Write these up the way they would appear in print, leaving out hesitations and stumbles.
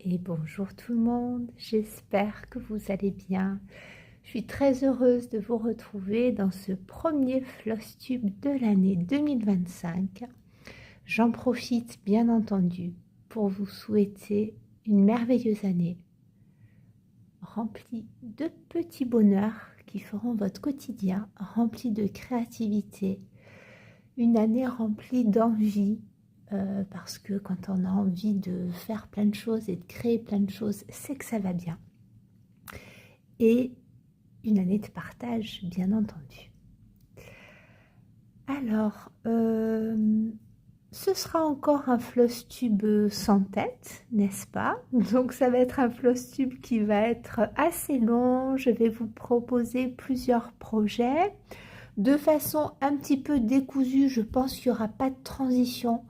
Et bonjour tout le monde, j'espère que vous allez bien. Je suis très heureuse de vous retrouver dans ce premier Flosstube de l'année 2025. J'en profite bien entendu pour vous souhaiter une merveilleuse année remplie de petits bonheurs qui feront votre quotidien, remplie de créativité, une année remplie d'envie. Parce que quand on a envie de faire plein de choses et de créer plein de choses, c'est que ça va bien. Et une année de partage, bien entendu. Alors, ce sera encore un Flosstube sans tête, n'est-ce pas? Donc ça va être un Flosstube qui va être assez long. Je vais vous proposer plusieurs projets. De façon un petit peu décousue, je pense qu'il n'y aura pas de transition.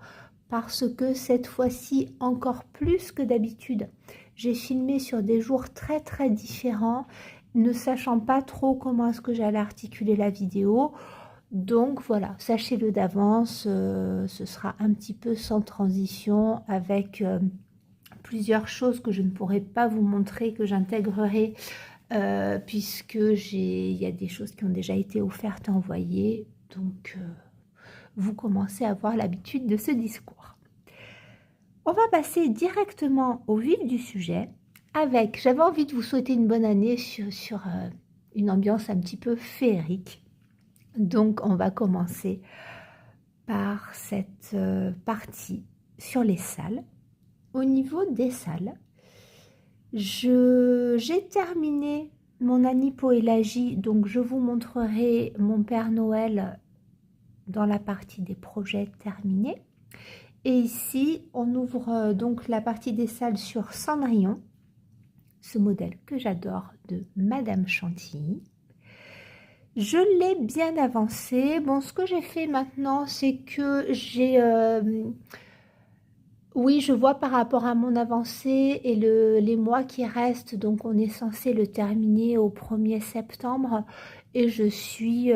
Parce que cette fois-ci, encore plus que d'habitude, j'ai filmé sur des jours très très différents, ne sachant pas trop comment est-ce que j'allais articuler la vidéo. Donc voilà, sachez-le d'avance, ce sera un petit peu sans transition avec plusieurs choses que je ne pourrai pas vous montrer, que j'intégrerai puisque il y a des choses qui ont déjà été offertes et envoyées. Donc vous commencez à avoir l'habitude de ce discours. On va passer directement au vif du sujet avec, j'avais envie de vous souhaiter une bonne année sur une ambiance un petit peu féerique. Donc on va commencer par cette partie sur les salles. Au niveau des salles, j'ai terminé mon anipoélagie, donc je vous montrerai mon Père Noël dans la partie des projets terminés. Et ici, on ouvre donc la partie des salles sur Cendrillon, ce modèle que j'adore de Madame Chantilly. Je l'ai bien avancé. Bon, ce que j'ai fait maintenant, c'est que j'ai... oui, je vois par rapport à mon avancée et les mois qui restent, donc on est censé le terminer au 1er septembre. Et je suis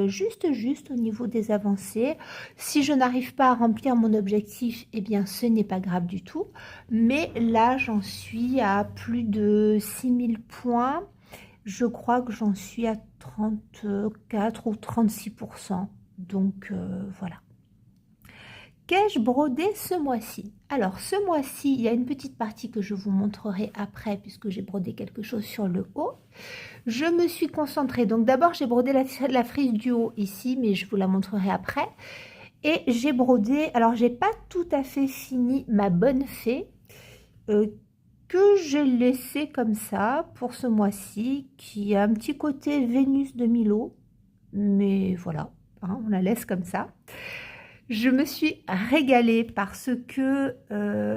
juste au niveau des avancées. Si je n'arrive pas à remplir mon objectif, eh bien ce n'est pas grave du tout. Mais là, j'en suis à plus de 6000 points. Je crois que j'en suis à 34 ou 36%. Donc voilà. Qu'ai-je brodé ce mois-ci? Alors ce mois-ci, il y a une petite partie que je vous montrerai après puisque j'ai brodé quelque chose sur le haut. Je me suis concentrée, donc d'abord j'ai brodé la frise du haut ici, mais je vous la montrerai après. Et j'ai brodé, alors j'ai pas tout à fait fini ma bonne fée, que j'ai laissée comme ça pour ce mois-ci, qui a un petit côté Vénus de Milo, mais voilà, hein, on la laisse comme ça. Je me suis régalée parce que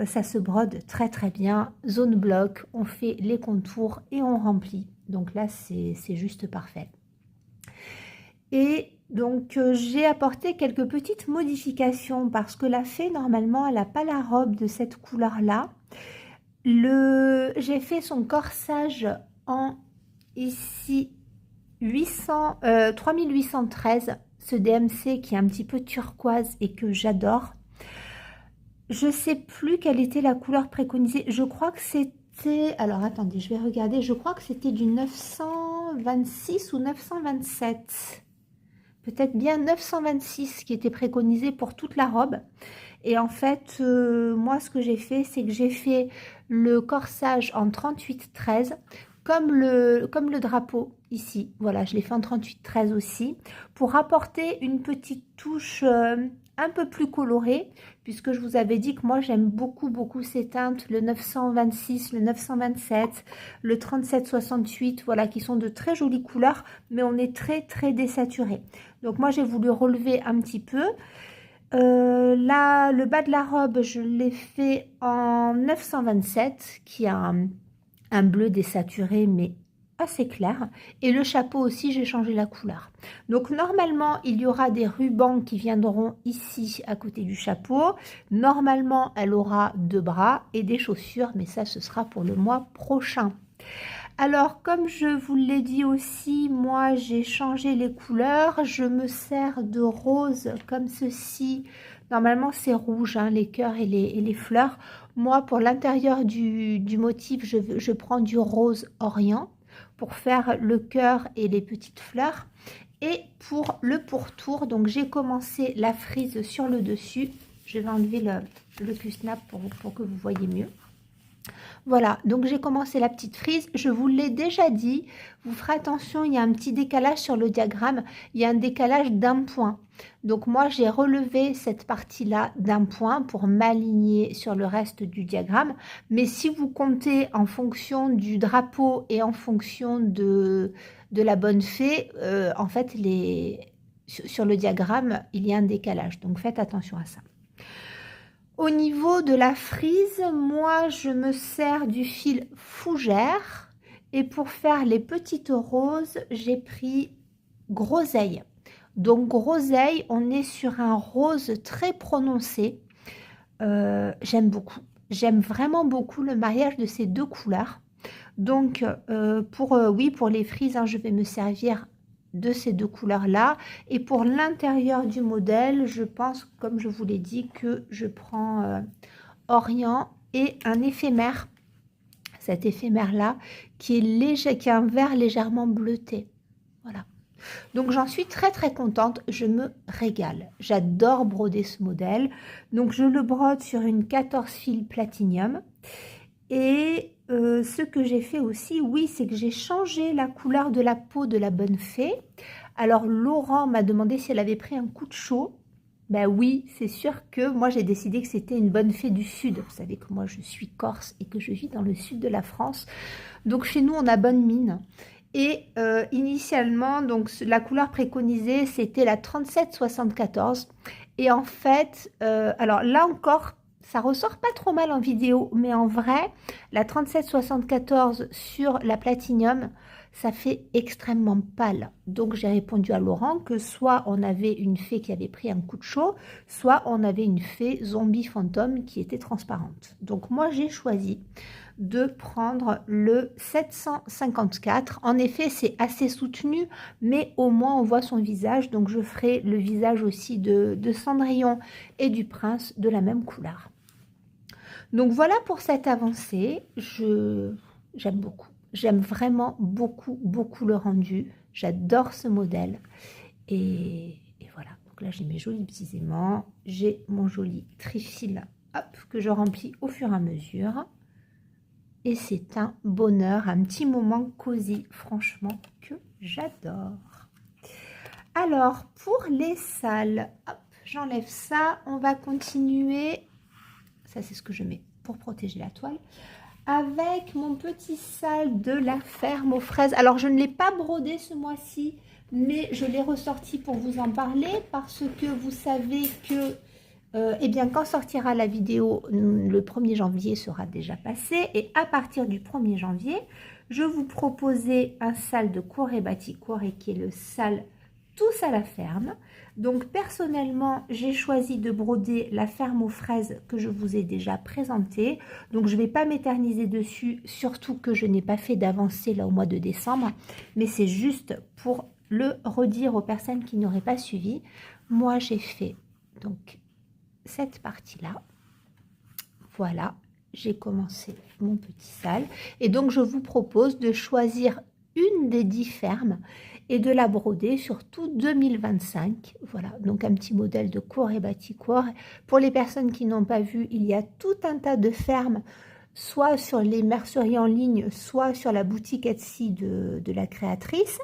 ça se brode très très bien, zone bloc, on fait les contours et on remplit. Donc là, c'est juste parfait. Et donc, j'ai apporté quelques petites modifications parce que la fée, normalement, elle n'a pas la robe de cette couleur-là. J'ai fait son corsage en, ici, 3813, ce DMC qui est un petit peu turquoise et que j'adore. Je ne sais plus quelle était la couleur préconisée. Je crois que c'était... Alors, attendez, je vais regarder. Je crois que c'était du 926 ou 927. Peut-être bien 926 qui était préconisé pour toute la robe. Et en fait, moi, ce que j'ai fait, c'est que j'ai fait le corsage en 38-13, comme le drapeau ici. Voilà, je l'ai fait en 38-13 aussi, pour apporter une petite touche un peu plus colorée, puisque je vous avais dit que moi, j'aime beaucoup, beaucoup ces teintes, le 926, le 927, le 37-68, voilà, qui sont de très jolies couleurs, mais on est très, très désaturé. Donc moi, j'ai voulu relever un petit peu. Là, le bas de la robe, je l'ai fait en 927, qui a un bleu désaturé, mais assez clair. Et le chapeau aussi, j'ai changé la couleur. Donc, normalement, il y aura des rubans qui viendront ici, à côté du chapeau. Normalement, elle aura 2 bras et des chaussures, mais ça, ce sera pour le mois prochain. Alors, comme je vous l'ai dit aussi, moi j'ai changé les couleurs. Je me sers de rose comme ceci. Normalement c'est rouge, hein, les cœurs et les fleurs. Moi pour l'intérieur du motif, je prends du rose orient pour faire le cœur et les petites fleurs. Et pour le pourtour, donc j'ai commencé la frise sur le dessus. Je vais enlever le Q-snap pour que vous voyez mieux. Voilà, donc j'ai commencé la petite frise. Je vous l'ai déjà dit, vous ferez attention, il y a un petit décalage sur le diagramme. Il y a un décalage d'un point. Donc moi, j'ai relevé cette partie-là d'un point pour m'aligner sur le reste du diagramme. Mais si vous comptez en fonction du drapeau et en fonction de la bonne fée, en fait, sur le diagramme, il y a un décalage. Donc faites attention à ça. Au niveau de la frise, moi je me sers du fil fougère et pour faire les petites roses, j'ai pris groseille. Donc groseille, on est sur un rose très prononcé. J'aime beaucoup. J'aime vraiment beaucoup le mariage de ces deux couleurs. Donc pour les frises, hein, je vais me servir de ces deux couleurs là et pour l'intérieur du modèle je pense comme je vous l'ai dit que je prends orient et un éphémère, cet éphémère là qui est léger, qui est un vert légèrement bleuté. Voilà, donc j'en suis très contente, je me régale, j'adore broder ce modèle. Donc je le brode sur une 14 fil platinium et ce que j'ai fait aussi, oui, c'est que j'ai changé la couleur de la peau de la bonne fée. Alors, Laurent m'a demandé si elle avait pris un coup de chaud. Ben oui, c'est sûr que moi, j'ai décidé que c'était une bonne fée du Sud. Vous savez que moi, je suis corse et que je vis dans le sud de la France. Donc, chez nous, on a bonne mine. Et initialement, donc, la couleur préconisée, c'était la 3774. Et en fait, alors là encore, ça ressort pas trop mal en vidéo, mais en vrai, la 3774 sur la platinium, ça fait extrêmement pâle. Donc j'ai répondu à Laurent que soit on avait une fée qui avait pris un coup de chaud, soit on avait une fée zombie fantôme qui était transparente. Donc moi j'ai choisi de prendre le 754. En effet, c'est assez soutenu, mais au moins on voit son visage. Donc je ferai le visage aussi de Cendrillon et du prince de la même couleur. Donc voilà pour cette avancée, j'aime beaucoup. J'aime vraiment beaucoup le rendu. J'adore ce modèle. Et voilà, donc là j'ai mes jolis petits aimants. J'ai mon joli trifil que je remplis au fur et à mesure. Et c'est un bonheur, un petit moment cosy, franchement, que j'adore. Alors, pour les salles, j'enlève ça. On va continuer. Ça, c'est ce que je mets pour protéger la toile. Avec mon petit sale de la ferme aux fraises. Alors, je ne l'ai pas brodé ce mois-ci, mais je l'ai ressorti pour vous en parler parce que vous savez que, eh bien, quand sortira la vidéo, le 1er janvier sera déjà passé. Et à partir du 1er janvier, je vous proposais un sale de Corée Bati Corée qui est le sale Tous à la ferme. Donc personnellement, j'ai choisi de broder la ferme aux fraises que je vous ai déjà présentée. Donc je ne vais pas m'éterniser dessus, surtout que je n'ai pas fait d'avancée là au mois de décembre. Mais c'est juste pour le redire aux personnes qui n'auraient pas suivi. Moi, j'ai fait donc cette partie-là. Voilà, j'ai commencé mon petit sale. Et donc je vous propose de choisir une des 10 fermes et de la broder sur tout 2025. Voilà, donc un petit modèle de Corée Bati Corée. Pour les personnes qui n'ont pas vu, il y a tout un tas de fermes, soit sur les merceries en ligne, soit sur la boutique Etsy de la créatrice.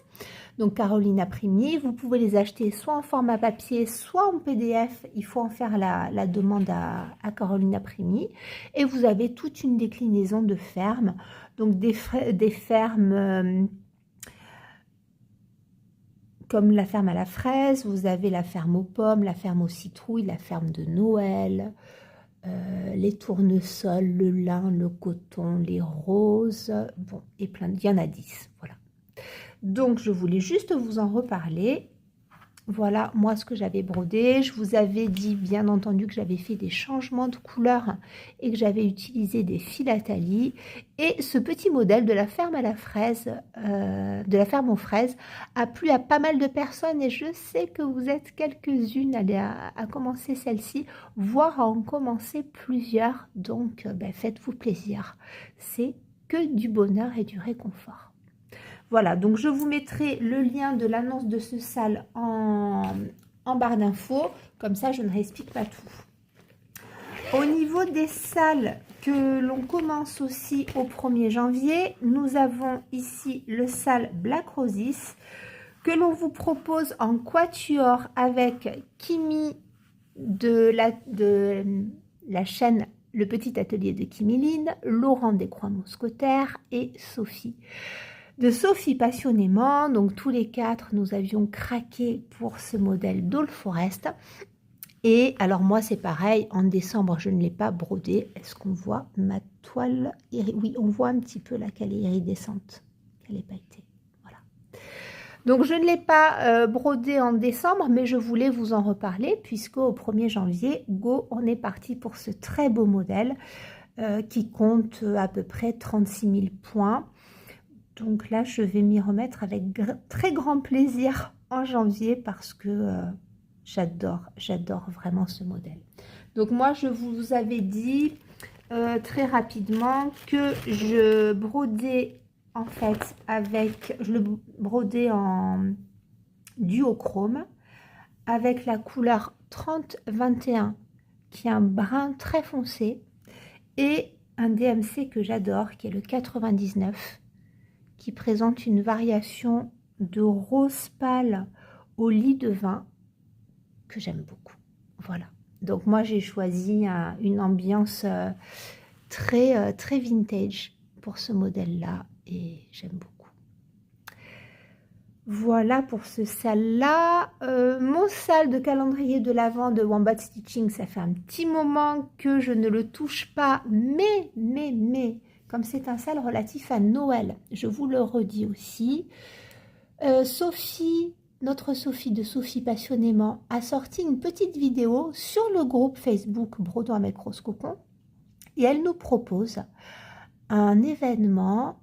Donc Caroline Aprimi, vous pouvez les acheter soit en format papier, soit en PDF. Il faut en faire la demande à Caroline Aprimi. Et vous avez toute une déclinaison de fermes. Donc des fermes comme la ferme à la fraise, vous avez la ferme aux pommes, la ferme aux citrouilles, la ferme de Noël, les tournesols, le lin, le coton, les roses, bon, et plein, il y en a 10, voilà. Donc, je voulais juste vous en reparler. Voilà, moi, ce que j'avais brodé. Je vous avais dit, bien entendu, que j'avais fait des changements de couleur et que j'avais utilisé des filatalies. Et ce petit modèle de la ferme à la fraise, de la ferme aux fraises, a plu à pas mal de personnes. Et je sais que vous êtes quelques-unes à commencer celle-ci, voire à en commencer plusieurs. Donc, faites-vous plaisir. C'est que du bonheur et du réconfort. Voilà, donc je vous mettrai le lien de l'annonce de ce sale en barre d'infos. Comme ça, je ne réexplique pas tout. Au niveau des sales que l'on commence aussi au 1er janvier, nous avons ici le sale Black Roses que l'on vous propose en quatuor avec Kimi de la chaîne Le Petit Atelier de Kimiline, Laurent des Croix Mousquetaires et Sophie. De Sophie passionnément, donc tous les 4, nous avions craqué pour ce modèle d'All Forest. Et alors moi, c'est pareil, en décembre, je ne l'ai pas brodé. Est-ce qu'on voit ma toile? Oui, on voit un petit peu là qu'elle est iridescente, qu'elle est pailletée. Voilà. Donc, je ne l'ai pas brodé en décembre, mais je voulais vous en reparler, puisque au 1er janvier, go, on est parti pour ce très beau modèle qui compte à peu près 36 000 points. Donc là, je vais m'y remettre avec très grand plaisir en janvier parce que j'adore vraiment ce modèle. Donc moi, je vous avais dit très rapidement que je brodais en fait je le brodais en duochrome avec la couleur 30-21 qui est un brun très foncé et un DMC que j'adore qui est le 99 qui présente une variation de rose pâle au lit de vin que j'aime beaucoup. Voilà. Donc moi j'ai choisi une ambiance très vintage pour ce modèle-là et j'aime beaucoup. Voilà pour ce sale-là. Mon sale de calendrier de l'Avent de Wombat Stitching, ça fait un petit moment que je ne le touche pas, mais comme c'est un sale relatif à Noël, je vous le redis aussi. Sophie, notre Sophie de Sophie Passionnément, a sorti une petite vidéo sur le groupe Facebook Brodons avec Rose Cocon et elle nous propose un événement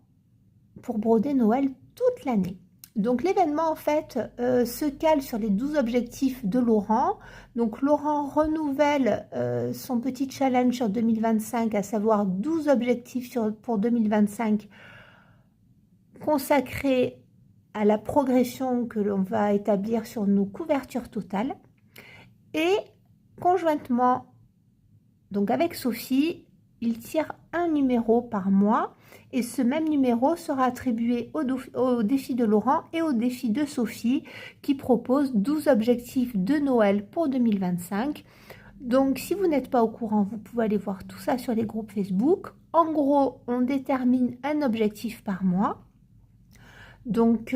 pour broder Noël toute l'année. Donc l'événement en fait se cale sur les 12 objectifs de Laurent. Donc Laurent renouvelle son petit challenge sur 2025, à savoir 12 objectifs pour 2025 consacrés à la progression que l'on va établir sur nos couvertures totales. Et conjointement, donc avec Sophie, il tire un numéro par mois et ce même numéro sera attribué au défi de Laurent et au défi de Sophie qui propose 12 objectifs de Noël pour 2025. Donc si vous n'êtes pas au courant, vous pouvez aller voir tout ça sur les groupes Facebook. En gros, on détermine un objectif par mois. Donc,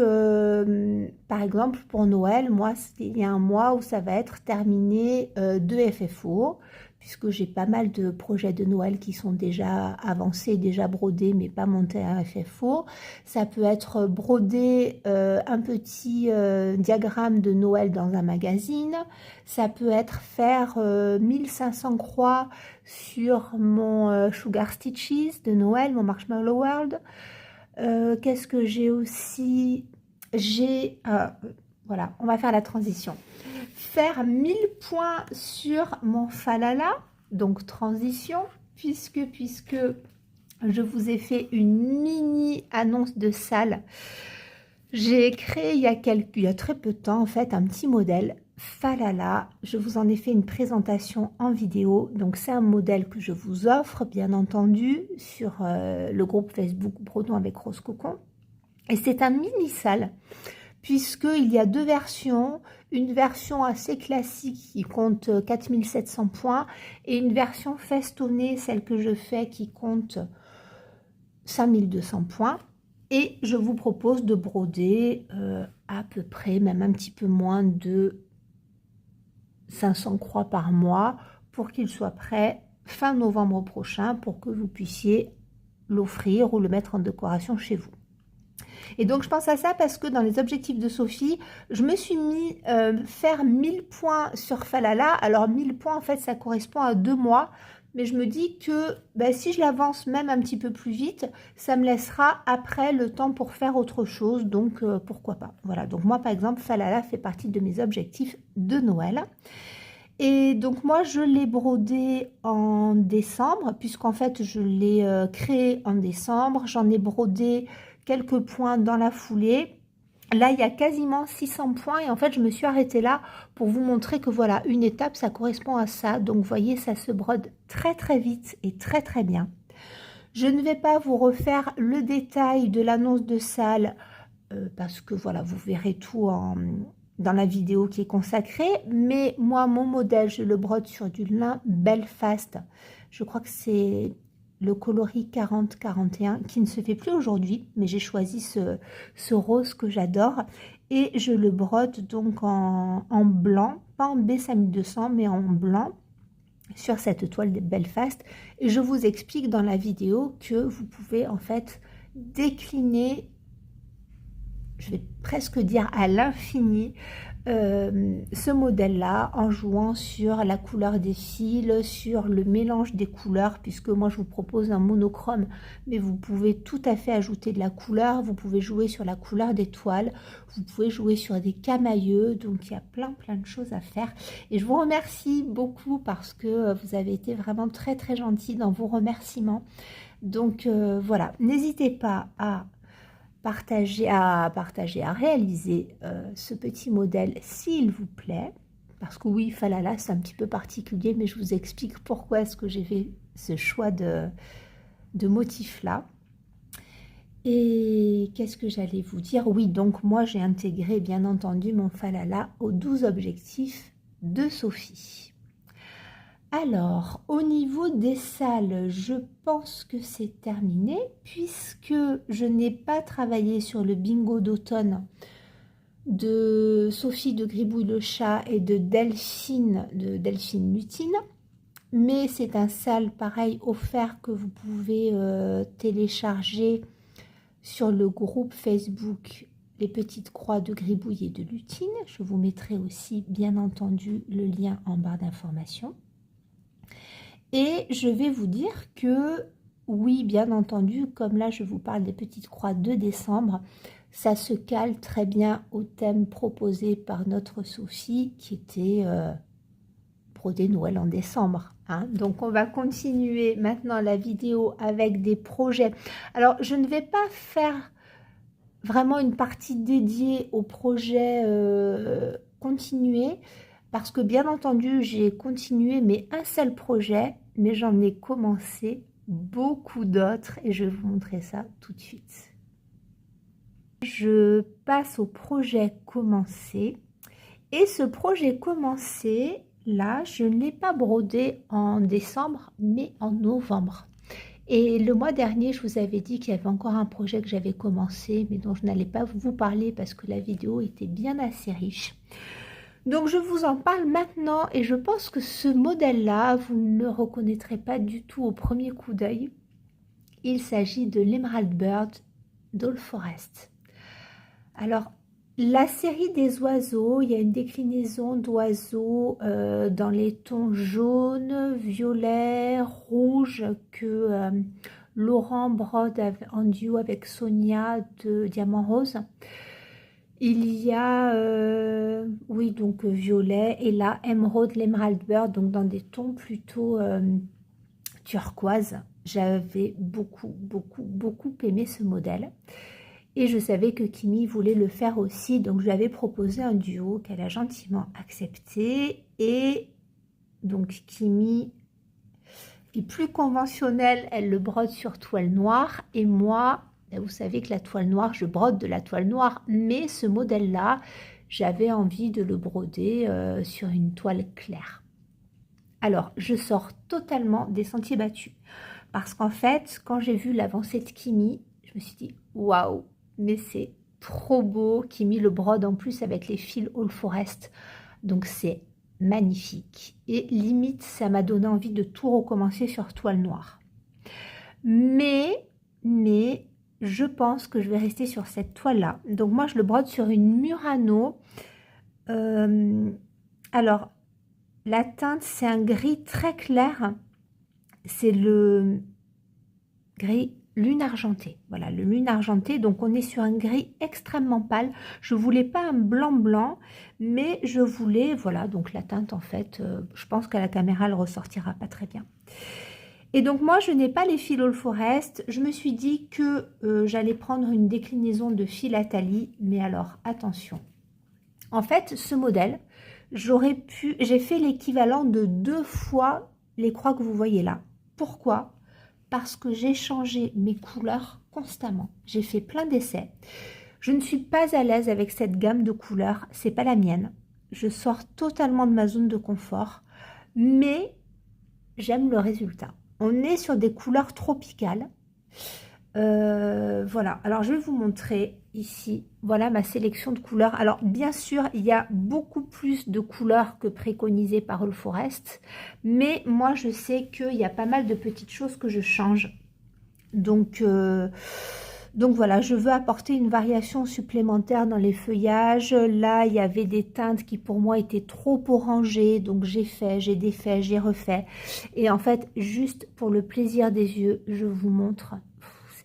par exemple, pour Noël, moi, il y a un mois où ça va être terminé de FFO, puisque j'ai pas mal de projets de Noël qui sont déjà avancés, déjà brodés, mais pas montés à FFO. Ça peut être broder un petit diagramme de Noël dans un magazine. Ça peut être faire 1500 croix sur mon Sugar Stitches de Noël, mon Marshmallow World. Qu'est-ce que j'ai aussi? Voilà, on va faire la transition. Faire 1000 points sur mon falala, donc transition, puisque je vous ai fait une mini annonce de salle. J'ai créé il y a très peu de temps en fait un petit modèle falala. Je vous en ai fait une présentation en vidéo. Donc c'est un modèle que je vous offre bien entendu sur le groupe Facebook Brodons avec Rose Cocon. Et c'est un mini sale puisqu'il y a deux versions. Une version assez classique qui compte 4700 points et une version festonnée, celle que je fais, qui compte 5200 points. Et je vous propose de broder à peu près, même un petit peu moins de 500 croix par mois pour qu'il soit prêt fin novembre prochain pour que vous puissiez l'offrir ou le mettre en décoration chez vous. Et donc je pense à ça parce que dans les objectifs de Sophie, je me suis mis faire 1000 points sur Falala. Alors 1000 points en fait ça correspond à 2 mois. Mais je me dis que bah, si je l'avance même un petit peu plus vite, ça me laissera après le temps pour faire autre chose. Donc pourquoi pas. Voilà, donc moi par exemple, Falala fait partie de mes objectifs de Noël. Et donc moi je l'ai brodé en décembre, puisqu'en fait je l'ai créé en décembre. J'en ai brodé quelques points dans la foulée. Là, il y a quasiment 600 points et en fait, je me suis arrêtée là pour vous montrer que voilà, une étape, ça correspond à ça. Donc, vous voyez, ça se brode très très vite et très très bien. Je ne vais pas vous refaire le détail de l'annonce de salle parce que voilà, vous verrez tout dans la vidéo qui est consacrée. Mais moi, mon modèle, je le brode sur du lin Belfast. Je crois que c'est le coloris 40-41 qui ne se fait plus aujourd'hui, mais j'ai choisi ce rose que j'adore et je le brode donc en blanc, pas en B5200 mais en blanc sur cette toile de Belfast. Et je vous explique dans la vidéo que vous pouvez en fait décliner, je vais presque dire à l'infini, ce modèle-là en jouant sur la couleur des fils, sur le mélange des couleurs, puisque moi je vous propose un monochrome, mais vous pouvez tout à fait ajouter de la couleur, vous pouvez jouer sur la couleur des toiles, vous pouvez jouer sur des camailleux, donc il y a plein de choses à faire. Et je vous remercie beaucoup parce que vous avez été vraiment très très gentils dans vos remerciements. Donc voilà, n'hésitez pas à à réaliser ce petit modèle s'il vous plaît. Parce que oui, Falala, c'est un petit peu particulier, mais je vous explique pourquoi est-ce que j'ai fait ce choix de motif-là. Et qu'est-ce que j'allais vous dire? Oui, donc moi, j'ai intégré, bien entendu, mon Falala aux 12 objectifs de Sophie. Alors, au niveau des salles, je pense que c'est terminé puisque je n'ai pas travaillé sur le bingo d'automne de Sophie de Gribouille le chat et de Delphine Lutine. Mais c'est un salle pareil offert que vous pouvez télécharger sur le groupe Facebook Les Petites Croix de Gribouille et de Lutine. Je vous mettrai aussi bien entendu le lien en barre d'information. Et je vais vous dire que, oui, bien entendu, comme là je vous parle des petites croix de décembre, ça se cale très bien au thème proposé par notre Sophie qui était brodé Noël en décembre. Hein. Donc on va continuer maintenant la vidéo avec des projets. Alors je ne vais pas faire vraiment une partie dédiée au projet continuer. Parce que bien entendu, j'ai continué, mais un seul projet, mais j'en ai commencé beaucoup d'autres et je vais vous montrer ça tout de suite. Je passe au projet commencé et ce projet commencé, là, je ne l'ai pas brodé en décembre, mais en novembre. Et le mois dernier, je vous avais dit qu'il y avait encore un projet que j'avais commencé, mais dont je n'allais pas vous parler parce que la vidéo était bien assez riche. Donc je vous en parle maintenant et je pense que ce modèle-là, vous ne le reconnaîtrez pas du tout au premier coup d'œil. Il s'agit de l'Emerald Bird d'All Forest. Alors, la série des oiseaux, il y a une déclinaison d'oiseaux dans les tons jaune, violet, rouge que Laurent brode en duo avec Sonia de Diamant Rose. Il y a, oui, donc violet et là, émeraude, l'Emerald Bird, donc dans des tons plutôt turquoise. J'avais beaucoup aimé ce modèle. Et je savais que Kimi voulait le faire aussi, donc je lui avais proposé un duo qu'elle a gentiment accepté. Et donc Kimi est plus conventionnelle, elle le brode sur toile noire et moi... Vous savez que la toile noire, je brode de la toile noire, mais ce modèle-là, j'avais envie de le broder sur une toile claire. Alors, je sors totalement des sentiers battus, parce qu'en fait, quand j'ai vu l'avancée de Kimi, je me suis dit, waouh, mais c'est trop beau. Kimi le brode en plus avec les fils All Forest, donc c'est magnifique. Et limite, ça m'a donné envie de tout recommencer sur toile noire. Mais je pense que je vais rester sur cette toile-là. Donc moi, je le brode sur une Murano. Alors, la teinte, c'est un gris très clair. C'est le gris lune argentée. Voilà, le lune argentée. Donc, on est sur un gris extrêmement pâle. Je voulais pas un blanc, mais je voulais, voilà, donc la teinte, en fait, je pense qu'à la caméra, elle ressortira pas très bien. Et donc, moi, je n'ai pas les fils All Forest. Je me suis dit que j'allais prendre une déclinaison de fil à talis. Mais alors, attention. En fait, ce modèle, j'ai fait l'équivalent de 2 fois les croix que vous voyez là. Pourquoi? Parce que j'ai changé mes couleurs constamment. J'ai fait plein d'essais. Je ne suis pas à l'aise avec cette gamme de couleurs. C'est pas la mienne. Je sors totalement de ma zone de confort. Mais j'aime le résultat. On est sur des couleurs tropicales. Voilà, alors je vais vous montrer ici, voilà ma sélection de couleurs. Alors bien sûr, il y a beaucoup plus de couleurs que préconisé par All Forest, mais moi je sais qu'il y a pas mal de petites choses que je change. Donc voilà, je veux apporter une variation supplémentaire dans les feuillages. Là, il y avait des teintes qui pour moi étaient trop orangées, donc j'ai fait, j'ai défait, j'ai refait. Et en fait, juste pour le plaisir des yeux, je vous montre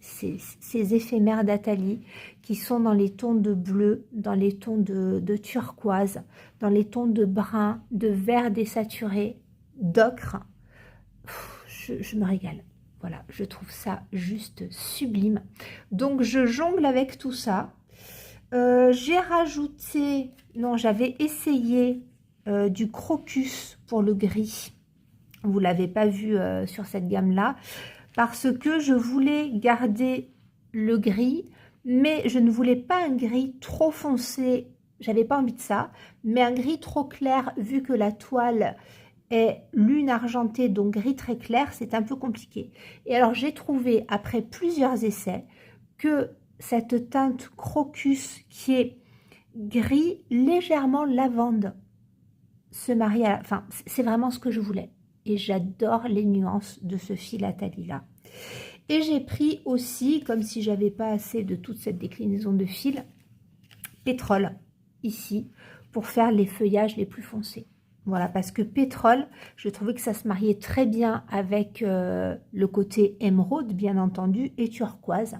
ces éphémères d'Atali qui sont dans les tons de bleu, dans les tons de turquoise, dans les tons de brun, de vert désaturé, d'ocre. Je me régale. Voilà, je trouve ça juste sublime. Donc, je jongle avec tout ça. J'ai rajouté, non, j'avais essayé du crocus pour le gris. Vous ne l'avez pas vu sur cette gamme-là. Parce que je voulais garder le gris, mais je ne voulais pas un gris trop foncé. J'avais pas envie de ça, mais un gris trop clair, vu que la toile est lune argentée, donc gris très clair, c'est un peu compliqué. Et alors j'ai trouvé, après plusieurs essais, que cette teinte crocus qui est gris légèrement lavande se marie à... Enfin, c'est vraiment ce que je voulais. Et j'adore les nuances de ce fil à talis là. Et j'ai pris aussi, comme si j'avais pas assez de toute cette déclinaison de fil, pétrole ici pour faire les feuillages les plus foncés. Voilà, parce que pétrole, je trouvais que ça se mariait très bien avec le côté émeraude, bien entendu, et turquoise.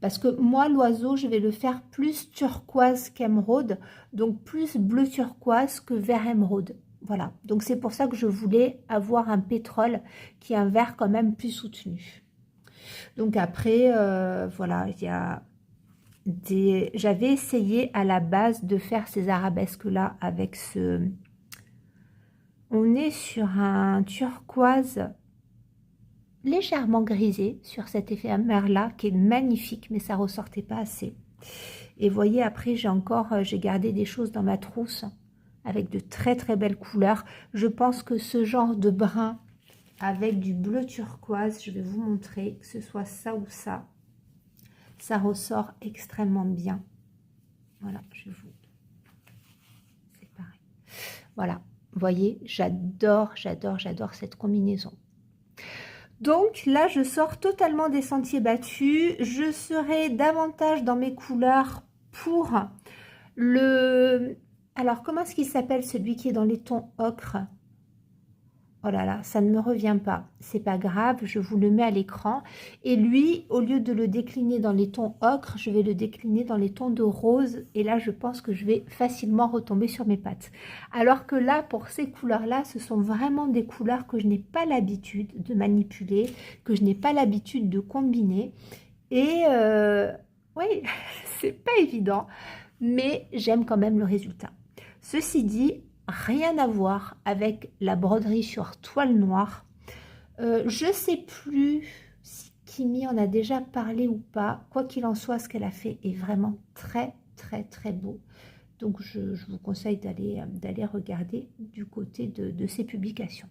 Parce que moi, l'oiseau, je vais le faire plus turquoise qu'émeraude, donc plus bleu turquoise que vert émeraude. Voilà, donc c'est pour ça que je voulais avoir un pétrole qui est un vert quand même plus soutenu. Donc après, voilà, il y a j'avais essayé à la base de faire ces arabesques-là avec ce... On est sur un turquoise légèrement grisé sur cet éphémère-là qui est magnifique, mais ça ressortait pas assez. Et voyez, après, j'ai gardé des choses dans ma trousse avec de très très belles couleurs. Je pense que ce genre de brun avec du bleu turquoise, je vais vous montrer, que ce soit ça ou ça ressort extrêmement bien. Voilà, je vous... C'est pareil. Voilà, vous voyez, j'adore cette combinaison. Donc là, je sors totalement des sentiers battus. Je serai davantage dans mes couleurs pour le... Alors, comment est-ce qu'il s'appelle celui qui est dans les tons ocre? Oh là là, ça ne me revient pas. C'est pas grave, je vous le mets à l'écran. Et lui, au lieu de le décliner dans les tons ocre, je vais le décliner dans les tons de rose. Et là, je pense que je vais facilement retomber sur mes pattes. Alors que là, pour ces couleurs-là, ce sont vraiment des couleurs que je n'ai pas l'habitude de manipuler, que je n'ai pas l'habitude de combiner. Et oui, c'est pas évident, mais j'aime quand même le résultat. Ceci dit, rien à voir avec la broderie sur toile noire. Je ne sais plus si Kimi en a déjà parlé ou pas. Quoi qu'il en soit, ce qu'elle a fait est vraiment très beau. Donc je vous conseille d'aller regarder du côté de ses publications.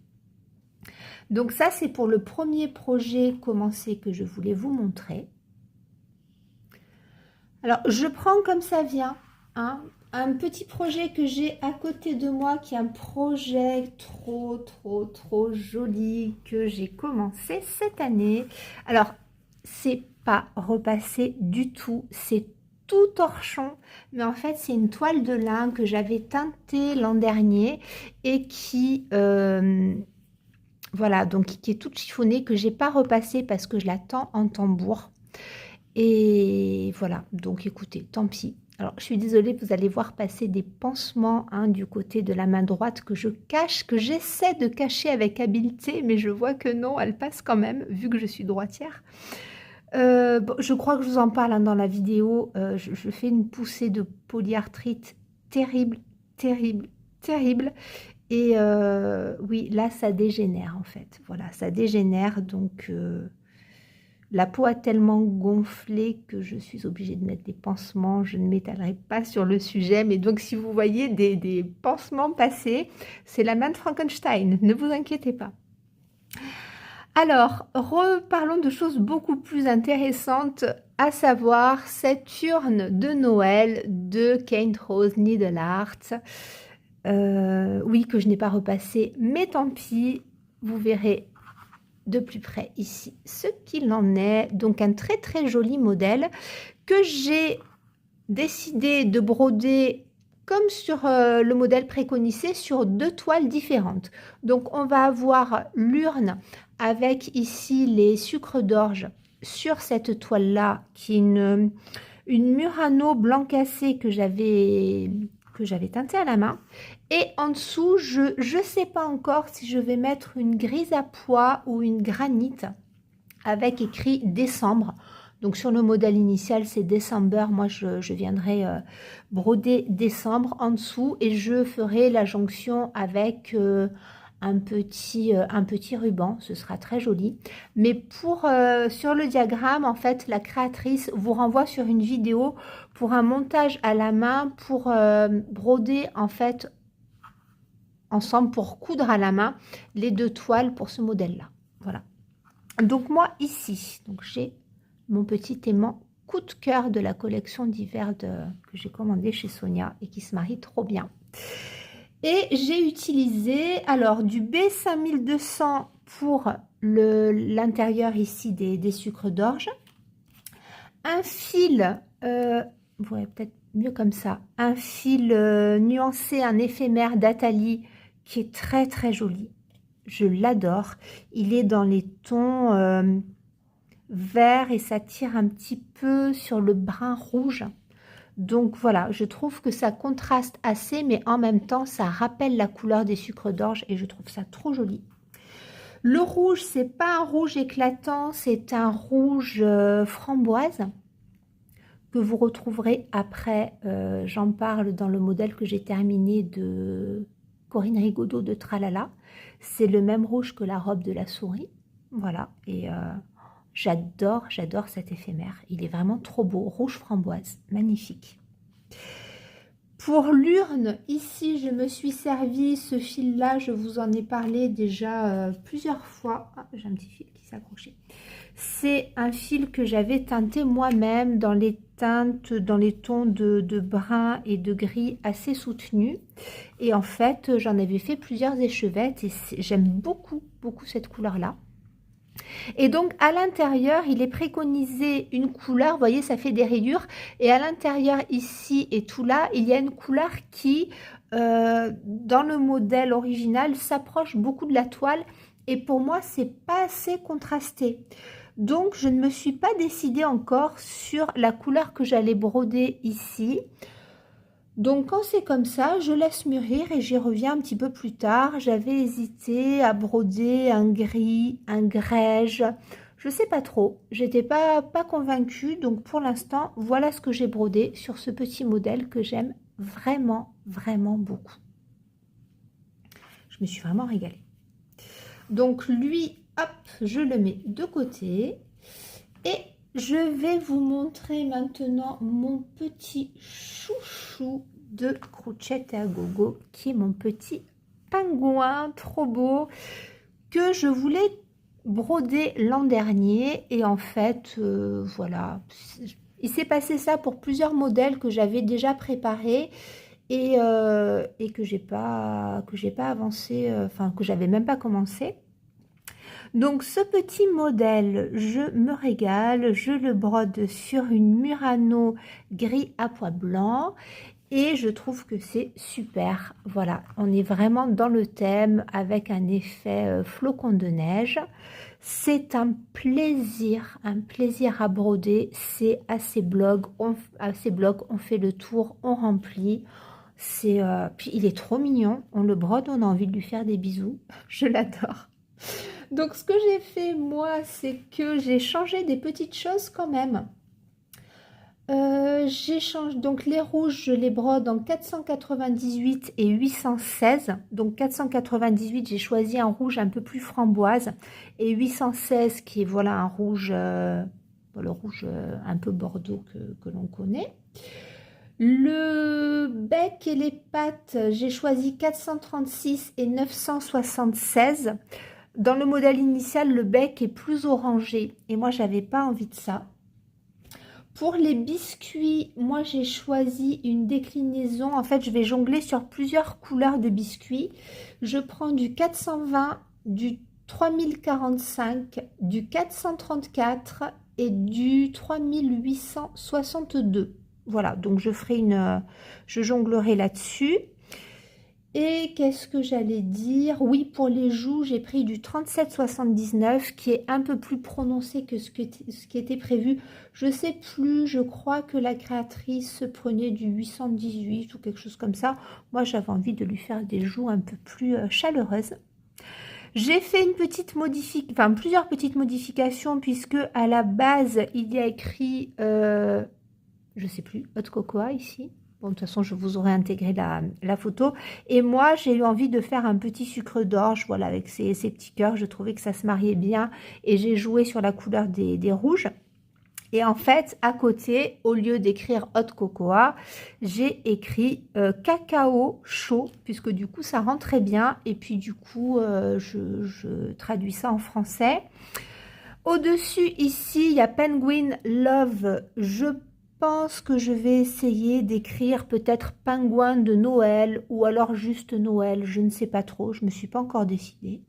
Donc ça, c'est pour le premier projet commencé que je voulais vous montrer. Alors, je prends comme ça vient, hein, un petit projet que j'ai à côté de moi, qui est un projet trop joli que j'ai commencé cette année. Alors, c'est pas repassé du tout. C'est tout torchon, mais en fait c'est une toile de lin que j'avais teintée l'an dernier et qui voilà, donc qui est toute chiffonnée, que j'ai pas repassée parce que je la tends en tambour. Et voilà, donc écoutez, tant pis. Alors je suis désolée, vous allez voir passer des pansements hein, du côté de la main droite que je cache, que j'essaie de cacher avec habileté, mais je vois que non, elle passe quand même, vu que je suis droitière. Bon, je crois que je vous en parle hein, dans la vidéo. Je fais une poussée de polyarthrite terrible, terrible, terrible. Et oui, là, ça dégénère en fait. Voilà, ça dégénère. Donc, la peau a tellement gonflé que je suis obligée de mettre des pansements. Je ne m'étalerai pas sur le sujet. Mais donc, si vous voyez des pansements passer, c'est la main de Frankenstein. Ne vous inquiétez pas. Alors, reparlons de choses beaucoup plus intéressantes, à savoir cette urne de Noël de Kate Rose Needle Art. Oui, que je n'ai pas repassé, mais tant pis, vous verrez de plus près ici ce qu'il en est. Donc, un très très joli modèle que j'ai décidé de broder comme sur le modèle préconisé sur 2 toiles différentes. Donc on va avoir l'urne avec ici les sucres d'orge sur cette toile là qui est une Murano blanc cassé que j'avais teinté à la main. Et en dessous, je ne sais pas encore si je vais mettre une grise à pois ou une granite avec écrit décembre. Donc sur le modèle initial, c'est décembre. Moi, je viendrai broder décembre en dessous et je ferai la jonction avec un petit ruban. Ce sera très joli. Mais pour sur le diagramme, en fait, la créatrice vous renvoie sur une vidéo pour un montage à la main pour broder en fait ensemble, pour coudre à la main les 2 toiles pour ce modèle-là. Voilà. Donc moi ici, donc j'ai mon petit aimant coup de cœur de la collection d'hiver que j'ai commandé chez Sonia et qui se marie trop bien. Et j'ai utilisé alors du B5200 pour l'intérieur ici des sucres d'orge, un fil, vous voyez peut-être mieux comme ça, un fil nuancé, un éphémère d'Atali qui est très très joli. Je l'adore. Il est dans les tons vert et ça tire un petit peu sur le brun rouge. Donc voilà, je trouve que ça contraste assez, mais en même temps, ça rappelle la couleur des sucres d'orge et je trouve ça trop joli. Le rouge, c'est pas un rouge éclatant, c'est un rouge framboise que vous retrouverez après. J'en parle dans le modèle que j'ai terminé de Corinne Rigaudot de Tralala. C'est le même rouge que la robe de la souris. Voilà, et j'adore cet éphémère. Il est vraiment trop beau. Rouge framboise, magnifique. Pour l'urne, ici, je me suis servi ce fil-là. Je vous en ai parlé déjà plusieurs fois. Ah, j'ai un petit fil qui s'est accroché. C'est un fil que j'avais teinté moi-même dans les teintes, dans les tons de brun et de gris assez soutenus. Et en fait, j'en avais fait plusieurs échevettes et j'aime beaucoup cette couleur-là. Et donc à l'intérieur, il est préconisé une couleur, vous voyez, ça fait des rayures. Et à l'intérieur ici et tout là, il y a une couleur qui, dans le modèle original, s'approche beaucoup de la toile. Et pour moi, c'est pas assez contrasté. Donc je ne me suis pas décidée encore sur la couleur que j'allais broder ici. Donc quand c'est comme ça, je laisse mûrir et j'y reviens un petit peu plus tard. J'avais hésité à broder un gris, un grège, je sais pas trop. J'étais pas convaincue, donc pour l'instant, voilà ce que j'ai brodé sur ce petit modèle que j'aime vraiment beaucoup. Je me suis vraiment régalée. Donc lui, hop, je le mets de côté et je vais vous montrer maintenant mon petit chouchou de Crochet et à Gogo, qui est mon petit pingouin trop beau que je voulais broder l'an dernier. Et en fait, voilà, il s'est passé ça pour plusieurs modèles que j'avais déjà préparés et que j'ai pas avancé, enfin que j'avais même pas commencé. Donc ce petit modèle, je me régale, je le brode sur une Murano gris à pois blanc et je trouve que c'est super. Voilà, on est vraiment dans le thème avec un effet flocon de neige. C'est un plaisir à broder. C'est assez bloc, on fait le tour, on remplit. Puis il est trop mignon. On le brode, on a envie de lui faire des bisous. Je l'adore. Donc ce que j'ai fait moi, c'est que j'ai changé des petites choses quand même. J'échange donc les rouges, je les brode en 498 et 816. Donc 498, j'ai choisi un rouge un peu plus framboise et 816 qui est voilà un rouge, le rouge un peu bordeaux que l'on connaît. Le bec et les pattes, j'ai choisi 436 et 976. Dans le modèle initial, le bec est plus orangé et moi, j'avais pas envie de ça. Pour les biscuits, moi j'ai choisi une déclinaison. En fait, je vais jongler sur plusieurs couleurs de biscuits. Je prends du 420, du 3045, du 434 et du 3862. Voilà, donc je jonglerai là-dessus. Et qu'est-ce que j'allais dire? Oui, pour les joues, j'ai pris du 37,79 qui est un peu plus prononcé que ce qui était prévu. Je sais plus, je crois que la créatrice prenait du 818 ou quelque chose comme ça. Moi, j'avais envie de lui faire des joues un peu plus chaleureuses. J'ai fait plusieurs petites modifications puisque à la base, il y a écrit, je sais plus, Hot Cocoa ici. Bon, de toute façon, je vous aurai intégré la photo. Et moi, j'ai eu envie de faire un petit sucre d'orge, voilà, avec ces petits cœurs. Je trouvais que ça se mariait bien. Et j'ai joué sur la couleur des rouges. Et en fait, à côté, au lieu d'écrire Hot Cocoa, j'ai écrit cacao chaud, puisque du coup, ça rend très bien. Et puis, du coup, je traduis ça en français. Au-dessus, ici, il y a Penguin Love. Je pense que je vais essayer d'écrire peut-être pingouin de Noël ou alors juste Noël, je ne sais pas trop, je ne me suis pas encore décidée.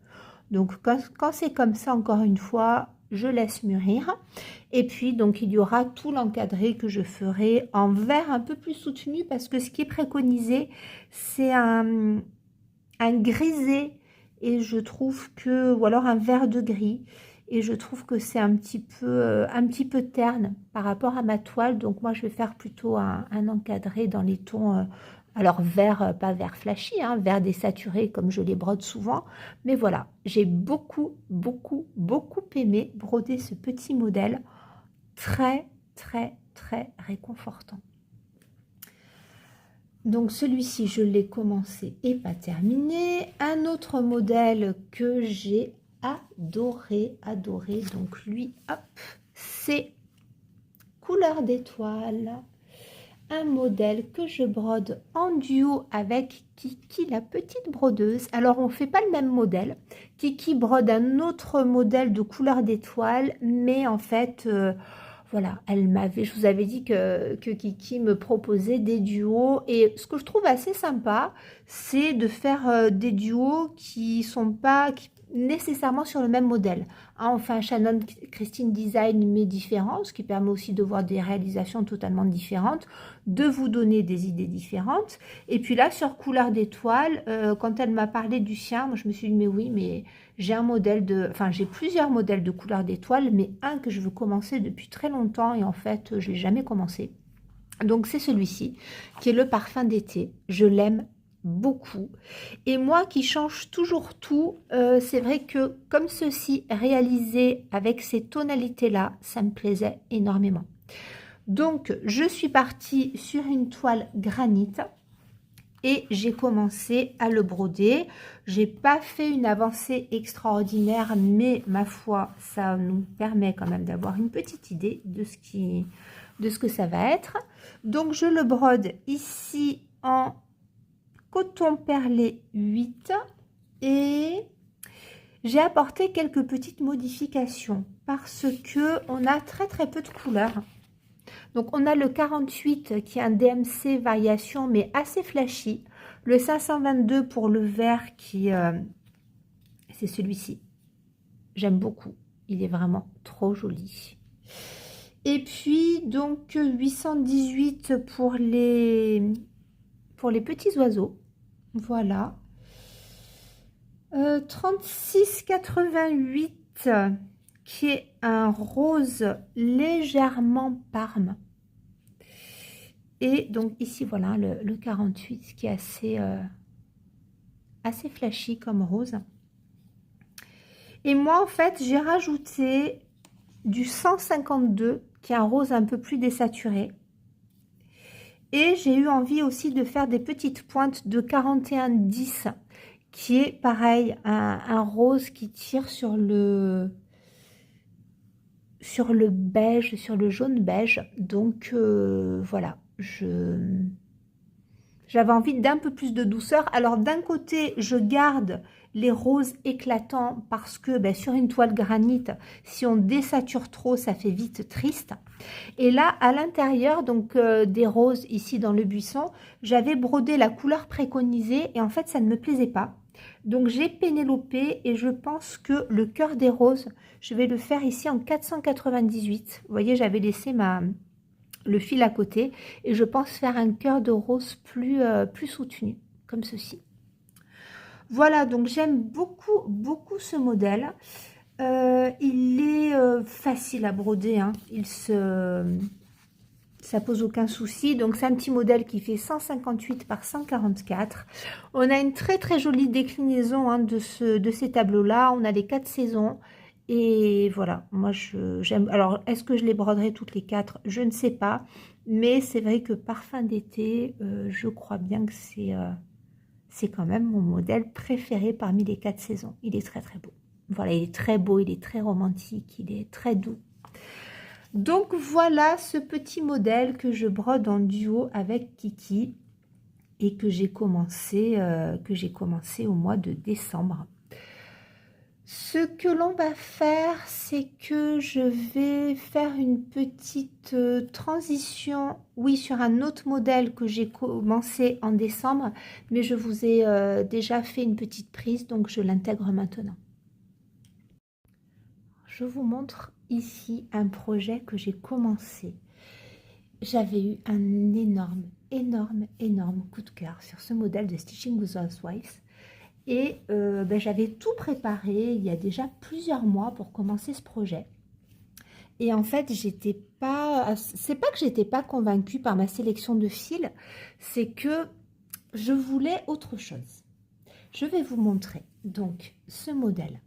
Donc quand c'est comme ça, encore une fois, je laisse mûrir. Et puis donc il y aura tout l'encadré que je ferai en vert un peu plus soutenu parce que ce qui est préconisé, c'est un grisé et je trouve que, ou alors un vert de gris. Et je trouve que c'est un petit peu terne par rapport à ma toile. Donc moi, je vais faire plutôt un encadré dans les tons, alors vert, pas vert flashy, hein, vert désaturé comme je les brode souvent. Mais voilà, j'ai beaucoup aimé broder ce petit modèle. Très, très, très réconfortant. Donc celui-ci, je l'ai commencé et pas terminé. Un autre modèle que j'ai adoré. Donc lui, hop, c'est couleur d'étoile. Un modèle que je brode en duo avec Kiki, la petite brodeuse. Alors, on ne fait pas le même modèle. Kiki brode un autre modèle de couleur d'étoile, mais en fait, voilà, je vous avais dit que Kiki me proposait des duos. Et ce que je trouve assez sympa, c'est de faire des duos qui sont pas nécessairement sur le même modèle. Hein, on fait un Shannon Christine Design mais différent, ce qui permet aussi de voir des réalisations totalement différentes, de vous donner des idées différentes. Et puis là, sur couleur d'étoile, quand elle m'a parlé du sien, moi je me suis dit, mais oui, mais j'ai j'ai plusieurs modèles de couleur d'étoile, mais un que je veux commencer depuis très longtemps et en fait, je l'ai jamais commencé. Donc c'est celui-ci, qui est le parfum d'été. Je l'aime beaucoup. Et moi qui change toujours tout, c'est vrai que comme ceci réalisé avec ces tonalités-là, ça me plaisait énormément. Donc je suis partie sur une toile granit et j'ai commencé à le broder. J'ai pas fait une avancée extraordinaire, mais ma foi, ça nous permet quand même d'avoir une petite idée de ce que ça va être. Donc je le brode ici en coton perlé 8 et j'ai apporté quelques petites modifications parce que on a très peu de couleurs. Donc on a le 48 qui est un DMC variation mais assez flashy, le 522 pour le vert qui c'est celui-ci. j'aime beaucoup. Il est vraiment trop joli. Et puis, donc, 818 pour les petits oiseaux. Voilà. 36,88 qui est un rose légèrement parme. Et donc ici, voilà, le 48 qui est assez flashy comme rose. Et moi, en fait, j'ai rajouté du 152 qui est un rose un peu plus désaturé. Et j'ai eu envie aussi de faire des petites pointes de 4110 qui est pareil, un rose qui tire sur le beige, sur le jaune beige. Donc voilà, j'avais envie d'un peu plus de douceur. Alors d'un côté, je garde les roses éclatants parce que sur une toile granit, si on désature trop, ça fait vite triste. Et là, à l'intérieur, donc des roses ici dans le buisson, j'avais brodé la couleur préconisée et en fait, ça ne me plaisait pas. Donc j'ai pénélopé et je pense que le cœur des roses, je vais le faire ici en 498. Vous voyez, j'avais laissé le fil à côté et je pense faire un cœur de rose plus soutenu, comme ceci. Voilà, donc j'aime beaucoup ce modèle. Il est facile à broder, hein. Ça pose aucun souci. Donc c'est un petit modèle qui fait 158 par 144. On a une très jolie déclinaison hein, de ces tableaux-là. On a les 4 saisons. Et voilà, moi j'aime. Alors, est-ce que je les broderai toutes les 4? Je ne sais pas. Mais c'est vrai que parfum d'été, je crois bien que c'est quand même mon modèle préféré parmi les 4 saisons. Il est très beau. Voilà, il est très beau, il est très romantique, il est très doux. Donc voilà ce petit modèle que je brode en duo avec Kiki et que j'ai commencé au mois de décembre. Ce que l'on va faire, c'est que je vais faire une petite transition, oui, sur un autre modèle que j'ai commencé en décembre, mais je vous ai déjà fait une petite prise, donc je l'intègre maintenant. Je vous montre ici un projet que j'ai commencé. J'avais eu un énorme coup de cœur sur ce modèle de Stitching with Housewives. Et j'avais tout préparé il y a déjà plusieurs mois pour commencer ce projet. Et en fait, c'est pas que j'étais pas convaincue par ma sélection de fils, c'est que je voulais autre chose. Je vais vous montrer donc ce modèle.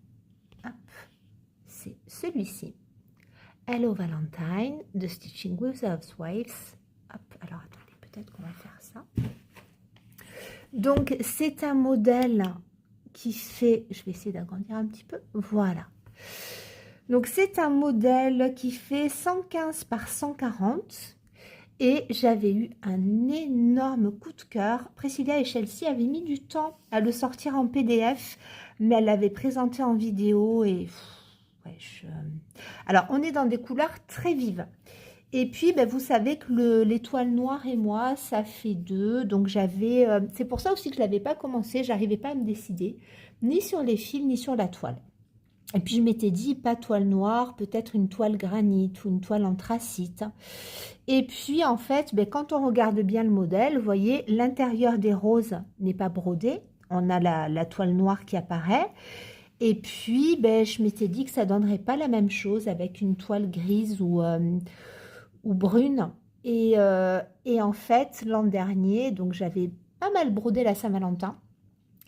C'est celui-ci. Hello Valentine de Stitching with Housewives. Hop, alors attendez, peut-être qu'on va faire ça. Donc, c'est un modèle qui fait, je vais essayer d'agrandir un petit peu, voilà. Donc, c'est un modèle qui fait 115 par 140 et j'avais eu un énorme coup de cœur. Priscilla et Chelsea avaient mis du temps à le sortir en PDF, mais elle l'avait présenté en vidéo et... Alors, on est dans des couleurs très vives. Et puis, vous savez que l'étoile noire et moi, ça fait 2. Donc, j'avais... c'est pour ça aussi que je ne l'avais pas commencé. J'arrivais pas à me décider, ni sur les fils, ni sur la toile. Et puis, je m'étais dit, pas toile noire, peut-être une toile granit ou une toile anthracite. Et puis, en fait, quand on regarde bien le modèle, vous voyez, l'intérieur des roses n'est pas brodé. On a la toile noire qui apparaît. Et puis, je m'étais dit que ça ne donnerait pas la même chose avec une toile grise ou brune. Et en fait, l'an dernier, donc j'avais pas mal brodé la Saint-Valentin.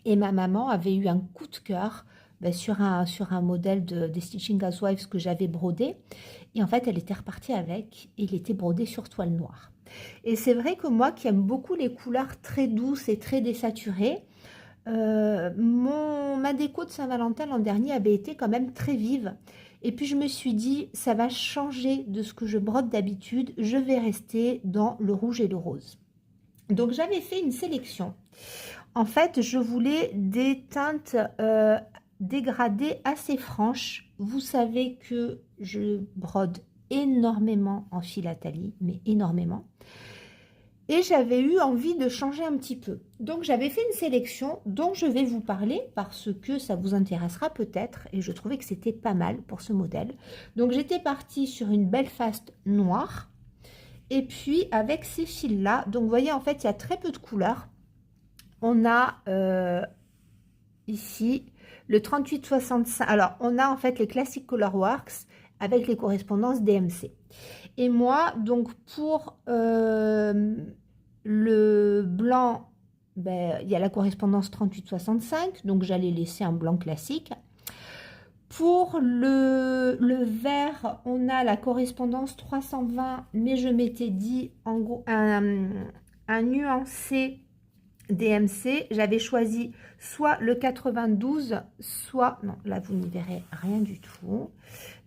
Et ma maman avait eu un coup de cœur sur un modèle des Stitching Housewives que j'avais brodé. Et en fait, elle était repartie avec. Et il était brodé sur toile noire. Et c'est vrai que moi, qui aime beaucoup les couleurs très douces et très désaturées, ma déco de Saint-Valentin l'an dernier avait été quand même très vive. Et puis je me suis dit, ça va changer de ce que je brode d'habitude. Je vais rester dans le rouge et le rose. Donc j'avais fait une sélection. En fait, je voulais des teintes dégradées assez franches. Vous savez que je brode énormément en philatanie, mais énormément. Et j'avais eu envie de changer un petit peu. Donc j'avais fait une sélection dont je vais vous parler parce que ça vous intéressera peut-être et je trouvais que c'était pas mal pour ce modèle. Donc j'étais partie sur une Belfast noire et puis avec ces fils-là, donc vous voyez en fait il y a très peu de couleurs. On a ici le 3865, alors on a en fait les Classic Color Works avec les correspondances DMC. Et moi, donc pour le blanc, ben, il y a la correspondance 3865, donc j'allais laisser un blanc classique. Pour le vert, on a la correspondance 320, mais je m'étais dit en gros un nuancé DMC. J'avais choisi soit le 92, soit, non, là vous n'y verrez rien du tout.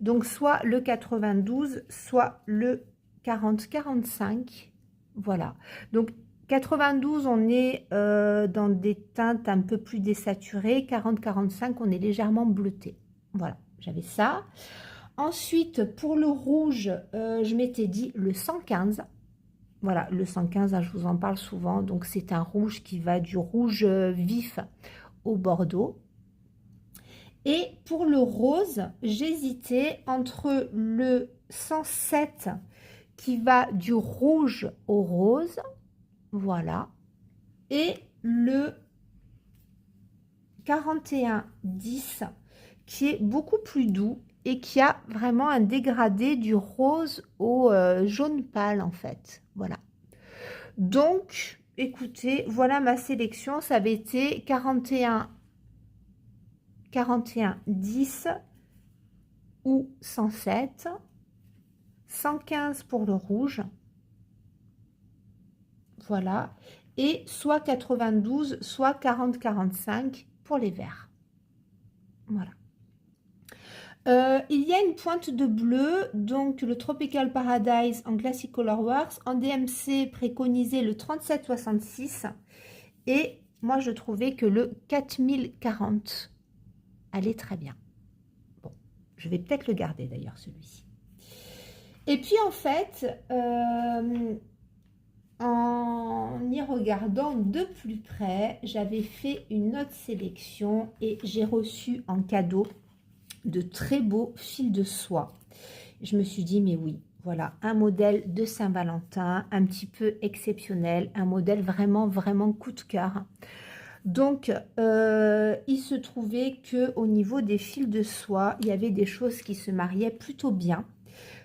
Donc soit le 92, soit le 40-45. Voilà. Donc 92, on est dans des teintes un peu plus désaturées. 40-45, on est légèrement bleuté. Voilà, j'avais ça. Ensuite, pour le rouge, je m'étais dit le 115. Voilà, le 115, hein, je vous en parle souvent. Donc, c'est un rouge qui va du rouge vif au bordeaux. Et pour le rose, j'hésitais entre le 107 qui va du rouge au rose. Voilà. Et le 4110 qui est beaucoup plus doux et qui a vraiment un dégradé du rose au jaune pâle en fait. Voilà. Donc, écoutez, voilà ma sélection. Ça avait été 41, 10 ou 107, 115 pour le rouge. Voilà. Et soit 92, soit 40-45 pour les verts. Voilà. Il y a une pointe de bleu, donc le Tropical Paradise en Classic Color Works. En DMC, préconisé le 3766. Et moi, je trouvais que le 4040 allait très bien. Bon, je vais peut-être le garder d'ailleurs, celui-ci. Et puis, en fait, en y regardant de plus près, j'avais fait une autre sélection et j'ai reçu en cadeau de très beaux fils de soie. Je me suis dit, mais oui, voilà, un modèle de Saint-Valentin, un petit peu exceptionnel, un modèle vraiment, vraiment coup de cœur. Donc, il se trouvait qu'au niveau des fils de soie, il y avait des choses qui se mariaient plutôt bien.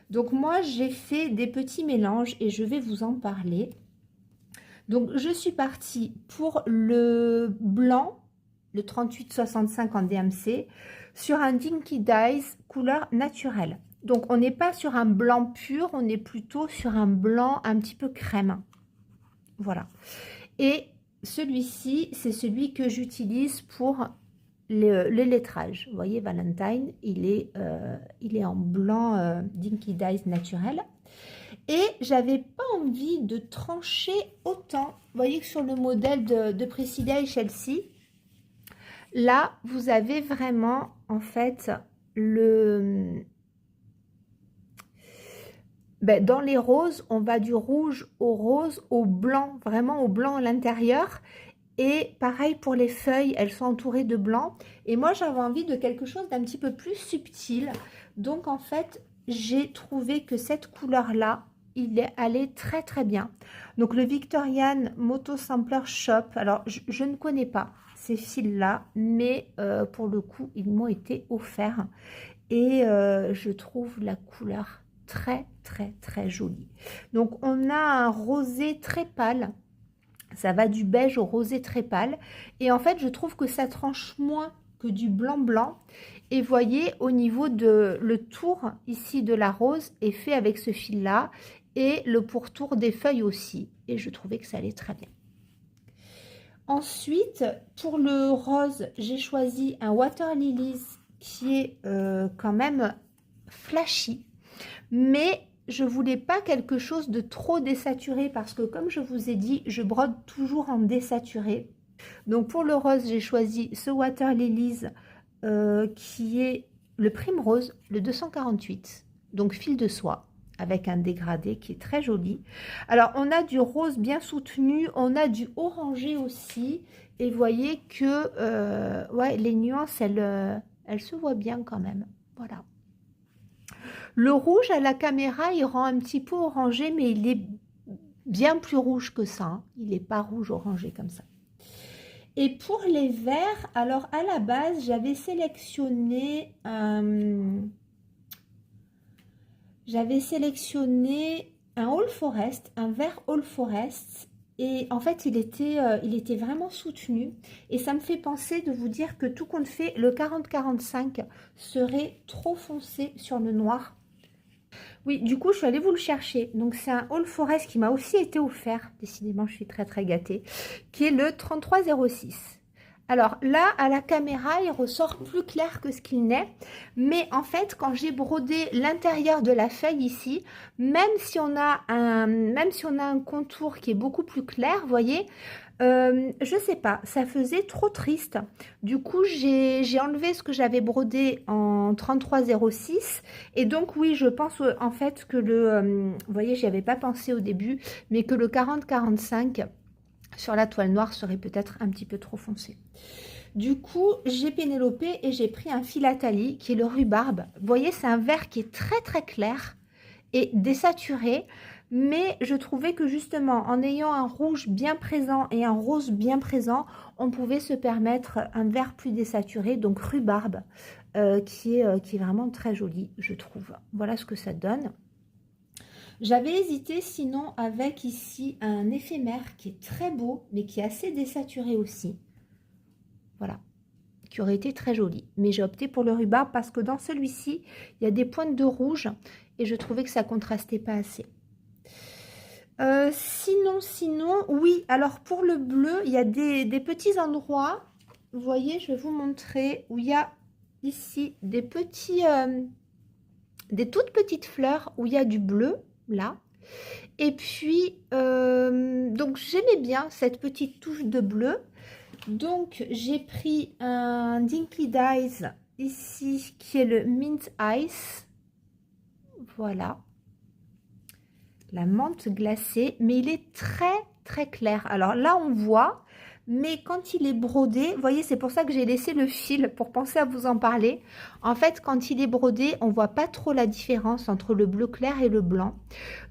Donc, moi, j'ai fait des petits mélanges et je vais vous en parler. Donc, je suis partie pour le blanc, le 3865 en DMC, sur un Dinky Dyes couleur naturelle. Donc, on n'est pas sur un blanc pur, on est plutôt sur un blanc un petit peu crème. Voilà. Et celui-ci, c'est celui que j'utilise pour le lettrage. Vous voyez, Valentine, il est en blanc Dinky Dyes naturel. Et j'avais pas envie de trancher autant. Vous voyez que sur le modèle de Priscilla et Chelsea, là, vous avez vraiment, en fait, dans les roses, on va du rouge au rose, au blanc, vraiment au blanc à l'intérieur. Et pareil pour les feuilles, elles sont entourées de blanc. Et moi, j'avais envie de quelque chose d'un petit peu plus subtil. Donc, en fait, j'ai trouvé que cette couleur-là, il est allé très, très bien. Donc, le Victorian Moto Sampler Shop. Alors, je ne connais pas ces fils-là, mais pour le coup, ils m'ont été offerts. Et je trouve la couleur très, très, très jolie. Donc, on a un rosé très pâle. Ça va du beige au rosé très pâle. Et en fait, je trouve que ça tranche moins que du blanc-blanc. Et voyez, au niveau de le tour ici de la rose est fait avec ce fil-là. Et le pourtour des feuilles aussi. Et je trouvais que ça allait très bien. Ensuite, pour le rose, j'ai choisi un Water Lilies qui est quand même flashy. Mais je voulais pas quelque chose de trop désaturé parce que comme je vous ai dit, je brode toujours en désaturé. Donc pour le rose, j'ai choisi ce Water Lilies qui est le Primrose, le 248. Donc fil de soie avec un dégradé qui est très joli. Alors, on a du rose bien soutenu, on a du orangé aussi. Et vous voyez que ouais, les nuances, elles se voient bien quand même. Voilà. Le rouge à la caméra, il rend un petit peu orangé, mais il est bien plus rouge que ça. Hein. Il n'est pas rouge orangé comme ça. Et pour les verts, alors à la base, j'avais sélectionné un All Forest, un vert All Forest. Et en fait, il était vraiment soutenu. Et ça me fait penser de vous dire que tout compte fait, le 40-45 serait trop foncé sur le noir. Oui, du coup, je suis allée vous le chercher. Donc, c'est un All Forest qui m'a aussi été offert. Décidément, je suis très, très gâtée. Qui est le 3306. Alors là, à la caméra, il ressort plus clair que ce qu'il n'est. Mais en fait, quand j'ai brodé l'intérieur de la feuille ici, même si on a un contour qui est beaucoup plus clair, vous voyez, je sais pas, ça faisait trop triste. Du coup, j'ai enlevé ce que j'avais brodé en 3306. Et donc, oui, je pense en fait que vous voyez, j'y avais pas pensé au début, mais que le 40-45 sur la toile noire serait peut-être un petit peu trop foncé. Du coup, j'ai pénélopé et j'ai pris un philatali qui est le rhubarbe. Vous voyez, c'est un vert qui est très très clair et désaturé, mais je trouvais que justement, en ayant un rouge bien présent et un rose bien présent, on pouvait se permettre un vert plus désaturé, donc rhubarbe, qui est vraiment très joli, je trouve. Voilà ce que ça donne. J'avais hésité sinon avec ici un éphémère qui est très beau, mais qui est assez désaturé aussi. Voilà, qui aurait été très joli. Mais j'ai opté pour le rhubarbe parce que dans celui-ci, il y a des pointes de rouge et je trouvais que ça contrastait pas assez. Sinon, oui, alors pour le bleu, il y a des petits endroits, vous voyez, je vais vous montrer, où il y a ici des toutes petites fleurs où il y a du bleu, là. Et puis, donc j'aimais bien cette petite touche de bleu. Donc, j'ai pris un Dinky Dyes ici, qui est le Mint Ice. Voilà. La menthe glacée, mais il est très, très clair. Alors là, on voit, mais quand il est brodé, vous voyez, c'est pour ça que j'ai laissé le fil pour penser à vous en parler. En fait, quand il est brodé, on voit pas trop la différence entre le bleu clair et le blanc.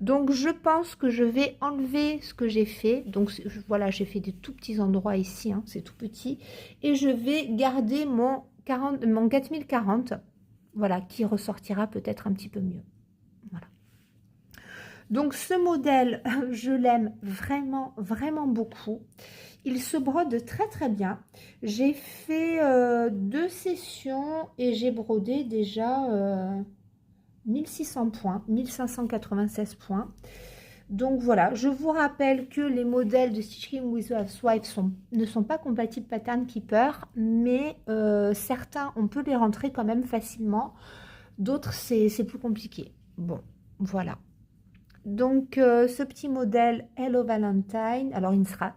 Donc, je pense que je vais enlever ce que j'ai fait. Donc, voilà, j'ai fait des tout petits endroits ici, hein, c'est tout petit. Et je vais garder mon 4040, voilà, qui ressortira peut-être un petit peu mieux. Voilà. Donc, ce modèle, je l'aime vraiment, vraiment beaucoup. Il se brode très, très bien. J'ai fait 2 sessions et j'ai brodé déjà 1600 points, 1596 points. Donc voilà, je vous rappelle que les modèles de Stitching with a Housewife ne sont pas compatibles Pattern Keeper, mais certains, on peut les rentrer quand même facilement. D'autres, c'est plus compliqué. Bon, voilà. Donc, ce petit modèle Hello Valentine, alors il ne sera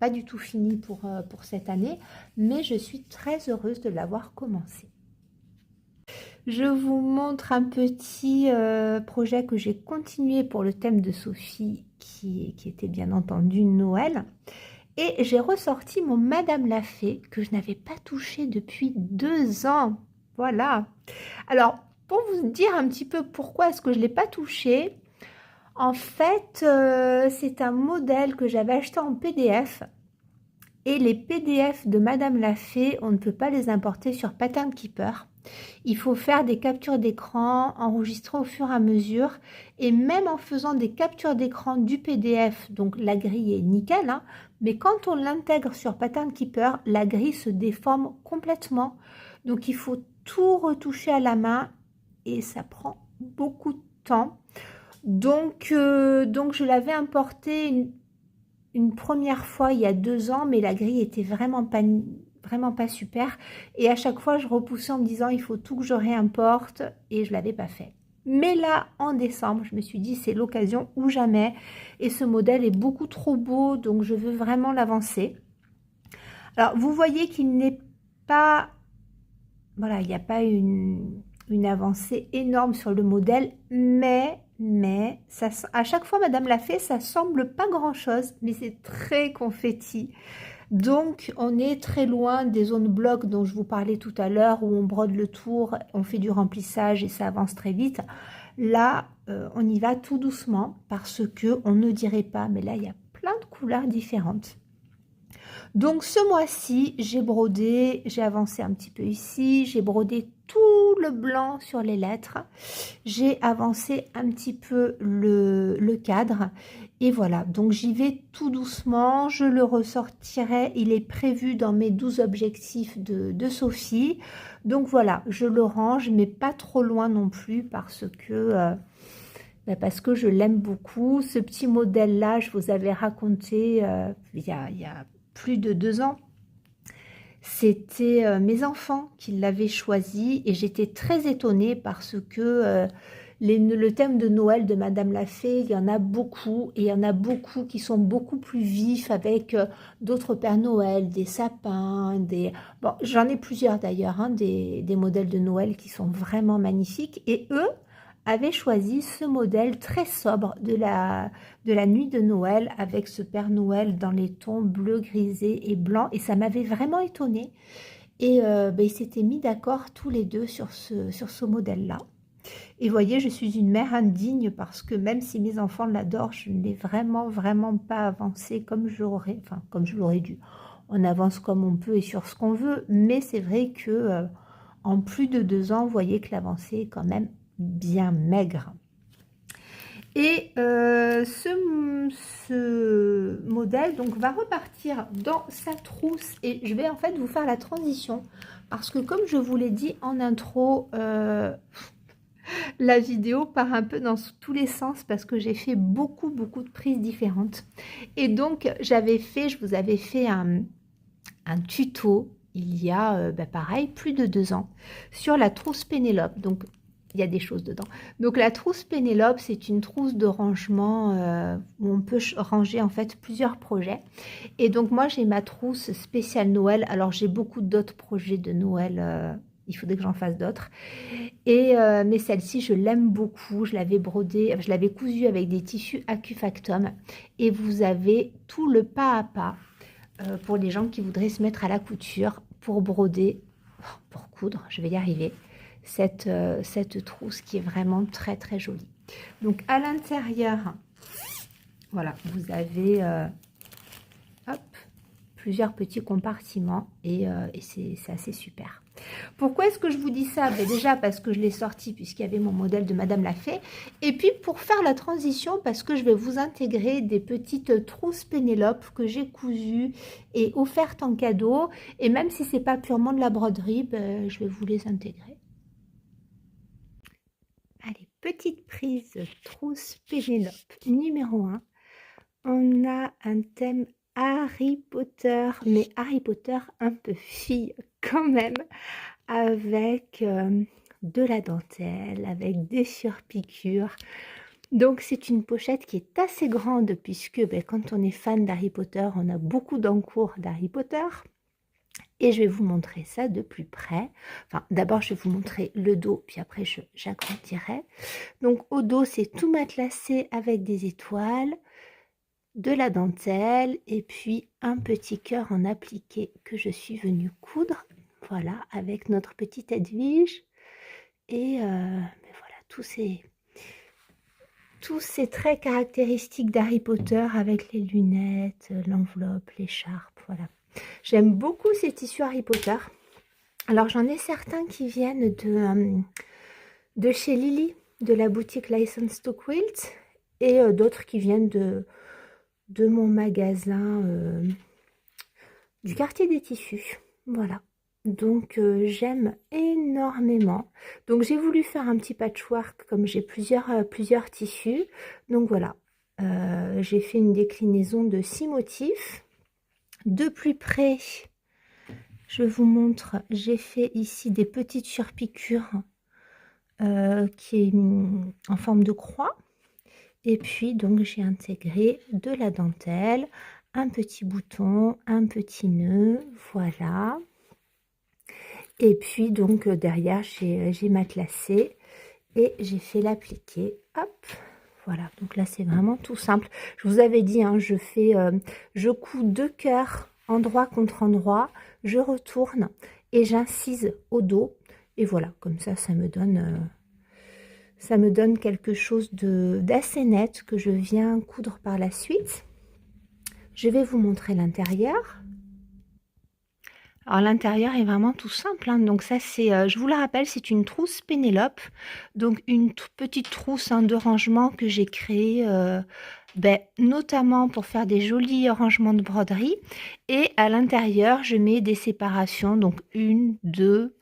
pas du tout fini pour cette année, mais je suis très heureuse de l'avoir commencé. Je vous montre un petit projet que j'ai continué pour le thème de Sophie, qui était bien entendu Noël. Et j'ai ressorti mon Madame la Fée, que je n'avais pas touché depuis 2 ans. Voilà. Alors, pour vous dire un petit peu pourquoi est-ce que je ne l'ai pas touché, en fait, c'est un modèle que j'avais acheté en PDF. Et les PDF de Madame la Fée, on ne peut pas les importer sur Pattern Keeper. Il faut faire des captures d'écran, enregistrer au fur et à mesure. Et même en faisant des captures d'écran du PDF, donc la grille est nickel, hein, mais quand on l'intègre sur Pattern Keeper, la grille se déforme complètement. Donc il faut tout retoucher à la main et ça prend beaucoup de temps. Donc je l'avais importé une première fois il y a 2 ans, mais la grille était vraiment pas super. Et à chaque fois, je repoussais en me disant, il faut tout que je réimporte, et je ne l'avais pas fait. Mais là, en décembre, je me suis dit, c'est l'occasion ou jamais. Et ce modèle est beaucoup trop beau, donc je veux vraiment l'avancer. Alors, vous voyez qu'il n'est pas... Voilà, il n'y a pas une avancée énorme sur le modèle, mais mais ça, à chaque fois Madame l'a fait, ça semble pas grand-chose, mais c'est très confetti. Donc on est très loin des zones blocs dont je vous parlais tout à l'heure, où on brode le tour, on fait du remplissage et ça avance très vite. Là, on y va tout doucement parce que on ne dirait pas, mais là il y a plein de couleurs différentes. Donc ce mois-ci, j'ai brodé, j'ai avancé un petit peu ici, j'ai brodé tout le blanc sur les lettres, j'ai avancé un petit peu le cadre et voilà, donc j'y vais tout doucement, je le ressortirai, il est prévu dans mes 12 objectifs de Sophie, donc voilà, je le range mais pas trop loin non plus parce que je l'aime beaucoup. Ce petit modèle-là, je vous avais raconté il y a plus de 2 ans. C'était mes enfants qui l'avaient choisi et j'étais très étonnée parce que le thème de Noël de Madame la Fée, il y en a beaucoup et il y en a beaucoup qui sont beaucoup plus vifs avec d'autres Pères Noël, des sapins, des... Bon, j'en ai plusieurs d'ailleurs, hein, des modèles de Noël qui sont vraiment magnifiques et eux avaient choisi ce modèle très sobre de la nuit de Noël avec ce Père Noël dans les tons bleu, grisé et blanc et ça m'avait vraiment étonnée et ils s'étaient mis d'accord tous les deux sur ce modèle-là. Et voyez, je suis une mère indigne parce que même si mes enfants l'adorent, je ne l'ai vraiment, vraiment pas avancé comme comme je l'aurais dû. On avance comme on peut et sur ce qu'on veut, mais c'est vrai que en plus de 2 ans, vous voyez que l'avancée est quand même bien maigre. Et ce modèle donc va repartir dans sa trousse et je vais en fait vous faire la transition parce que comme je vous l'ai dit en intro, la vidéo part un peu dans tous les sens parce que j'ai fait beaucoup de prises différentes et donc je vous avais fait un tuto il y a pareil plus de 2 ans sur la trousse Pénélope. Donc il y a des choses dedans. Donc la trousse Pénélope, c'est une trousse de rangement où on peut ranger en fait plusieurs projets. Et donc moi j'ai ma trousse spéciale Noël. Alors j'ai beaucoup d'autres projets de Noël. Il faudrait que j'en fasse d'autres. Et mais celle-ci, je l'aime beaucoup. Je l'avais brodée, je l'avais cousue avec des tissus Accufactum. Et vous avez tout le pas à pas pour les gens qui voudraient se mettre à la couture pour broder, pour coudre, je vais y arriver, cette trousse qui est vraiment très très jolie. Donc à l'intérieur, voilà, vous avez hop, plusieurs petits compartiments et c'est assez super. Pourquoi est-ce que je vous dis ça? Déjà parce que je l'ai sorti puisqu'il y avait mon modèle de Madame la Fée. Et puis pour faire la transition parce que je vais vous intégrer des petites trousses Pénélope que j'ai cousues et offertes en cadeau. Et même si c'est pas purement de la broderie, je vais vous les intégrer. Allez, petite prise trousse Pénélope numéro 1. On a un thème Harry Potter, mais Harry Potter un peu fille quand même, avec de la dentelle, avec des surpiqûres. Donc c'est une pochette qui est assez grande puisque quand on est fan d'Harry Potter, on a beaucoup d'encours d'Harry Potter. Et je vais vous montrer ça de plus près. Enfin, d'abord, je vais vous montrer le dos, puis après, j'agrandirai. Donc, au dos, c'est tout matelassé avec des étoiles, de la dentelle et puis un petit cœur en appliqué que je suis venue coudre. Voilà, avec notre petite Edwige. Et voilà, tous ces traits caractéristiques d'Harry Potter avec les lunettes, l'enveloppe, l'écharpe, voilà. J'aime beaucoup ces tissus Harry Potter. Alors j'en ai certains qui viennent de chez Lily, de la boutique License to Quilt, et d'autres qui viennent de mon magasin du quartier des tissus. Voilà. Donc j'aime énormément. Donc j'ai voulu faire un petit patchwork comme j'ai plusieurs tissus. Donc voilà. J'ai fait une déclinaison de 6 motifs. De plus près, je vous montre, j'ai fait ici des petites surpiqûres qui est en forme de croix. Et puis donc j'ai intégré de la dentelle, un petit bouton, un petit nœud, voilà. Et puis donc derrière j'ai matelassé et j'ai fait l'appliquer. Hop, voilà. Donc là, c'est vraiment tout simple. Je vous avais dit, hein, je couds 2 cœurs endroit contre endroit, je retourne et j'incise au dos. Et voilà, comme ça me donne quelque chose d'assez net que je viens coudre par la suite. Je vais vous montrer l'intérieur. Alors l'intérieur est vraiment tout simple, hein. Donc ça c'est, je vous le rappelle, c'est une trousse Pénélope, donc une petite trousse, hein, de rangement que j'ai créée notamment pour faire des jolis rangements de broderie. Et à l'intérieur je mets des séparations, donc 1, 2,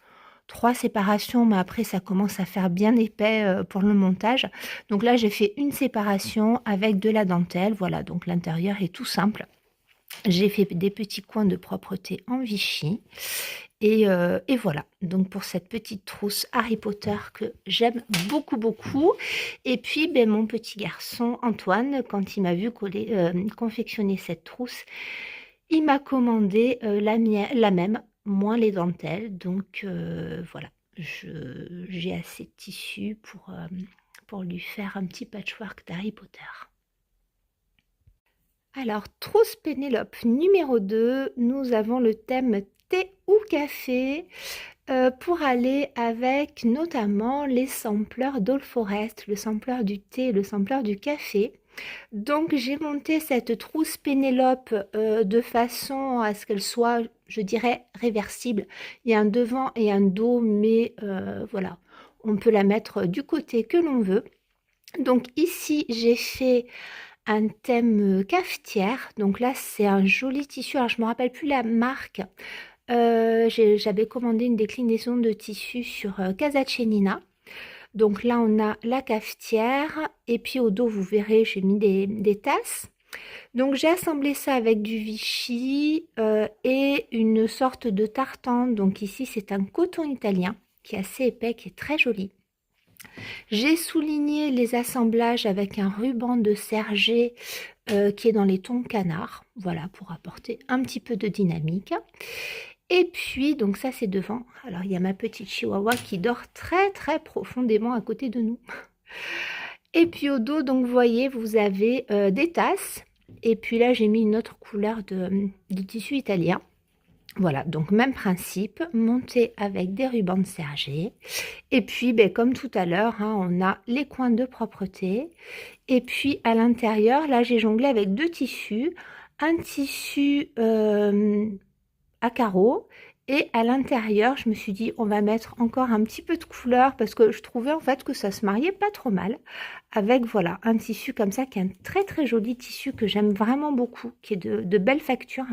3 séparations, mais après ça commence à faire bien épais pour le montage. Donc là j'ai fait une séparation avec de la dentelle, voilà, donc l'intérieur est tout simple. J'ai fait des petits coins de propreté en Vichy et voilà, donc pour cette petite trousse Harry Potter que j'aime beaucoup, beaucoup. Et puis mon petit garçon Antoine, quand il m'a vu confectionner cette trousse, il m'a commandé la même, moins les dentelles. Donc voilà, j'ai assez de tissu pour lui faire un petit patchwork d'Harry Potter. Alors, trousse Pénélope numéro 2, nous avons le thème thé ou café pour aller avec notamment les sampleurs d'All Forest, le sampleur du thé, le sampleur du café. Donc, j'ai monté cette trousse Pénélope de façon à ce qu'elle soit, je dirais, réversible. Il y a un devant et un dos, mais voilà, on peut la mettre du côté que l'on veut. Donc ici, j'ai fait un thème cafetière. Donc là, c'est un joli tissu. Alors, je me rappelle plus la marque. J'avais commandé une déclinaison de tissu sur Casa Cenina. Donc là, on a la cafetière. Et puis au dos, vous verrez, j'ai mis des tasses. Donc j'ai assemblé ça avec du Vichy et une sorte de tartan. Donc ici, c'est un coton italien qui est assez épais, qui est très joli. J'ai souligné les assemblages avec un ruban de serger qui est dans les tons canard, voilà, pour apporter un petit peu de dynamique. Et puis, donc ça c'est devant. Alors il y a ma petite chihuahua qui dort très très profondément à côté de nous. Et puis au dos, donc vous voyez, vous avez des tasses. Et puis là, j'ai mis une autre couleur de tissu italien. Voilà, donc même principe, monté avec des rubans de serger. Et puis, comme tout à l'heure, hein, on a les coins de propreté. Et puis, à l'intérieur, là, j'ai jonglé avec 2 tissus. Un tissu à carreaux. Et à l'intérieur, je me suis dit, on va mettre encore un petit peu de couleur parce que je trouvais en fait que ça se mariait pas trop mal avec, voilà, un tissu comme ça qui est un très très joli tissu que j'aime vraiment beaucoup, qui est de belle facture.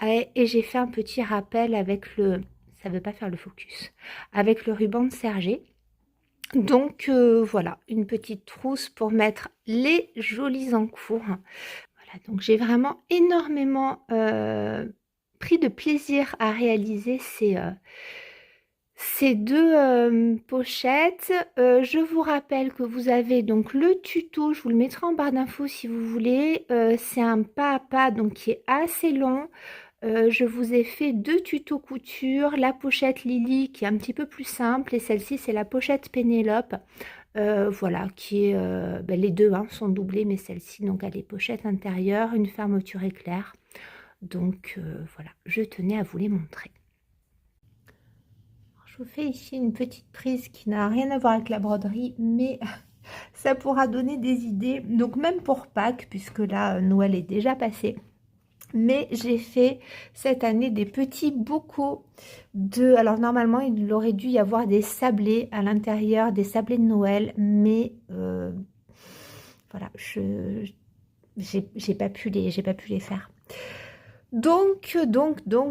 Et j'ai fait un petit rappel avec ça veut pas faire le focus, avec le ruban de serger. Donc voilà, une petite trousse pour mettre les jolis encours. Voilà, donc j'ai vraiment énormément pris de plaisir à réaliser ces 2 pochettes. Je vous rappelle que vous avez donc le tuto, je vous le mettrai en barre d'infos si vous voulez. C'est un pas à pas donc qui est assez long. Je vous ai fait 2 tutos couture, la pochette Lily qui est un petit peu plus simple et celle-ci c'est la pochette Pénélope. Voilà, qui est, les 2 hein, sont doublés, mais celle-ci donc elle est pochette intérieure, une fermeture éclair. Donc voilà, je tenais à vous les montrer. Je vous fais ici une petite prise qui n'a rien à voir avec la broderie, mais ça pourra donner des idées. Donc même pour Pâques, puisque là Noël est déjà passé. Mais j'ai fait cette année des petits bocaux alors normalement il aurait dû y avoir des sablés à l'intérieur, des sablés de Noël, mais voilà, j'ai pas pu les faire. Donc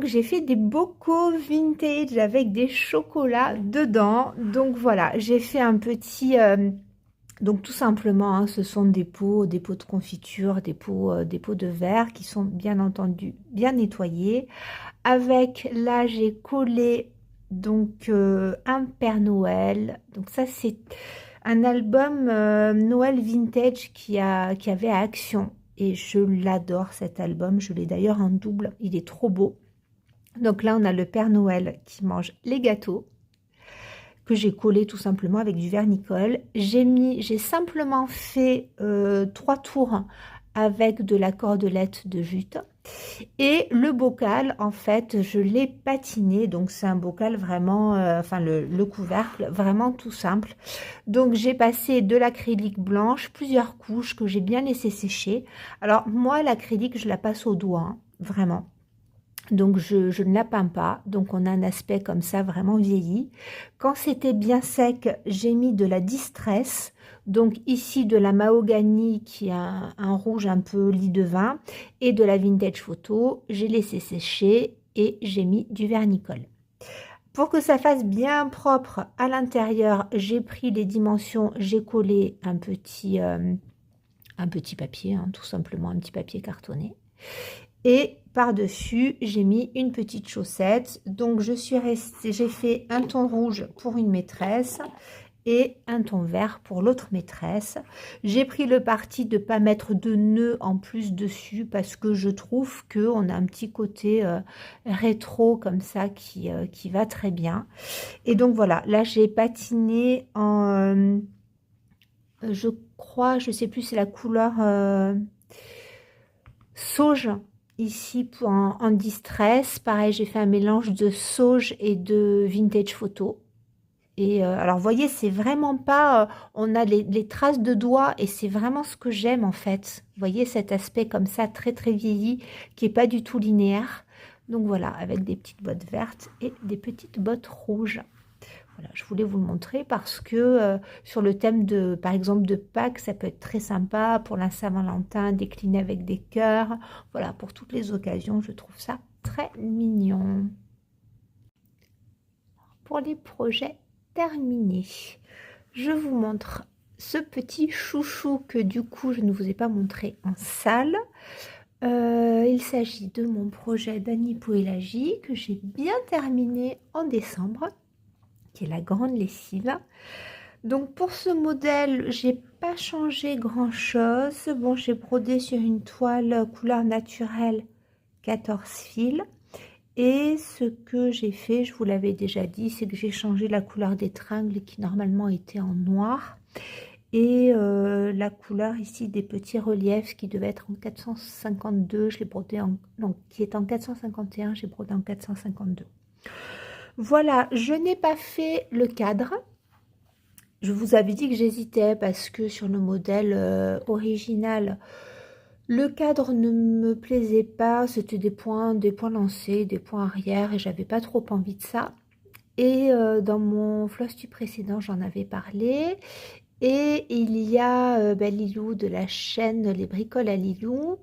j'ai fait des bocaux vintage avec des chocolats dedans. Donc voilà, j'ai fait un petit donc tout simplement, hein, ce sont des pots de confiture, des pots de verre qui sont bien entendu bien nettoyés. Avec là, j'ai collé donc un Père Noël. Donc ça, c'est un album Noël vintage qui avait à Action. Et je l'adore cet album. Je l'ai d'ailleurs en double. Il est trop beau. Donc là, on a le Père Noël qui mange les gâteaux. que j'ai collé tout simplement avec du vernicole. J'ai simplement fait 3 tours avec de la cordelette de jute. Et le bocal, en fait, je l'ai patiné. Donc, c'est un bocal vraiment, enfin, le couvercle, vraiment tout simple. Donc, j'ai passé de l'acrylique blanche, plusieurs couches que j'ai bien laissé sécher. Alors, moi, l'acrylique, je la passe au doigt, hein, vraiment. Donc, je ne la peins pas. Donc, on a un aspect comme ça, vraiment vieilli. Quand c'était bien sec, j'ai mis de la Distress. Donc, ici, de la mahogany qui a un rouge un peu lit de vin et de la Vintage Photo. J'ai laissé sécher et j'ai mis du vernicole. Pour que ça fasse bien propre à l'intérieur, j'ai pris les dimensions, j'ai collé un petit papier, hein, tout simplement un petit papier cartonné. Et par-dessus, j'ai mis une petite chaussette. Donc, j'ai fait un ton rouge pour une maîtresse et un ton vert pour l'autre maîtresse. J'ai pris le parti de ne pas mettre de nœuds en plus dessus parce que je trouve qu'on a un petit côté rétro comme ça qui va très bien. Et donc, voilà, là, j'ai patiné en, je crois, je ne sais plus, c'est la couleur sauge. Ici, en distress, pareil, j'ai fait un mélange de sauge et de vintage photo. Et alors, vous voyez, c'est vraiment pas... on a les traces de doigts et c'est vraiment ce que j'aime, en fait. Vous voyez, cet aspect comme ça, très, très vieilli, qui est pas du tout linéaire. Donc, voilà, avec des petites bottes vertes et des petites bottes rouges. Voilà, je voulais vous le montrer parce que sur le thème de, par exemple, de Pâques, ça peut être très sympa pour la Saint-Valentin, décliné avec des cœurs. Voilà, pour toutes les occasions, je trouve ça très mignon. Pour les projets terminés, je vous montre ce petit chouchou que du coup, je ne vous ai pas montré en salle. Il s'agit de mon projet d'anipoélagie que j'ai bien terminé en décembre, qui est la grande lessive. Donc pour ce modèle, j'ai pas changé grand chose. Bon, j'ai brodé sur une toile couleur naturelle 14 fils. Et ce que j'ai fait, je vous l'avais déjà dit, c'est que j'ai changé la couleur des tringles qui normalement était en noir. Et la couleur ici des petits reliefs qui devait être en 452, je l'ai brodé en... Non, qui est en 451, j'ai brodé en 452. Voilà, je n'ai pas fait le cadre. Je vous avais dit que j'hésitais parce que sur le modèle original, le cadre ne me plaisait pas. C'était des points lancés, des points arrière et j'avais pas trop envie de ça. Et dans mon Flosstube précédent, j'en avais parlé. Et il y a Lilou de la chaîne Les Bricoles à Lilou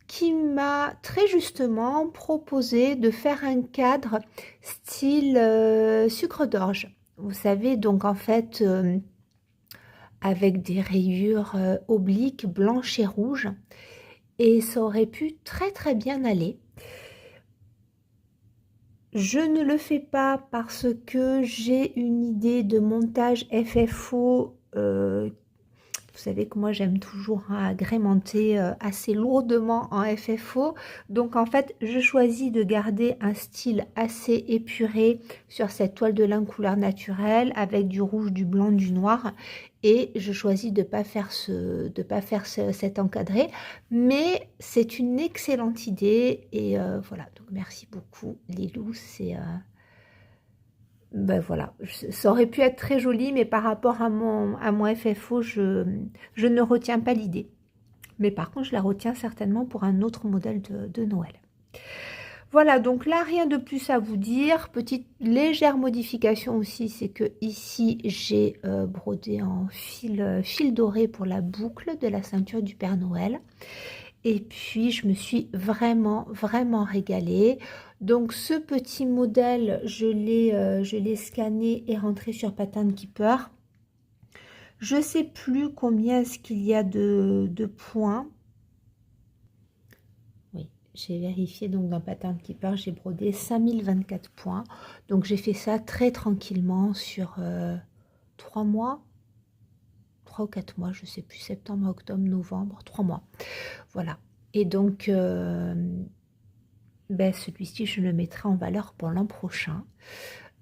qui m'a très justement proposé de faire un cadre style sucre d'orge. Vous savez, donc en fait, avec des rayures obliques, blanches et rouges. Et ça aurait pu très très bien aller. Je ne le fais pas parce que j'ai une idée de montage FFO. Vous savez que moi j'aime toujours agrémenter assez lourdement en FFO. Donc en fait je choisis de garder un style assez épuré sur cette toile de lin couleur naturelle avec du rouge, du blanc, du noir. Et je choisis de ne pas faire cet encadré. Mais c'est une excellente idée. Et voilà, donc merci beaucoup Lilou. C'est... ben voilà, ça aurait pu être très joli, mais par rapport à mon FFO, je ne retiens pas l'idée. Mais par contre, je la retiens certainement pour un autre modèle de Noël. Voilà, donc là, rien de plus à vous dire. Petite légère modification aussi, c'est que ici, j'ai brodé en fil doré pour la boucle de la ceinture du Père Noël. Et puis, je me suis vraiment, vraiment régalée. Donc, ce petit modèle, je l'ai scanné et rentré sur Pattern Keeper. Je ne sais plus combien est-ce qu'il y a de points. Oui, j'ai vérifié. Donc, dans Pattern Keeper, j'ai brodé 5024 points. Donc, j'ai fait ça très tranquillement sur 3 mois. 3 ou 4 mois, je ne sais plus, septembre, octobre, novembre, 3 mois. Voilà. Et donc, celui-ci, je le mettrai en valeur pour l'an prochain.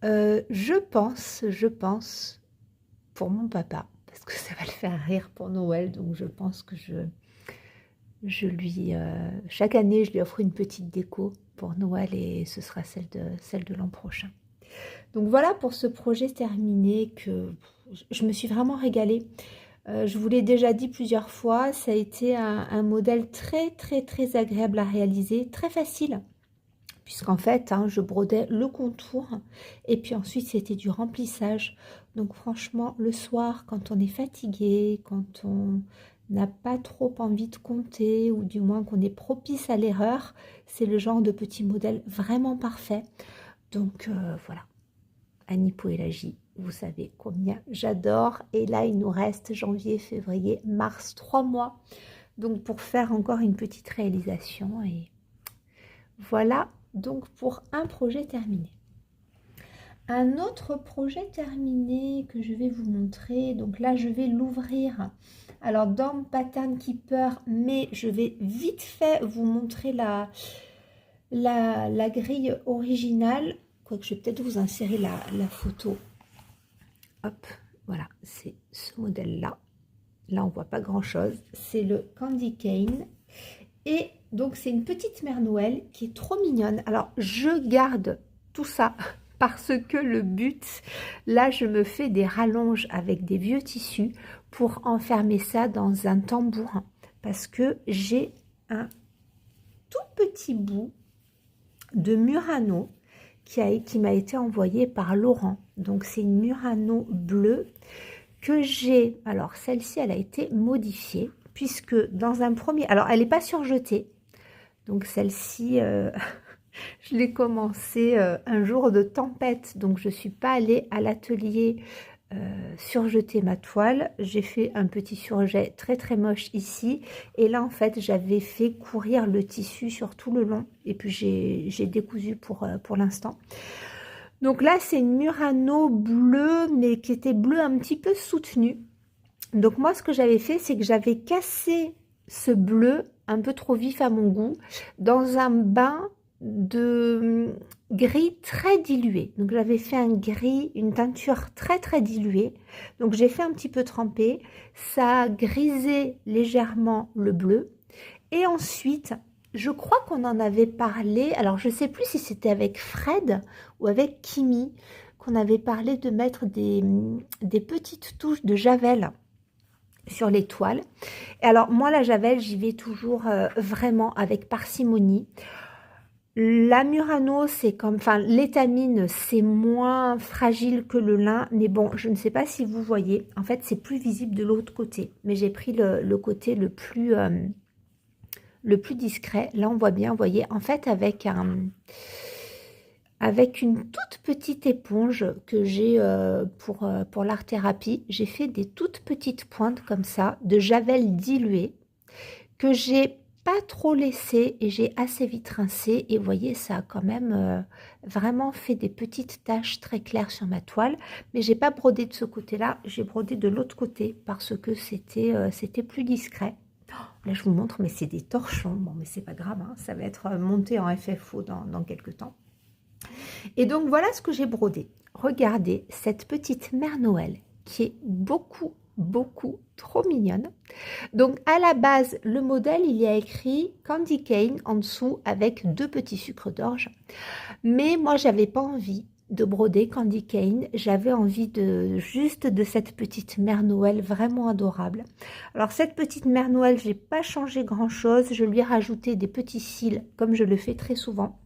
Je pense, pour mon papa, parce que ça va le faire rire pour Noël, donc je pense que je lui, chaque année, je lui offre une petite déco pour Noël et ce sera celle de l'an prochain. Donc voilà pour ce projet terminé que je me suis vraiment régalée. Je vous l'ai déjà dit plusieurs fois, ça a été un modèle très très très agréable à réaliser, très facile, puisqu'en fait hein, je brodais le contour et puis ensuite c'était du remplissage. Donc franchement le soir quand on est fatigué, quand on n'a pas trop envie de compter ou du moins qu'on est propice à l'erreur, c'est le genre de petit modèle vraiment parfait. Donc voilà, Anipoélagie, vous savez combien j'adore. Et là, il nous reste janvier, février, mars, 3 mois. Donc pour faire encore une petite réalisation. Et voilà donc pour un projet terminé. Un autre projet terminé que je vais vous montrer. Donc là, je vais l'ouvrir. Alors dans Pattern Keeper, mais je vais vite fait vous montrer la grille originale. Quoique je vais peut-être vous insérer la photo. Hop, voilà, c'est ce modèle-là. Là, on voit pas grand-chose. C'est le Candy Cane. Et donc, c'est une petite mère Noël qui est trop mignonne. Alors, je garde tout ça parce que le but, là, je me fais des rallonges avec des vieux tissus pour enfermer ça dans un tambourin. Parce que j'ai un tout petit bout de Murano qui m'a été envoyé par Laurent. Donc c'est une Murano bleue que j'ai, alors celle-ci elle a été modifiée puisque dans un premier, alors elle n'est pas surjetée, donc celle-ci je l'ai commencé un jour de tempête, donc je ne suis pas allée à l'atelier surjeter ma toile. J'ai fait un petit surjet très très moche ici et là en fait j'avais fait courir le tissu sur tout le long et puis j'ai décousu pour l'instant. Donc là c'est une Murano bleue mais qui était bleue un petit peu soutenue. Donc moi ce que j'avais fait c'est que j'avais cassé ce bleu un peu trop vif à mon goût dans un bain de gris très dilué. Donc j'avais fait un gris, une teinture très très diluée. Donc j'ai fait un petit peu tremper, ça a grisé légèrement le bleu. Et ensuite, je crois qu'on en avait parlé, alors je ne sais plus si c'était avec Fred ou avec Kimi, qu'on avait parlé de mettre des petites touches de javel sur les toiles. Et alors moi la javel, j'y vais toujours vraiment avec parcimonie. La Murano, c'est comme, enfin, l'étamine, c'est moins fragile que le lin, mais bon, je ne sais pas si vous voyez, en fait, c'est plus visible de l'autre côté, mais j'ai pris le côté le plus discret. Là, on voit bien, vous voyez, en fait, avec une toute petite éponge que j'ai pour l'art-thérapie, j'ai fait des toutes petites pointes comme ça, de javel dilué, que j'ai pas trop laissé et j'ai assez vite rincé et vous voyez ça a quand même vraiment fait des petites taches très claires sur ma toile, mais j'ai pas brodé de ce côté là, j'ai brodé de l'autre côté parce que c'était plus discret. Là je vous montre mais c'est des torchons, bon mais c'est pas grave hein, ça va être monté en FFO dans quelques temps. Et donc voilà ce que j'ai brodé. Regardez cette petite mère Noël qui est beaucoup trop mignonne. Donc à la base, le modèle, il y a écrit Candy Cane en dessous avec 2 petits sucres d'orge. Mais moi, j'avais pas envie de broder Candy Cane. J'avais envie juste de cette petite mère Noël vraiment adorable. Alors cette petite mère Noël, j'ai pas changé grand chose. Je lui ai rajouté des petits cils comme je le fais très souvent.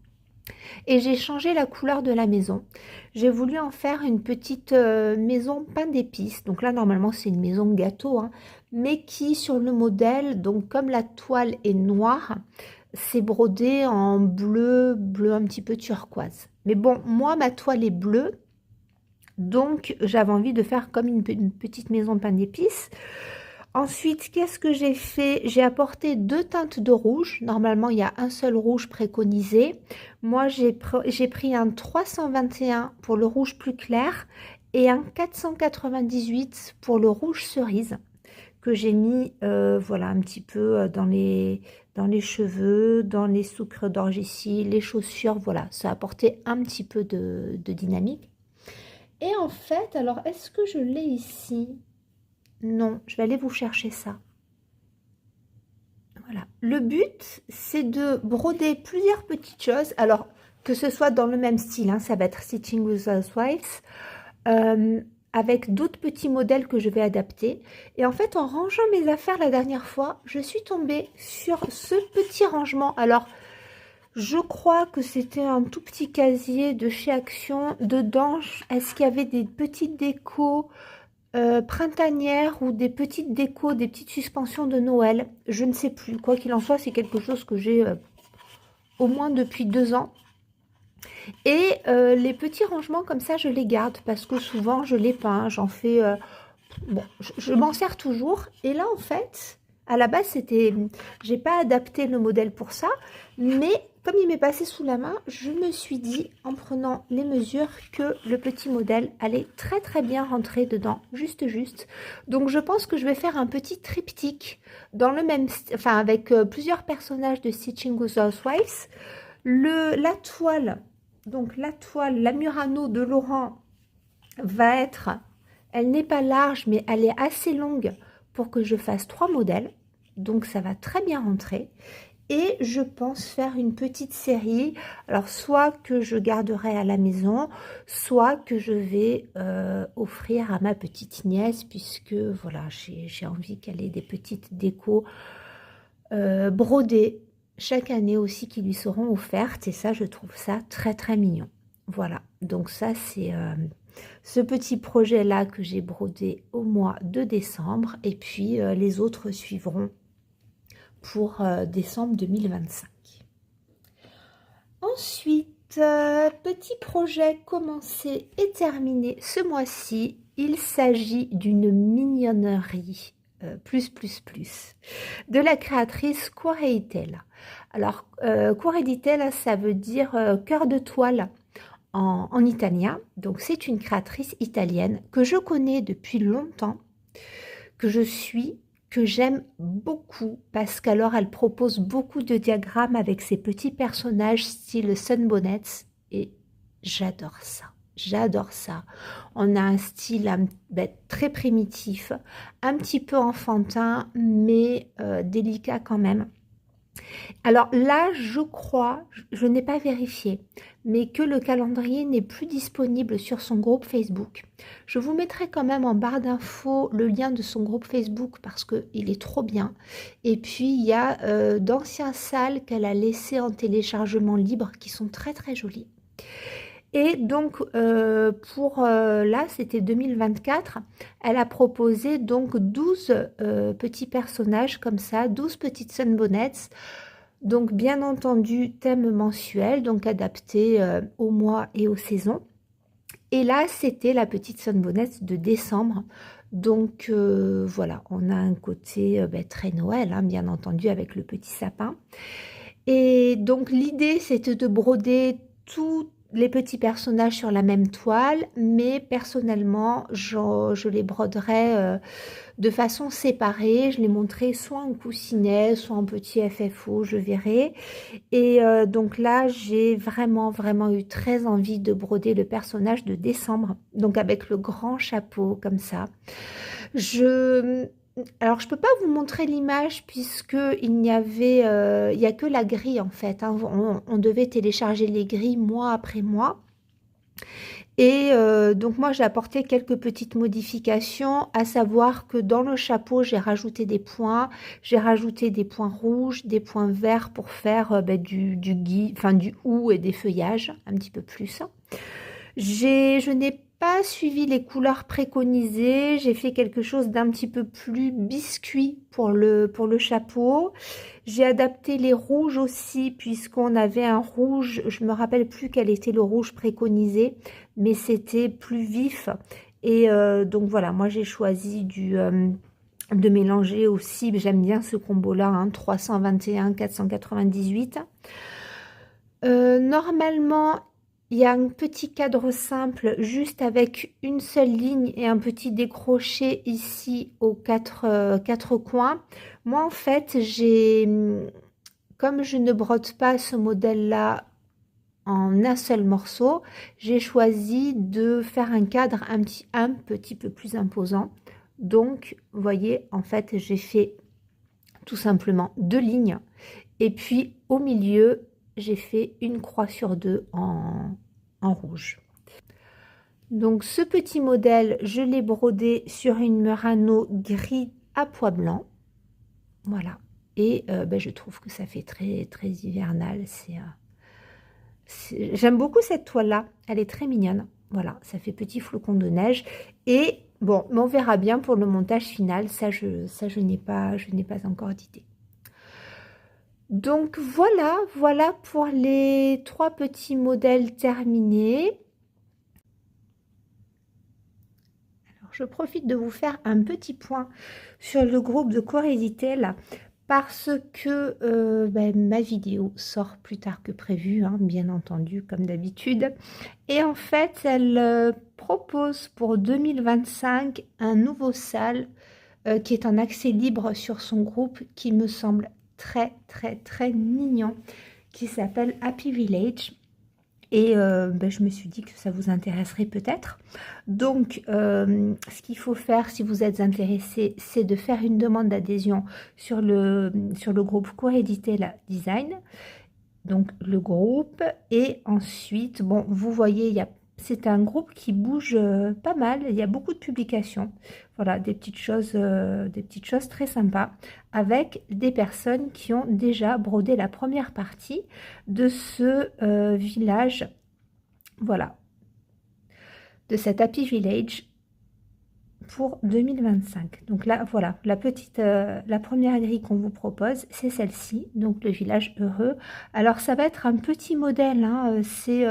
Et j'ai changé la couleur de la maison. J'ai voulu en faire une petite maison pain d'épices. Donc là, normalement, c'est une maison gâteau, hein, mais qui, sur le modèle, donc comme la toile est noire, c'est brodé en bleu un petit peu turquoise. Mais bon, moi, ma toile est bleue, donc j'avais envie de faire comme une petite maison pain d'épices. Ensuite, qu'est-ce que j'ai fait? J'ai apporté 2 teintes de rouge. Normalement, il y a un seul rouge préconisé. Moi, j'ai pris un 321 pour le rouge plus clair et un 498 pour le rouge cerise que j'ai mis voilà, un petit peu dans les cheveux, dans les sucres d'orge ici, les chaussures. Voilà, ça a apporté un petit peu de dynamique. Et en fait, alors est-ce que je l'ai ici? Non, je vais aller vous chercher ça. Voilà. Le but, c'est de broder plusieurs petites choses. Alors, que ce soit dans le même style, hein, ça va être Stitching with Housewives, euh, avec d'autres petits modèles que je vais adapter. Et en fait, en rangeant mes affaires la dernière fois, je suis tombée sur ce petit rangement. Alors, je crois que c'était un tout petit casier de chez Action. Dedans, est-ce qu'il y avait des petites décos printanières ou des petites décos, des petites suspensions de Noël? Je ne sais plus. Quoi qu'il en soit, c'est quelque chose que j'ai au moins depuis 2 ans. Et les petits rangements comme ça, je les garde parce que souvent, je les peins. J'en fais... bon, je m'en sers toujours. Et là, en fait, à la base, c'était... J'ai pas adapté le modèle pour ça, mais comme il m'est passé sous la main, je me suis dit, en prenant les mesures, que le petit modèle allait très très bien rentrer dedans, juste. Donc, je pense que je vais faire un petit triptyque dans le même... Enfin, avec plusieurs personnages de Stitching with Housewives. La toile, donc la toile, la Murano de Laurent va être... Elle n'est pas large, mais elle est assez longue pour que je fasse 3 modèles. Donc, ça va très bien rentrer. Et je pense faire une petite série. Alors, soit que je garderai à la maison, soit que je vais offrir à ma petite nièce, puisque, voilà, j'ai envie qu'elle ait des petites décos brodées chaque année aussi qui lui seront offertes. Et ça, je trouve ça très, très mignon. Voilà. Donc, ça, c'est... ce petit projet-là que j'ai brodé au mois de décembre et puis les autres suivront pour décembre 2025. Ensuite, petit projet commencé et terminé ce mois-ci, il s'agit d'une mignonnerie de la créatrice Cuoreitella. Alors, Cuoreitella, ça veut dire cœur de toile en italien. Donc, c'est une créatrice italienne que je connais depuis longtemps, que je suis, que j'aime beaucoup parce qu'alors elle propose beaucoup de diagrammes avec ses petits personnages style Sunbonnets et j'adore ça. J'adore ça. On a un style très primitif, un petit peu enfantin, mais délicat quand même. Alors là, je crois, je n'ai pas vérifié, mais que le calendrier n'est plus disponible sur son groupe Facebook. Je vous mettrai quand même en barre d'infos le lien de son groupe Facebook parce qu'il est trop bien. Et puis, il y a d'anciens salles qu'elle a laissés en téléchargement libre qui sont très très jolies. Et donc, pour là, c'était 2024, elle a proposé donc 12 petits personnages comme ça, 12 petites sunbonnets. Donc, bien entendu, thème mensuel, donc adapté au mois et aux saisons. Et là, c'était la petite sunbonnet de décembre. Donc, voilà, on a un côté très Noël, hein, bien entendu, avec le petit sapin. Et donc, l'idée, c'était de broder tous les petits personnages sur la même toile, mais personnellement, je les broderai de façon séparée. Je les montrerai soit en coussinet, soit en petit FFO, je verrai. Et donc là, j'ai vraiment, vraiment eu très envie de broder le personnage de décembre, donc avec le grand chapeau comme ça. Alors, je peux pas vous montrer l'image puisque il n'y a que la grille en fait, hein. On devait télécharger les grilles mois après mois. Et donc moi, j'ai apporté quelques petites modifications, à savoir que dans le chapeau, j'ai rajouté des points rouges, des points verts pour faire du hou et des feuillages, un petit peu plus. Je n'ai pas suivi les couleurs préconisées, j'ai fait quelque chose d'un petit peu plus biscuit pour le chapeau. J'ai adapté les rouges aussi, puisqu'on avait un rouge, je me rappelle plus quel était le rouge préconisé, mais c'était plus vif. Et donc voilà, moi j'ai choisi de mélanger aussi, j'aime bien ce combo-là, hein, 321, 498. Normalement, il y a un petit cadre simple juste avec une seule ligne et un petit décroché ici aux quatre coins. Moi, en fait, comme je ne brode pas ce modèle-là en un seul morceau, j'ai choisi de faire un cadre un petit peu plus imposant. Donc, vous voyez, en fait, j'ai fait tout simplement 2 lignes. Et puis, au milieu, j'ai fait une croix sur 2 en rouge. Donc, ce petit modèle, je l'ai brodé sur une Murano gris à pois blanc. Voilà. Et je trouve que ça fait très, très hivernal. J'aime beaucoup cette toile-là. Elle est très mignonne. Voilà, ça fait petit flocon de neige. Et bon, on verra bien pour le montage final. Ça, je n'ai pas encore d'idée. Donc voilà pour les 3 petits modèles terminés. Alors, je profite de vous faire un petit point sur le groupe de Corédité là, parce que ma vidéo sort plus tard que prévu, hein, bien entendu, comme d'habitude. Et en fait, elle propose pour 2025 un nouveau sale qui est en accès libre sur son groupe, qui me semble très, très, très mignon, qui s'appelle Happy Village. Et je me suis dit que ça vous intéresserait peut-être. Donc, ce qu'il faut faire si vous êtes intéressé, c'est de faire une demande d'adhésion sur le groupe Corédité la Design. Donc, le groupe. Et ensuite, bon, vous voyez, c'est un groupe qui bouge pas mal. Il y a beaucoup de publications. Voilà, des petites choses très sympas avec des personnes qui ont déjà brodé la première partie de ce village. Voilà, de cet Happy Village pour 2025. Donc là, voilà, la première grille qu'on vous propose, c'est celle-ci, donc le village heureux. Alors ça va être un petit modèle, hein, c'est,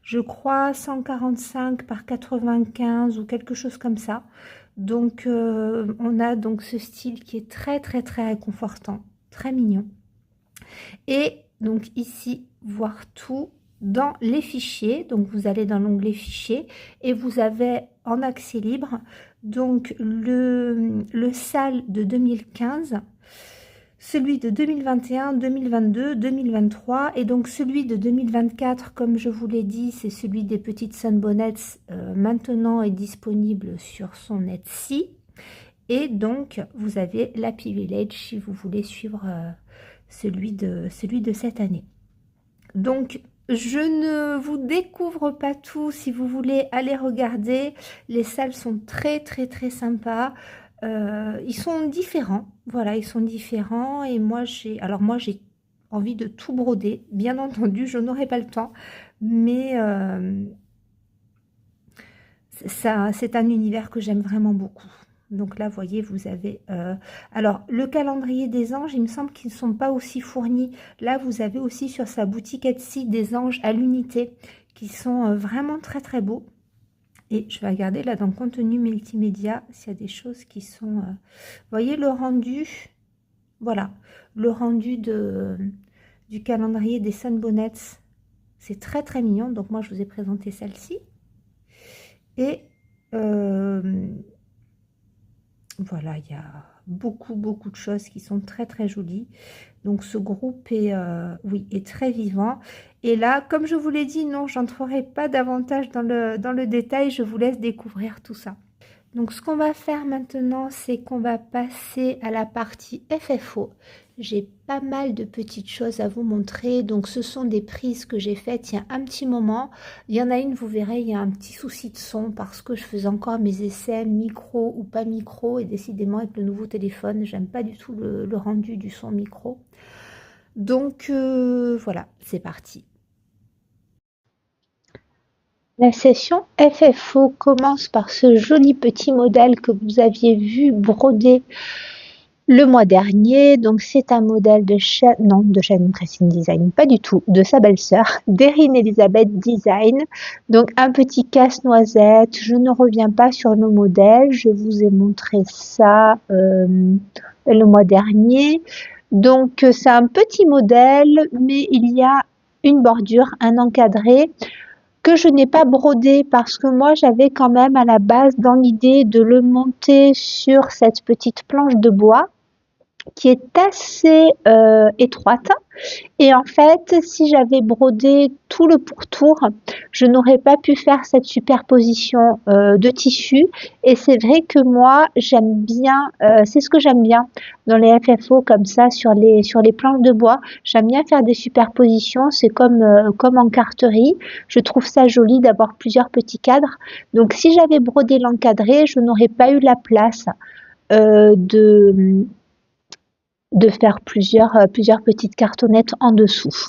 je crois, 145 par 95 ou quelque chose comme ça. Donc on a donc ce style qui est très très très réconfortant, très mignon. Et donc ici, voir tout dans les fichiers. Donc vous allez dans l'onglet fichiers et vous avez en accès libre donc le sale de 2015, celui de 2021, 2022, 2023 et donc celui de 2024, comme je vous l'ai dit, c'est celui des petites sunbonnets, maintenant est disponible sur son Etsy. Et donc vous avez l'Happy Village si vous voulez suivre celui de cette année. Donc je ne vous découvre pas tout. Si vous voulez aller regarder, les salles sont très très très sympas. Ils sont différents. Voilà, ils sont différents. Et moi j'ai envie de tout broder. Bien entendu, je n'aurai pas le temps. Mais c'est un univers que j'aime vraiment beaucoup. Donc là, vous voyez, vous avez... alors, le calendrier des anges, il me semble qu'ils ne sont pas aussi fournis. Là, vous avez aussi sur sa boutique Etsy des anges à l'unité qui sont vraiment très, très beaux. Et je vais regarder là dans contenu multimédia s'il y a des choses qui sont... vous voyez le rendu, voilà, le rendu du calendrier des sunbonnets. C'est très, très mignon. Donc moi, je vous ai présenté celle-ci. Et... voilà, il y a beaucoup de choses qui sont très très jolies. Donc ce groupe est, oui, est très vivant. Et là, comme je vous l'ai dit, non, j'entrerai pas davantage dans le détail. Je vous laisse découvrir tout ça. Donc ce qu'on va faire maintenant, c'est qu'on va passer à la partie FFO. J'ai pas mal de petites choses à vous montrer. Donc ce sont des prises que j'ai faites il y a un petit moment. Il y en a une, vous verrez, il y a un petit souci de son parce que je faisais encore mes essais micro ou pas micro. Et décidément avec le nouveau téléphone, j'aime pas du tout le rendu du son micro. Donc voilà, c'est parti. La session FFO commence par ce joli petit modèle que vous aviez vu broder le mois dernier. Donc c'est un modèle de Shannon Pressing Design, pas du tout, de sa belle-sœur, d'Erin Elizabeth Design. Donc un petit casse-noisette. Je ne reviens pas sur le modèle, je vous ai montré ça le mois dernier. Donc c'est un petit modèle, mais il y a une bordure, un encadré, que je n'ai pas brodé parce que moi j'avais quand même à la base dans l'idée de le monter sur cette petite planche de bois qui est assez étroite. Et en fait, si j'avais brodé tout le pourtour, je n'aurais pas pu faire cette superposition de tissus. Et c'est vrai que moi, j'aime bien, c'est ce que j'aime bien dans les FFO comme ça, sur les planches de bois. J'aime bien faire des superpositions, c'est comme en carterie. Je trouve ça joli d'avoir plusieurs petits cadres. Donc si j'avais brodé l'encadré, je n'aurais pas eu la place de faire plusieurs petites cartonnettes en dessous.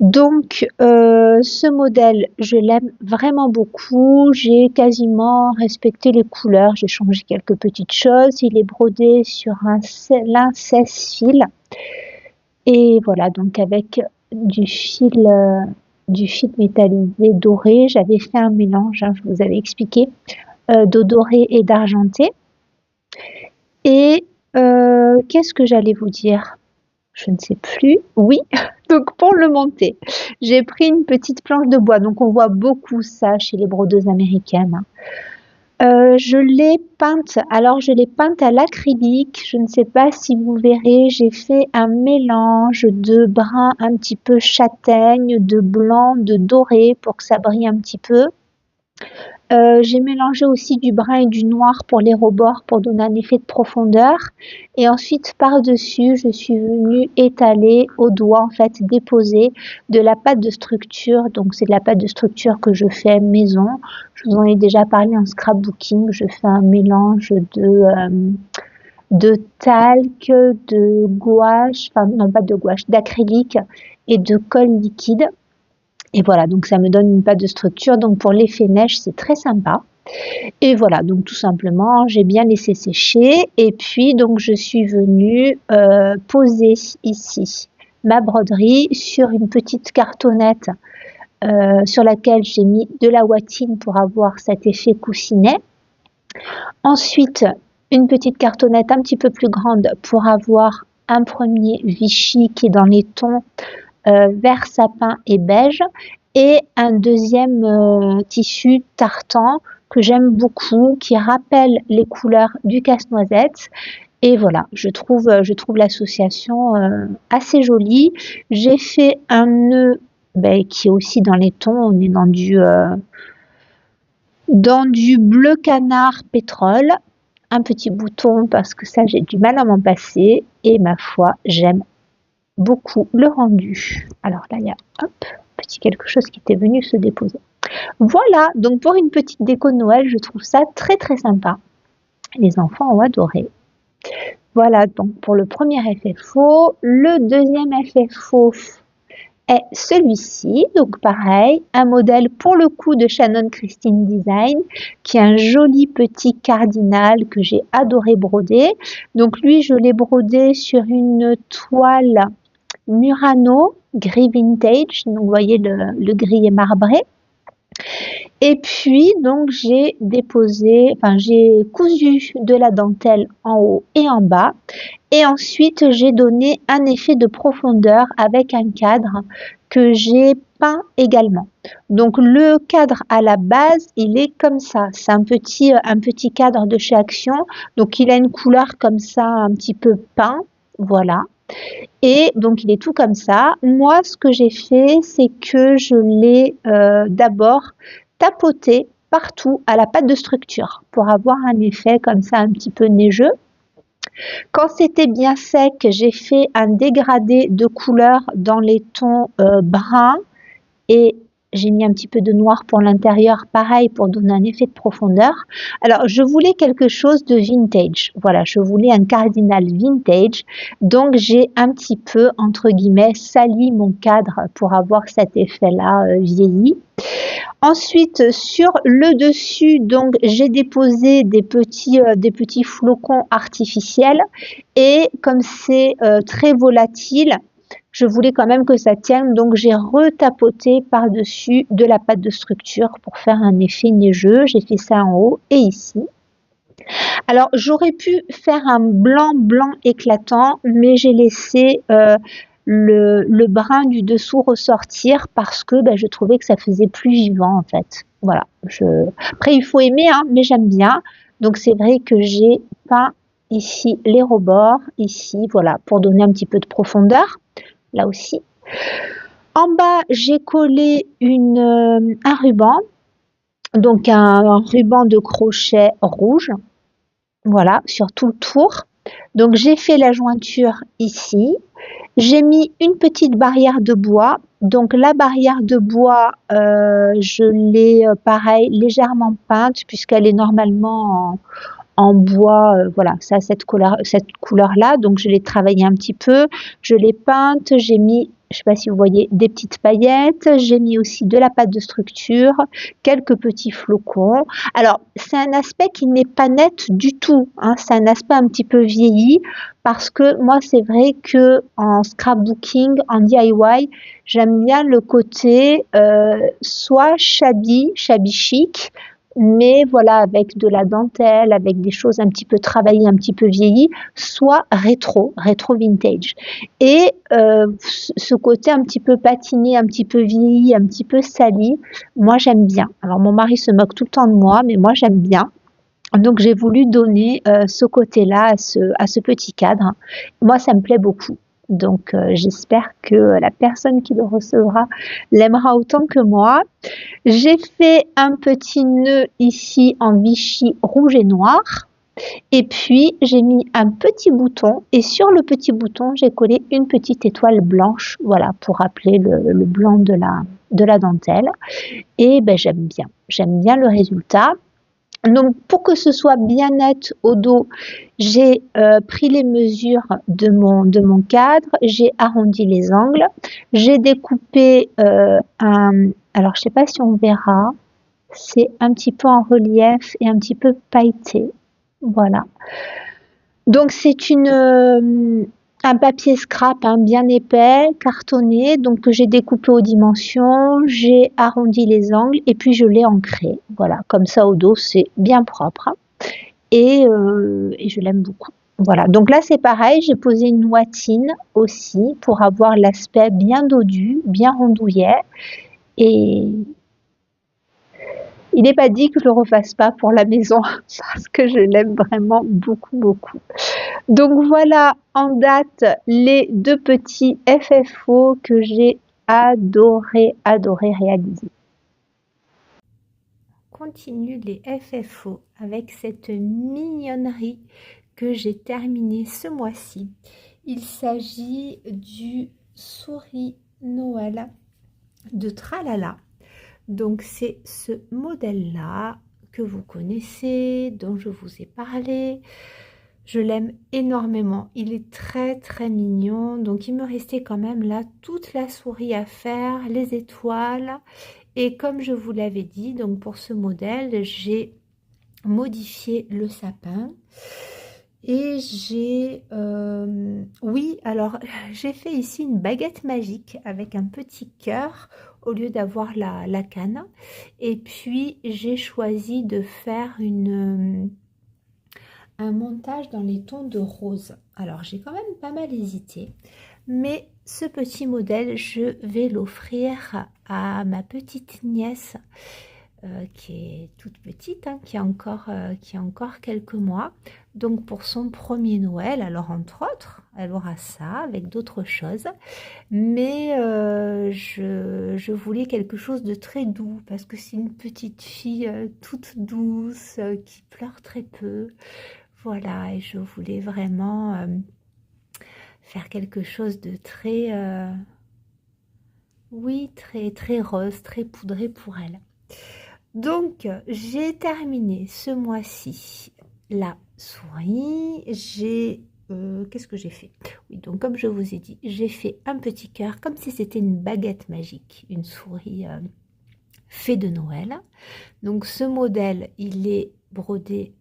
Donc ce modèle, je l'aime vraiment beaucoup. J'ai quasiment respecté les couleurs. J'ai changé quelques petites choses. Il est brodé sur un lin 16 fil. Et voilà, donc avec du fil métallisé doré. J'avais fait un mélange, je vous avais expliqué, de doré et d'argenté. Et qu'est-ce que j'allais vous dire? Je ne sais plus. Oui, donc pour le monter, j'ai pris une petite planche de bois. Donc on voit beaucoup ça chez les brodeuses américaines. Je l'ai peinte. Alors je l'ai peinte à l'acrylique. Je ne sais pas si vous verrez. J'ai fait un mélange de brun un petit peu châtaigne, de blanc, de doré pour que ça brille un petit peu. J'ai mélangé aussi du brun et du noir pour les rebords pour donner un effet de profondeur. Et ensuite, par-dessus, je suis venue étaler au doigt, en fait, déposer de la pâte de structure. Donc, c'est de la pâte de structure que je fais maison. Je vous en ai déjà parlé en scrapbooking. Je fais un mélange de talc, de gouache, enfin non pas de gouache, d'acrylique et de colle liquide. Et voilà, donc ça me donne une pâte de structure. Donc pour l'effet neige, c'est très sympa. Et voilà, donc tout simplement, j'ai bien laissé sécher. Et puis, donc, je suis venue poser ici ma broderie sur une petite cartonnette sur laquelle j'ai mis de la ouatine pour avoir cet effet coussinet. Ensuite, une petite cartonnette un petit peu plus grande pour avoir un premier Vichy qui est dans les tons vert sapin et beige, et un deuxième tissu tartan que j'aime beaucoup, qui rappelle les couleurs du casse-noisette. Et voilà, je trouve l'association assez jolie. J'ai fait un nœud qui est aussi dans les tons, on est dans du bleu canard pétrole, un petit bouton parce que ça j'ai du mal à m'en passer, et ma foi, j'aime beaucoup le rendu. Alors là, il y a petit quelque chose qui était venu se déposer. Voilà, donc pour une petite déco de Noël, je trouve ça très très sympa. Les enfants ont adoré. Voilà, donc pour le premier effet faux. Le deuxième effet faux est celui-ci. Donc pareil, un modèle pour le coup de Shannon Christine Design, qui est un joli petit cardinal que j'ai adoré broder. Donc lui, je l'ai brodé sur une toile Murano gris vintage, donc vous voyez le gris est marbré. Et puis donc j'ai cousu de la dentelle en haut et en bas, et ensuite j'ai donné un effet de profondeur avec un cadre que j'ai peint également. Donc le cadre à la base, il est comme ça, c'est un petit cadre de chez Action, donc il a une couleur comme ça un petit peu peint, voilà. Et donc il est tout comme ça. Moi, ce que j'ai fait, c'est que je l'ai d'abord tapoté partout à la pâte de structure pour avoir un effet comme ça un petit peu neigeux. Quand c'était bien sec, j'ai fait un dégradé de couleur dans les tons bruns, et j'ai mis un petit peu de noir pour l'intérieur, pareil, pour donner un effet de profondeur. Alors, je voulais quelque chose de vintage. Voilà, je voulais un cardinal vintage. Donc, j'ai un petit peu, entre guillemets, sali mon cadre pour avoir cet effet-là vieilli. Ensuite, sur le dessus, donc, j'ai déposé des petits flocons artificiels. Et comme c'est très volatile, je voulais quand même que ça tienne, donc j'ai retapoté par-dessus de la pâte de structure pour faire un effet neigeux. J'ai fait ça en haut et ici. Alors, j'aurais pu faire un blanc éclatant, mais j'ai laissé le brun du dessous ressortir parce que je trouvais que ça faisait plus vivant en fait. Voilà. Après, il faut aimer, hein, mais j'aime bien. Donc, c'est vrai que j'ai peint ici les rebords, ici, voilà, pour donner un petit peu de profondeur, là aussi. En bas, j'ai collé un ruban, donc un ruban de crochet rouge, voilà, sur tout le tour. Donc j'ai fait la jointure ici. J'ai mis une petite barrière de bois. Donc la barrière de bois, je l'ai pareil légèrement peinte puisqu'elle est normalement en bois, voilà, ça a cette couleur-là. Donc je l'ai travaillée un petit peu, je l'ai peinte, j'ai mis, je ne sais pas si vous voyez, des petites paillettes, j'ai mis aussi de la pâte de structure, quelques petits flocons. Alors c'est un aspect qui n'est pas net du tout, hein, c'est un aspect un petit peu vieilli parce que moi c'est vrai que en scrapbooking, en DIY, j'aime bien le côté soit shabby chic, mais voilà, avec de la dentelle, avec des choses un petit peu travaillées, un petit peu vieillies, soit rétro vintage. Et ce côté un petit peu patiné, un petit peu vieilli, un petit peu sali, moi j'aime bien. Alors mon mari se moque tout le temps de moi, mais moi j'aime bien. Donc j'ai voulu donner ce côté-là à ce petit cadre. Moi ça me plaît beaucoup. Donc j'espère que la personne qui le recevra l'aimera autant que moi. J'ai fait un petit nœud ici en Vichy rouge et noir. Et puis, j'ai mis un petit bouton et sur le petit bouton, j'ai collé une petite étoile blanche, voilà, pour rappeler le blanc de la dentelle. Et ben, j'aime bien le résultat. Donc, pour que ce soit bien net au dos, j'ai pris les mesures de mon cadre, j'ai arrondi les angles, j'ai découpé alors je sais pas si on verra, c'est un petit peu en relief et un petit peu pailleté, voilà. Donc c'est un papier scrap hein, bien épais, cartonné, donc que j'ai découpé aux dimensions, j'ai arrondi les angles et puis je l'ai ancré. Voilà, comme ça au dos c'est bien propre hein, et je l'aime beaucoup. Voilà, donc là c'est pareil, j'ai posé une ouatine aussi pour avoir l'aspect bien dodu, bien rondouillet et il n'est pas dit que je le refasse pas pour la maison parce que je l'aime vraiment beaucoup, beaucoup. Donc voilà en date les deux petits FFO que j'ai adoré réaliser. Continue les FFO avec cette mignonnerie que j'ai terminée ce mois-ci. Il s'agit du souris Noël de Tralala. Donc c'est ce modèle-là que vous connaissez, dont je vous ai parlé. Je l'aime énormément. Il est très très mignon. Donc il me restait quand même là toute la souris à faire, les étoiles. Et comme je vous l'avais dit, donc pour ce modèle, j'ai modifié le sapin. Et oui, alors j'ai fait ici une baguette magique avec un petit cœur au lieu d'avoir la canne. Et puis j'ai choisi de faire un montage dans les tons de rose. Alors j'ai quand même pas mal hésité, mais ce petit modèle, je vais l'offrir à ma petite nièce qui est toute petite, hein, qui a encore quelques mois. Donc pour son premier Noël, alors entre autres, elle aura ça avec d'autres choses. Mais je voulais quelque chose de très doux parce que c'est une petite fille toute douce qui pleure très peu. Voilà, et je voulais vraiment faire quelque chose de très, oui, très, très rose, très poudré pour elle. Donc, j'ai terminé ce mois-ci la souris. Qu'est-ce que j'ai fait? Oui, donc comme je vous ai dit, j'ai fait un petit cœur comme si c'était une baguette magique, une souris fée de Noël. Donc, ce modèle, il est brodé,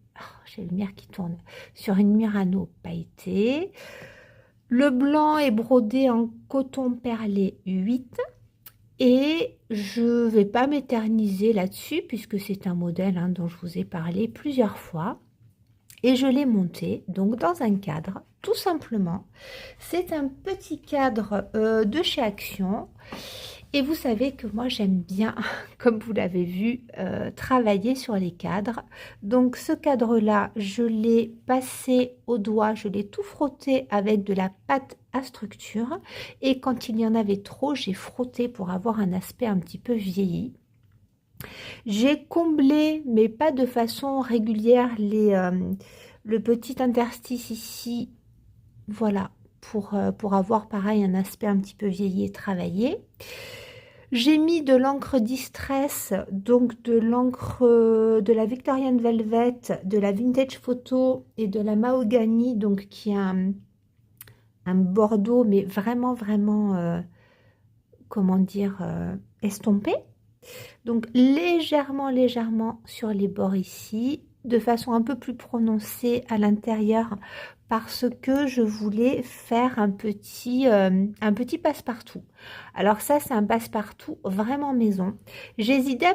j'ai le mire qui tourne, sur une Murano pailletée. Le blanc est brodé en coton perlé 8. Et je ne vais pas m'éterniser là-dessus puisque c'est un modèle hein, dont je vous ai parlé plusieurs fois. Et je l'ai monté donc dans un cadre, tout simplement. C'est un petit cadre de chez Action. Et vous savez que moi j'aime bien, comme vous l'avez vu, travailler sur les cadres. Donc ce cadre-là, je l'ai passé au doigt, je l'ai tout frotté avec de la pâte à structure. Et quand il y en avait trop, j'ai frotté pour avoir un aspect un petit peu vieilli. J'ai comblé, mais pas de façon régulière, le petit interstice ici, voilà, pour avoir pareil un aspect un petit peu vieilli et travaillé. J'ai mis de l'encre Distress, donc de l'encre de la Victorian Velvet, de la Vintage Photo et de la Mahogany, donc qui est un bordeaux, mais vraiment, vraiment, comment dire, estompé. Donc légèrement, légèrement sur les bords ici, de façon un peu plus prononcée à l'intérieur, parce que je voulais faire un petit passe-partout. Alors ça, c'est un passe-partout vraiment maison. J'ai hésité à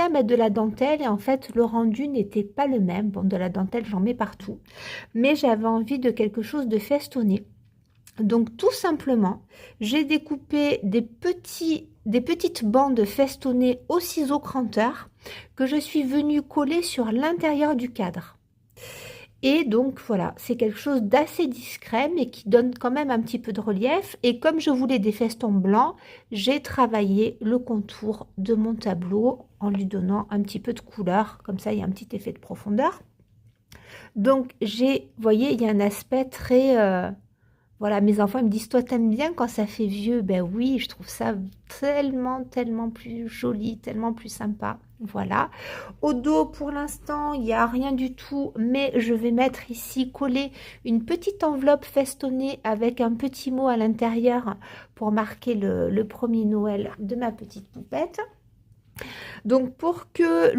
mettre de la dentelle et en fait, le rendu n'était pas le même. Bon, de la dentelle, j'en mets partout. Mais j'avais envie de quelque chose de festonné. Donc tout simplement, j'ai découpé des petites bandes festonnées au ciseau cranteur que je suis venue coller sur l'intérieur du cadre. Et donc voilà, c'est quelque chose d'assez discret mais qui donne quand même un petit peu de relief. Et comme je voulais des festons blancs, j'ai travaillé le contour de mon tableau en lui donnant un petit peu de couleur. Comme ça, il y a un petit effet de profondeur. Donc vous voyez, il y a un aspect très... Voilà, mes enfants ils me disent, toi t'aimes bien quand ça fait vieux? Ben oui, je trouve ça tellement, tellement plus joli, tellement plus sympa. Voilà. Au dos, pour l'instant, il n'y a rien du tout, mais je vais mettre ici, coller une petite enveloppe festonnée avec un petit mot à l'intérieur pour marquer le premier Noël de ma petite poupette. Donc pour que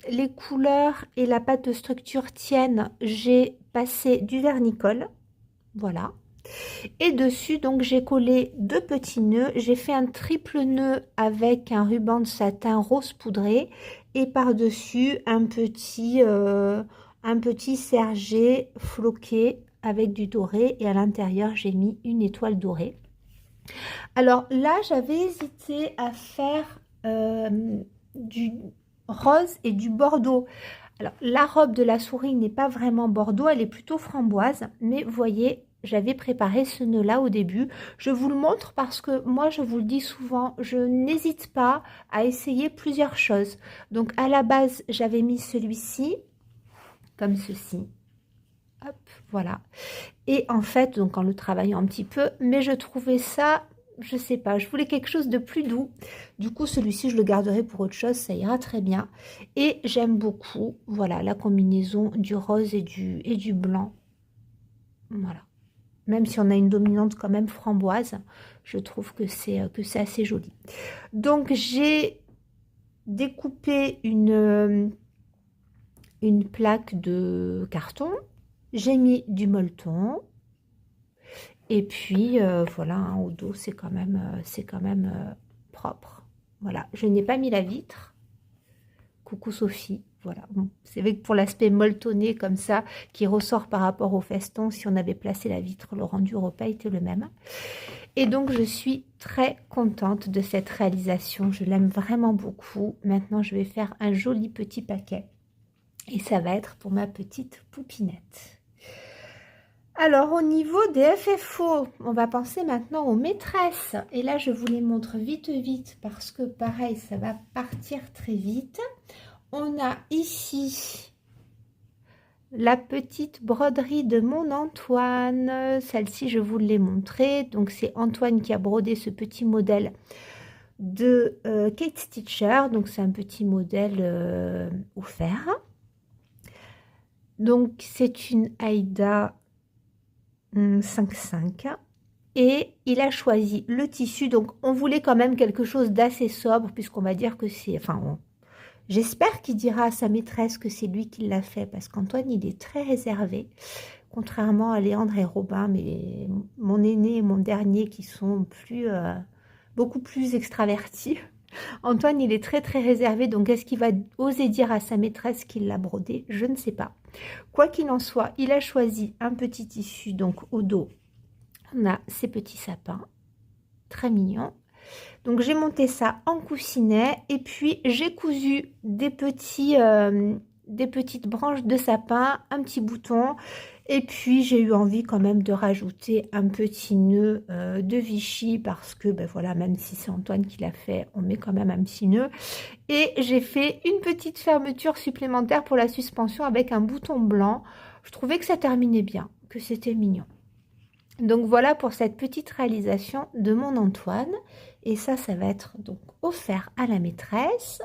les couleurs et la pâte de structure tiennent, j'ai passé du vernicole. Voilà. Et dessus, donc, j'ai collé 2 petits nœuds. J'ai fait un triple nœud avec un ruban de satin rose poudré. Et par-dessus, un petit sergé floqué avec du doré. Et à l'intérieur, j'ai mis une étoile dorée. Alors là, j'avais hésité à faire du rose et du bordeaux. Alors, la robe de la souris n'est pas vraiment bordeaux, elle est plutôt framboise. Mais vous voyez, j'avais préparé ce nœud-là au début. Je vous le montre parce que moi, je vous le dis souvent, je n'hésite pas à essayer plusieurs choses. Donc, à la base, j'avais mis celui-ci, comme ceci. Hop, voilà. Et en fait, donc en le travaillant un petit peu, mais je trouvais ça... Je sais pas, je voulais quelque chose de plus doux. Du coup, celui-ci, je le garderai pour autre chose, ça ira très bien. Et j'aime beaucoup, voilà, la combinaison du rose et du blanc. Voilà. Même si on a une dominante quand même framboise, je trouve que c'est assez joli. Donc, j'ai découpé une plaque de carton. J'ai mis du molleton. Et puis voilà, hein, au dos, c'est quand même propre. Voilà, je n'ai pas mis la vitre. Coucou Sophie. Voilà, bon, c'est vrai que pour l'aspect molletonné comme ça, qui ressort par rapport au feston, si on avait placé la vitre, le rendu aurait pas été le même. Et donc, je suis très contente de cette réalisation. Je l'aime vraiment beaucoup. Maintenant, je vais faire un joli petit paquet. Et ça va être pour ma petite poupinette. Alors, au niveau des FFO, on va penser maintenant aux maîtresses. Et là, je vous les montre vite, vite, parce que pareil, ça va partir très vite. On a ici la petite broderie de mon Antoine. Celle-ci, je vous l'ai montrée. Donc, c'est Antoine qui a brodé ce petit modèle de Kate Stitcher. Donc, c'est un petit modèle au fer. Donc, c'est une Aïda 5,5 et il a choisi le tissu, donc on voulait quand même quelque chose d'assez sobre puisqu'on va dire que c'est, j'espère qu'il dira à sa maîtresse que c'est lui qui l'a fait parce qu'Antoine il est très réservé, contrairement à Léandre et Robin, mais mon aîné et mon dernier qui sont beaucoup plus extravertis. Antoine, il est très très réservé, donc est-ce qu'il va oser dire à sa maîtresse qu'il l'a brodé? Je ne sais pas. Quoi qu'il en soit, il a choisi un petit tissu, donc au dos, on a ces petits sapins, très mignons. Donc j'ai monté ça en coussinet et puis j'ai cousu des petites branches de sapin, un petit bouton. Et puis j'ai eu envie quand même de rajouter un petit nœud de Vichy parce que ben voilà, même si c'est Antoine qui l'a fait, on met quand même un petit nœud. Et j'ai fait une petite fermeture supplémentaire pour la suspension avec un bouton blanc. Je trouvais que ça terminait bien, que c'était mignon. Donc voilà pour cette petite réalisation de mon Antoine. Et ça va être donc offert à la maîtresse.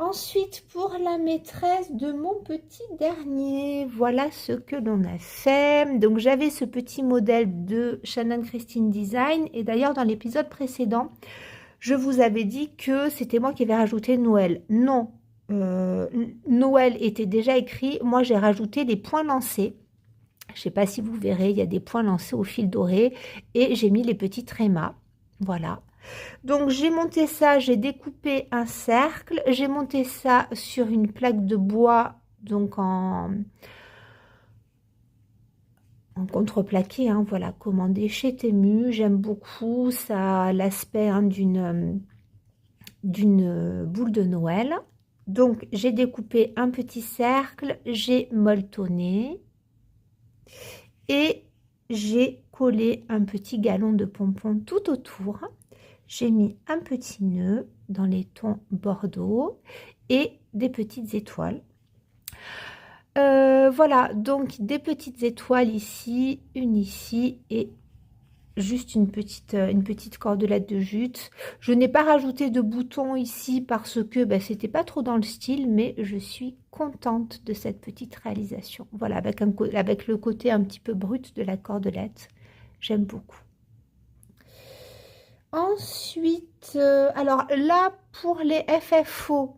Ensuite, pour la maîtresse de mon petit dernier, voilà ce que l'on a fait. Donc j'avais ce petit modèle de Shannon Christine Design. Et d'ailleurs, dans l'épisode précédent, je vous avais dit que c'était moi qui avais rajouté Noël. Non, Noël était déjà écrit. Moi, j'ai rajouté des points lancés. Je ne sais pas si vous verrez, il y a des points lancés au fil doré. Et j'ai mis les petits trémas. Voilà. Donc, j'ai monté ça, j'ai découpé un cercle. J'ai monté ça sur une plaque de bois, donc en contreplaqué. Hein, voilà, commandé chez Temu. J'aime beaucoup. Ça a l'aspect d'une boule de Noël. Donc, j'ai découpé un petit cercle, j'ai molletonné et j'ai collé un petit galon de pompon tout autour. J'ai mis un petit nœud dans les tons bordeaux et des petites étoiles. Voilà, donc des petites étoiles ici, une ici et juste une petite cordelette de jute. Je n'ai pas rajouté de boutons ici parce que c'était pas trop dans le style, mais je suis contente de cette petite réalisation. Voilà, avec le côté un petit peu brut de la cordelette. J'aime beaucoup. Ensuite, alors là, pour les FFO,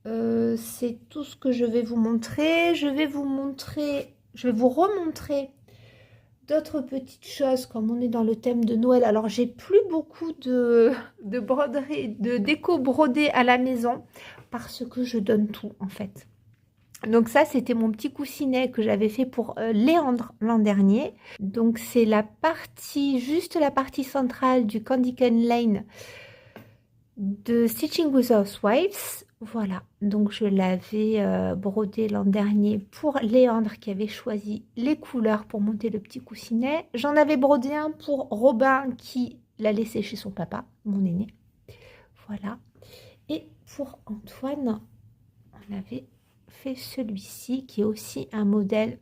c'est tout ce que je vais vous montrer. Je vais vous remontrer d'autres petites choses comme on est dans le thème de Noël. Alors j'ai plus beaucoup de broderie, de déco brodée à la maison parce que je donne tout en fait. Donc ça c'était mon petit coussinet que j'avais fait pour Léandre l'an dernier. Donc c'est juste la partie centrale du Candy Cane Lane de Stitching with Housewives. Voilà, donc je l'avais brodé l'an dernier pour Léandre qui avait choisi les couleurs pour monter le petit coussinet. J'en avais brodé un pour Robin qui l'a laissé chez son papa, mon aîné. Voilà. Et pour Antoine, on avait fait celui-ci qui est aussi un modèle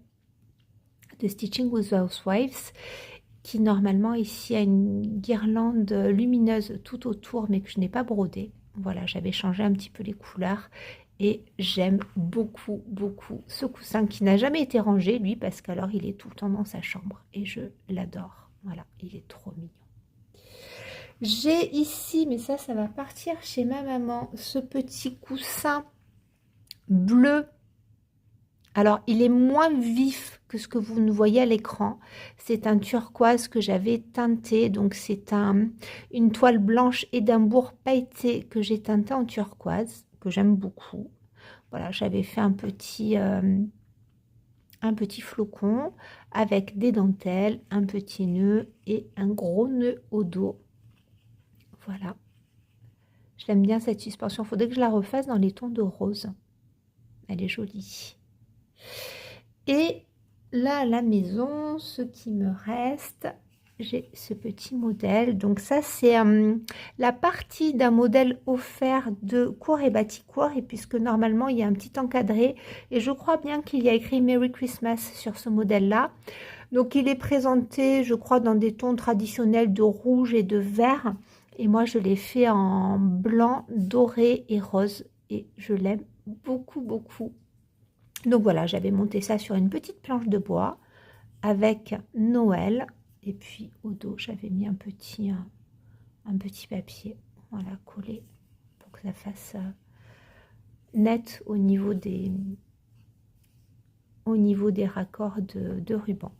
de Stitching with Housewives qui normalement ici a une guirlande lumineuse tout autour mais que je n'ai pas brodé. Voilà, j'avais changé un petit peu les couleurs et j'aime beaucoup, beaucoup ce coussin qui n'a jamais été rangé, lui, parce qu'alors il est tout le temps dans sa chambre et je l'adore. Voilà, il est trop mignon. J'ai ici, mais ça va partir chez ma maman, ce petit coussin bleu. Alors, il est moins vif que ce que vous ne voyez à l'écran. C'est un turquoise que j'avais teinté. Donc, c'est une toile blanche Édimbourg pailletée que j'ai teinté en turquoise, que j'aime beaucoup. Voilà, j'avais fait un petit flocon avec des dentelles, un petit nœud et un gros nœud au dos. Voilà. J'aime bien cette suspension. Il faudrait que je la refasse dans les tons de rose. Elle est jolie. Et là, à la maison, ce qui me reste, j'ai ce petit modèle. Donc ça, c'est la partie d'un modèle offert de Court et Baticourt. Et puisque normalement, il y a un petit encadré. Et je crois bien qu'il y a écrit Merry Christmas sur ce modèle-là. Donc il est présenté, je crois, dans des tons traditionnels de rouge et de vert. Et moi, je l'ai fait en blanc, doré et rose. Et je l'aime beaucoup, beaucoup. Donc voilà, j'avais monté ça sur une petite planche de bois avec Noël. Et puis au dos, j'avais mis un petit papier, voilà, collé pour que ça fasse net au niveau des raccords de ruban.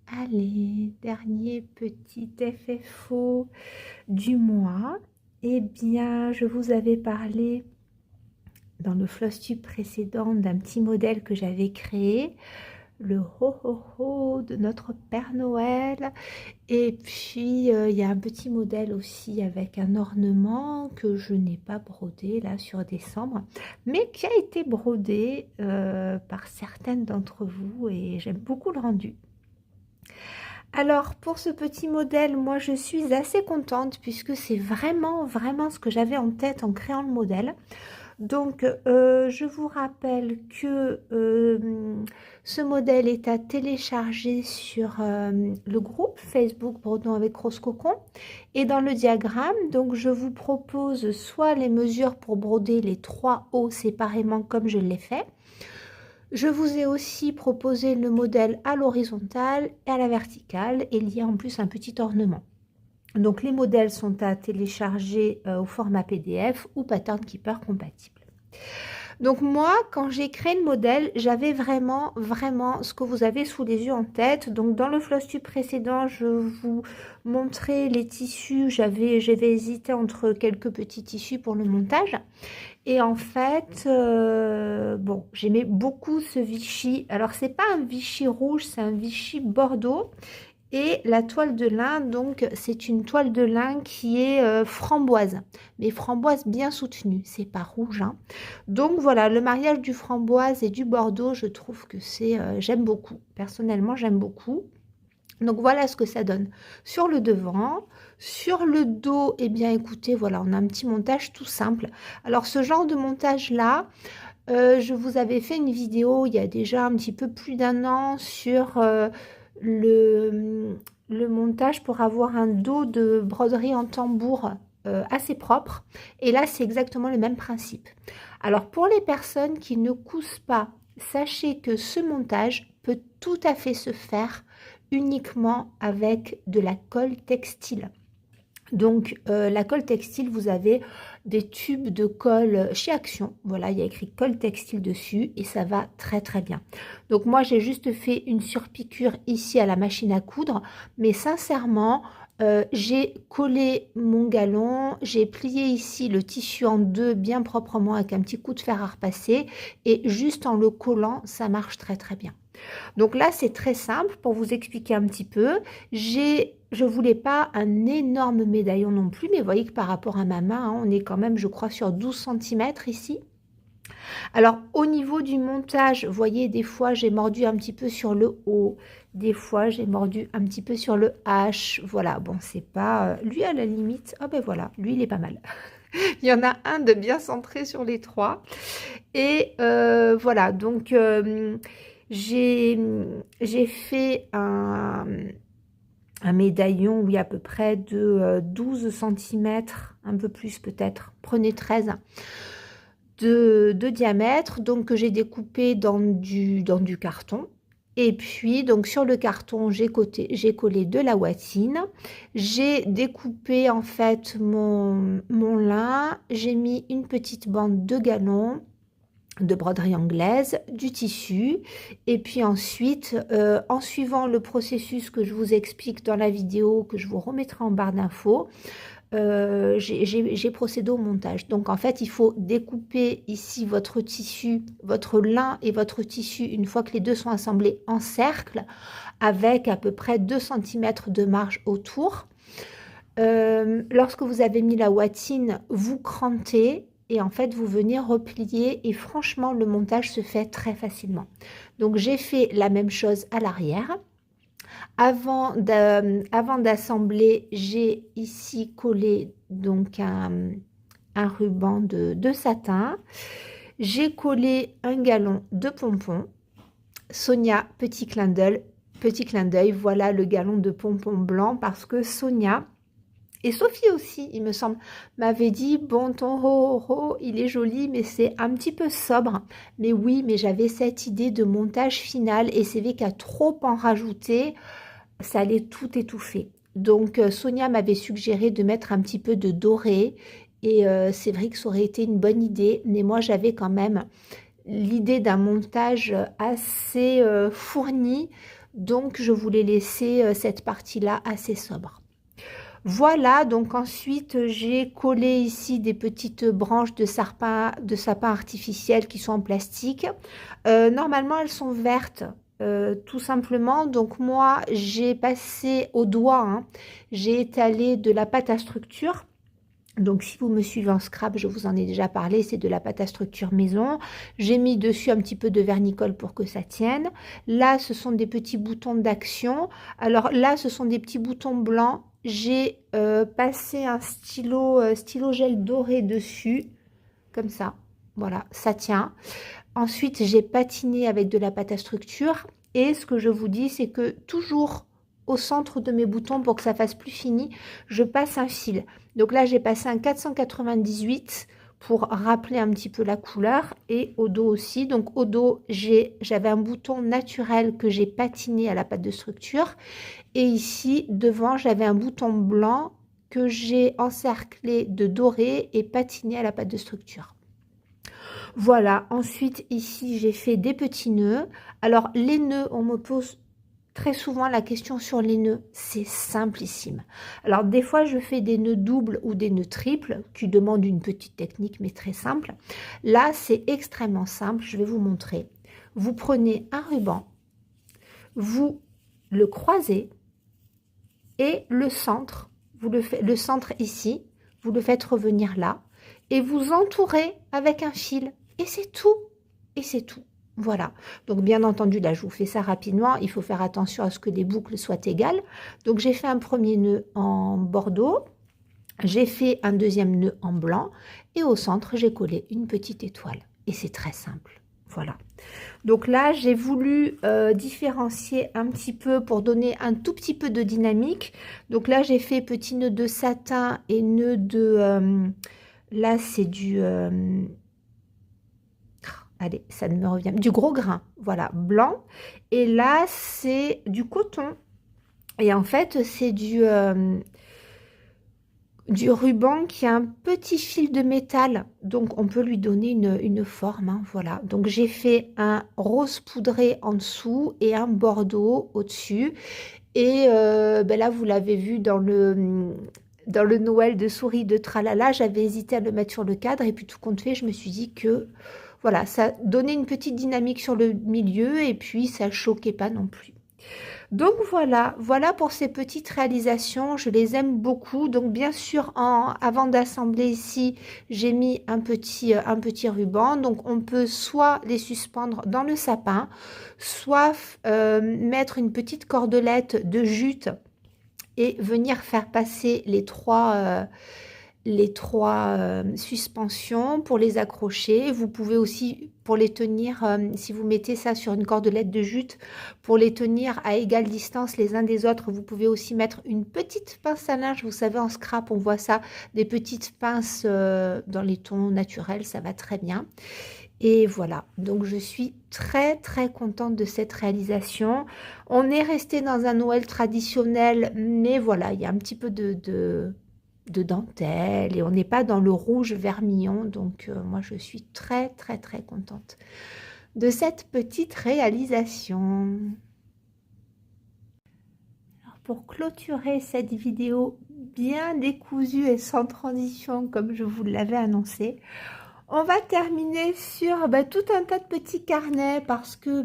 Allez, dernier petit FFO du mois. Eh bien, je vous avais parlé dans le floss tube précédent d'un petit modèle que j'avais créé. le ho ho ho de notre Père Noël. Et puis il y a un petit modèle aussi avec un ornement que je n'ai pas brodé là sur décembre, mais qui a été brodé par certaines d'entre vous et j'aime beaucoup le rendu. Alors pour ce petit modèle, moi je suis assez contente puisque c'est vraiment ce que j'avais en tête en créant le modèle. Donc je vous rappelle que ce modèle est à télécharger sur le groupe Facebook Brodons avec Rose Cocon et dans le diagramme. Donc je vous propose soit les mesures pour broder les 3 hauts séparément comme je l'ai fait. Je vous ai aussi proposé le modèle à l'horizontale et à la verticale et il y a en plus un petit ornement. Donc les modèles sont à télécharger au format PDF ou Pattern Keeper compatible. Donc moi, quand j'ai créé le modèle, j'avais vraiment ce que vous avez sous les yeux en tête. Donc dans le floss tube précédent, je vous montrais les tissus. J'avais hésité entre quelques petits tissus pour le montage. Et en fait, bon, j'aimais beaucoup ce Vichy. Alors, c'est pas un Vichy rouge, c'est un Vichy bordeaux. Et la toile de lin, donc, c'est une toile de lin qui est framboise. Mais framboise bien soutenue, c'est pas rouge, hein. Donc, voilà, le mariage du framboise et du bordeaux, je trouve que c'est... j'aime beaucoup. Personnellement, j'aime beaucoup. Donc voilà ce que ça donne sur le devant. Sur le dos, eh bien écoutez, voilà, on a un petit montage tout simple. Alors ce genre de montage là, je vous avais fait une vidéo il y a déjà un petit peu plus d'1 an sur le montage pour avoir un dos de broderie en tambour assez propre. Et là, c'est exactement le même principe. Alors pour les personnes qui ne cousent pas, sachez que ce montage peut tout à fait se faire uniquement avec de la colle textile. Donc la colle textile, vous avez des tubes de colle chez Action. Voilà, il y a écrit colle textile dessus et ça va très bien. Donc moi, j'ai juste fait une surpiqûre ici à la machine à coudre, mais sincèrement, j'ai collé mon galon, j'ai plié ici le tissu en 2 bien proprement avec un petit coup de fer à repasser et juste en le collant, ça marche très bien. Donc là, c'est très simple pour vous expliquer un petit peu. Je voulais pas un énorme médaillon non plus, mais vous voyez que par rapport à ma main, hein, on est quand même, je crois, sur 12 cm ici. Alors, au niveau du montage, vous voyez, des fois, j'ai mordu un petit peu sur le haut. Des fois, j'ai mordu un petit peu sur le H. Voilà, bon, c'est pas... lui, à la limite, ah ben voilà, lui, il est pas mal. Il y en a un de bien centré sur les 3. Et voilà, donc... j'ai fait un médaillon, oui, à peu près de 12 cm, un peu plus peut-être, prenez 13 de diamètre, donc que j'ai découpé dans du carton. Et puis, donc sur le carton, j'ai collé de la ouatine. J'ai découpé en fait mon lin. J'ai mis une petite bande de galon de broderie anglaise, du tissu et puis ensuite en suivant le processus que je vous explique dans la vidéo que je vous remettrai en barre d'infos, j'ai procédé au montage. Donc en fait il faut découper ici votre tissu, votre lin et votre tissu une fois que les deux sont assemblés en cercle avec à peu près 2 cm de marge autour. Lorsque vous avez mis la ouatine, vous crantez et en fait vous venez replier et franchement le montage se fait très facilement. Donc j'ai fait la même chose à l'arrière. Avant d'assembler, j'ai ici collé donc un ruban de satin. J'ai collé un galon de pompons. Sonia, petit clin d'œil, voilà le galon de pompons blanc parce que Sonia et Sophie aussi, il me semble, m'avait dit, bon, ton ho, il est joli, mais c'est un petit peu sobre. Mais oui, mais j'avais cette idée de montage final et c'est vrai qu'à trop en rajouter, ça allait tout étouffer. Donc, Sonia m'avait suggéré de mettre un petit peu de doré et c'est vrai que ça aurait été une bonne idée, mais moi, j'avais quand même l'idée d'un montage assez fourni, donc je voulais laisser cette partie-là assez sobre. Voilà, donc ensuite j'ai collé ici des petites branches de sapin artificiel qui sont en plastique. Normalement elles sont vertes, tout simplement. Donc moi, j'ai passé au doigt, hein, j'ai étalé de la pâte à structure. Donc si vous me suivez en scrap, je vous en ai déjà parlé, c'est de la pâte à structure maison. J'ai mis dessus un petit peu de vernicole pour que ça tienne. Là, ce sont des petits boutons d'action. Alors là, ce sont des petits boutons blancs. J'ai passé un stylo gel doré dessus, comme ça. Voilà, ça tient. Ensuite, j'ai patiné avec de la pâte à structure. Et ce que je vous dis, c'est que toujours au centre de mes boutons, pour que ça fasse plus fini, je passe un fil. Donc là, j'ai passé un 498 pour rappeler un petit peu la couleur. Et au dos aussi. Donc au dos, j'avais un bouton naturel que j'ai patiné à la pâte de structure. Et ici, devant, j'avais un bouton blanc que j'ai encerclé de doré et patiné à la pâte de structure. Voilà, ensuite ici j'ai fait des petits nœuds. Alors les nœuds, on me pose très souvent la question sur les nœuds, c'est simplissime. Alors des fois je fais des nœuds doubles ou des nœuds triples qui demandent une petite technique mais très simple. Là c'est extrêmement simple, je vais vous montrer. Vous prenez un ruban, vous le croisez et le centre, le centre ici, vous le faites revenir là et vous entourez avec un fil. Et c'est tout. Et c'est tout. Voilà. Donc, bien entendu, là, je vous fais ça rapidement. Il faut faire attention à ce que les boucles soient égales. Donc, j'ai fait un premier nœud en bordeaux. J'ai fait un deuxième nœud en blanc. Et au centre, j'ai collé une petite étoile. Et c'est très simple. Voilà. Donc là, j'ai voulu différencier un petit peu pour donner un tout petit peu de dynamique. Donc là, j'ai fait petit nœud de satin et nœud de... là, c'est du... allez, ça ne me revient. Du gros grain, voilà, blanc. Et là, c'est du coton. Et en fait, c'est du ruban qui a un petit fil de métal. Donc, on peut lui donner une forme. Hein, voilà. Donc, j'ai fait un rose poudré en dessous et un bordeaux au-dessus. Et ben là, vous l'avez vu dans le Noël de souris de Tralala, j'avais hésité à le mettre sur le cadre. Et puis, tout compte fait, je me suis dit que... voilà, ça donnait une petite dynamique sur le milieu et puis ça choquait pas non plus. Donc voilà pour ces petites réalisations, je les aime beaucoup. Donc bien sûr, avant d'assembler ici, j'ai mis un petit ruban. Donc on peut soit les suspendre dans le sapin, soit mettre une petite cordelette de jute et venir faire passer les trois suspensions pour les accrocher. Vous pouvez aussi, pour les tenir, si vous mettez ça sur une cordelette de jute, pour les tenir à égale distance les uns des autres, vous pouvez aussi mettre une petite pince à linge. Vous savez, en scrap, on voit ça, des petites pinces dans les tons naturels, ça va très bien. Et voilà, donc je suis très très contente de cette réalisation. On est resté dans un Noël traditionnel, mais voilà, il y a un petit peu de dentelle et on n'est pas dans le rouge vermillon. Donc moi, je suis très très très contente de cette petite réalisation. Alors, pour clôturer cette vidéo bien décousue et sans transition comme je vous l'avais annoncé, on va terminer sur tout un tas de petits carnets parce que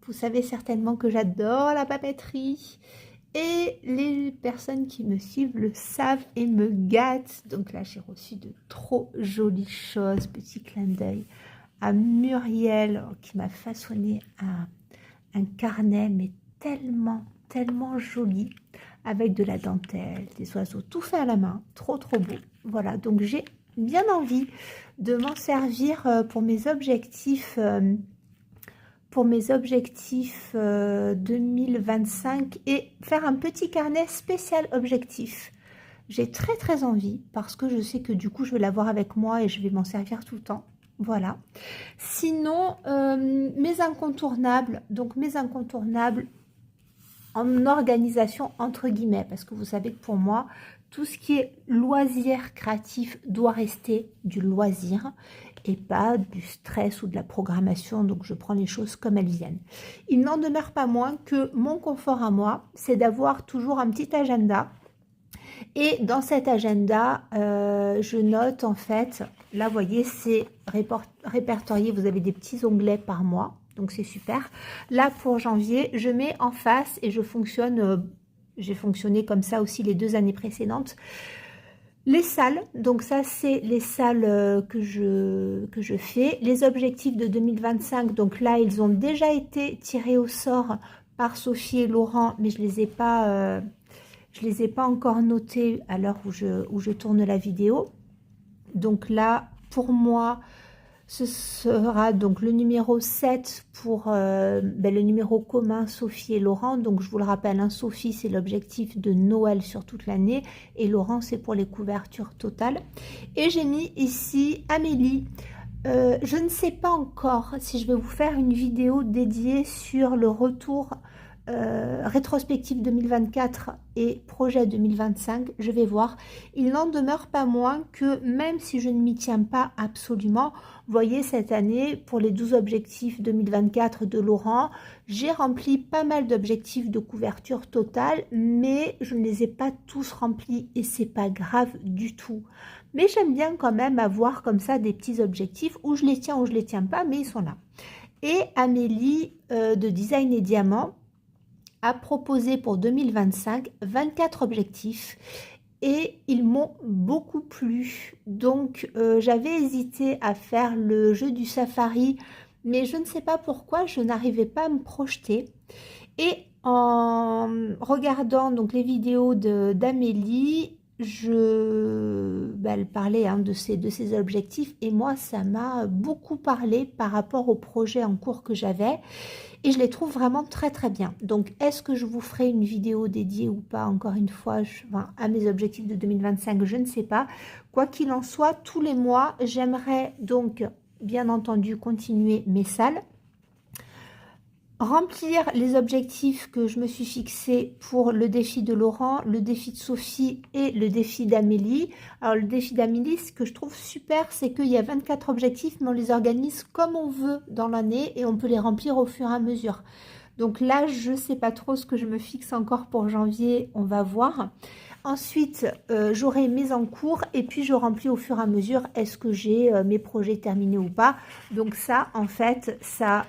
vous savez certainement que j'adore la papeterie et les personnes qui me suivent le savent et me gâtent. Donc là, j'ai reçu de trop jolies choses. Petit clin d'œil à Muriel qui m'a façonné un carnet mais tellement, tellement joli avec de la dentelle, des oiseaux, tout fait à la main. Trop, trop beau. Voilà, donc j'ai bien envie de m'en servir pour mes objectifs 2025 et faire un petit carnet spécial objectif. J'ai très très envie parce que je sais que du coup je vais l'avoir avec moi et je vais m'en servir tout le temps. Voilà. Sinon, mes incontournables, en organisation entre guillemets, parce que vous savez que pour moi, tout ce qui est loisir créatif doit rester du loisir et pas du stress ou de la programmation. Donc, je prends les choses comme elles viennent. Il n'en demeure pas moins que mon confort à moi, c'est d'avoir toujours un petit agenda. Et dans cet agenda, je note en fait, là, vous voyez, c'est répertorié. Vous avez des petits onglets par mois. donc c'est super. Là pour janvier, je mets en face et je fonctionne, j'ai fonctionné comme ça aussi les 2 années précédentes. Les salles, donc ça c'est les salles que je fais. Les objectifs de 2025, donc là ils ont déjà été tirés au sort par Sophie et Laurent, mais je les ai pas encore notés à l'heure où je tourne la vidéo. Donc là, pour moi, ce sera donc le numéro 7 pour le numéro commun Sophie et Laurent. Donc je vous le rappelle, hein, Sophie c'est l'objectif de Noël sur toute l'année et Laurent c'est pour les couvertures totales. Et j'ai mis ici Amélie. Je ne sais pas encore si je vais vous faire une vidéo dédiée sur le retour rétrospective 2024 et projet 2025, je vais voir. Il n'en demeure pas moins que même si je ne m'y tiens pas absolument, vous voyez cette année pour les 12 objectifs 2024 de Laurent, j'ai rempli pas mal d'objectifs de couverture totale, mais je ne les ai pas tous remplis et c'est pas grave du tout. Mais j'aime bien quand même avoir comme ça des petits objectifs où je les tiens ou je les tiens pas, mais ils sont là. Et Amélie de Design et Diamant a proposé pour 2025 24 objectifs et ils m'ont beaucoup plu. Donc j'avais hésité à faire le jeu du safari, mais je ne sais pas pourquoi je n'arrivais pas à me projeter. Et en regardant donc les vidéos d'Amélie, elle parlait de ses objectifs et moi ça m'a beaucoup parlé par rapport au projet en cours que j'avais. Et je les trouve vraiment très très bien. Donc est-ce que je vous ferai une vidéo dédiée ou pas, encore une fois, à mes objectifs de 2025, je ne sais pas. Quoi qu'il en soit, tous les mois, j'aimerais donc bien entendu continuer mes salles. Remplir les objectifs que je me suis fixés pour le défi de Laurent, le défi de Sophie et le défi d'Amélie. Alors le défi d'Amélie, ce que je trouve super, c'est qu'il y a 24 objectifs, mais on les organise comme on veut dans l'année et on peut les remplir au fur et à mesure. Donc là, je ne sais pas trop ce que je me fixe encore pour janvier, on va voir. Ensuite, j'aurai mes en cours et puis je remplis au fur et à mesure est-ce que j'ai mes projets terminés ou pas. Donc ça, en fait, ça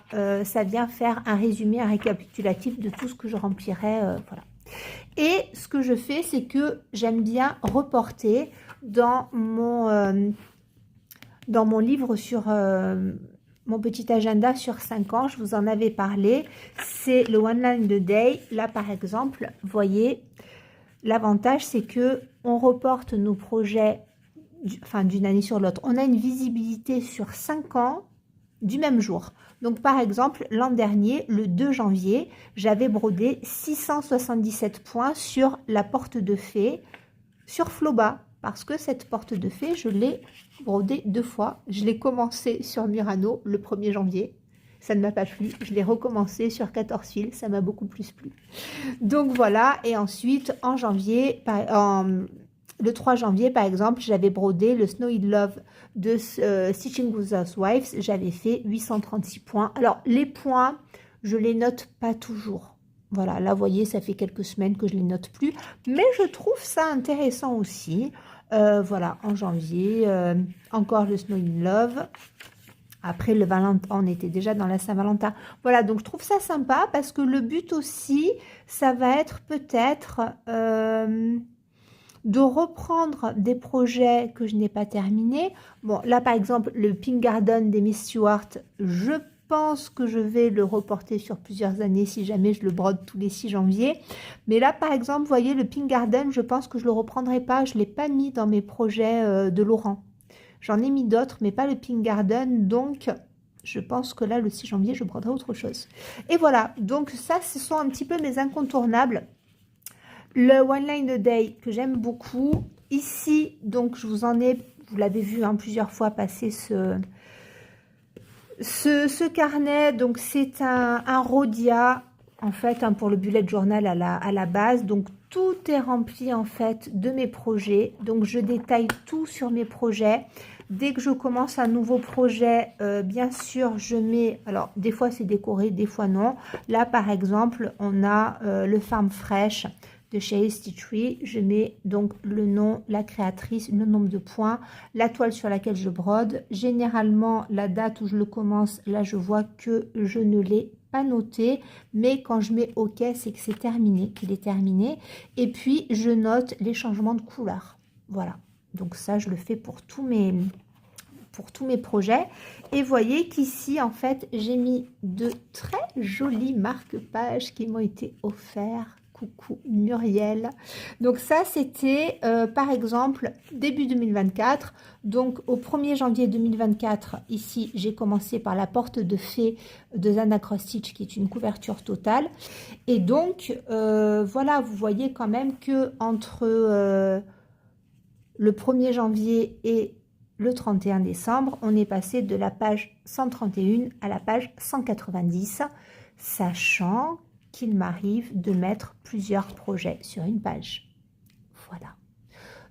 vient faire un résumé, un récapitulatif de tout ce que je remplirai. Voilà. Et ce que je fais, c'est que j'aime bien reporter dans mon livre sur... mon petit agenda sur 5 ans, je vous en avais parlé, c'est le One Line the Day. Là, par exemple, vous voyez, l'avantage, c'est que on reporte nos projets d'une année sur l'autre. On a une visibilité sur 5 ans du même jour. Donc, par exemple, l'an dernier, le 2 janvier, j'avais brodé 677 points sur la porte de fée sur Floba. Parce que cette porte de fée, je l'ai brodée 2 fois. Je l'ai commencé sur Murano le 1er janvier. Ça ne m'a pas plu. Je l'ai recommencé sur 14 fils. Ça m'a beaucoup plus plu. Donc voilà. Et ensuite, en janvier, le 3 janvier, par exemple, j'avais brodé le Snowy Love de Stitching with Housewives. J'avais fait 836 points. Alors, les points, je les note pas toujours. Voilà, là, vous voyez, ça fait quelques semaines que je ne les note plus. Mais je trouve ça intéressant aussi. Voilà, en janvier, encore le Snow in Love. Après, le Valentin, on était déjà dans la Saint-Valentin. Voilà, donc je trouve ça sympa parce que le but aussi, ça va être peut-être de reprendre des projets que je n'ai pas terminés. Bon, là, par exemple, le Pink Garden d'Amy Stewart, je pense que je vais le reporter sur plusieurs années si jamais je le brode tous les 6 janvier. Mais là, par exemple, vous voyez, le Pink Garden, je pense que je ne le reprendrai pas. Je ne l'ai pas mis dans mes projets de Laurent. J'en ai mis d'autres, mais pas le Pink Garden. Donc, je pense que là, le 6 janvier, je broderai autre chose. Et voilà, donc ça, ce sont un petit peu mes incontournables. Le One Line a Day, que j'aime beaucoup. Ici, donc, je vous en ai, vous l'avez vu plusieurs fois passer ce carnet. Donc, c'est un Rhodia, en fait, pour le bullet journal à la base. Donc, tout est rempli, en fait, de mes projets. Donc, je détaille tout sur mes projets. Dès que je commence un nouveau projet, bien sûr, je mets... Alors, des fois, c'est décoré, des fois, non. Là, par exemple, on a le Farm Fresh de chez Stitchery. Je mets donc le nom, la créatrice, le nombre de points, la toile sur laquelle je brode. Généralement, la date où je le commence, là je vois que je ne l'ai pas noté, mais quand je mets OK, c'est que c'est terminé, qu'il est terminé. Et puis, je note les changements de couleur. Voilà. Donc ça, je le fais pour tous mes projets. Et voyez qu'ici, en fait, j'ai mis de très jolis marque-pages qui m'ont été offerts. Coucou Muriel. Donc ça, c'était par exemple début 2024. Donc au 1er janvier 2024, ici, j'ai commencé par la porte de fée de Zana Cross Stitch, qui est une couverture totale. Et donc, voilà, vous voyez quand même que entre le 1er janvier et le 31 décembre, on est passé de la page 131 à la page 190, sachant qu'il m'arrive de mettre plusieurs projets sur une page. Voilà.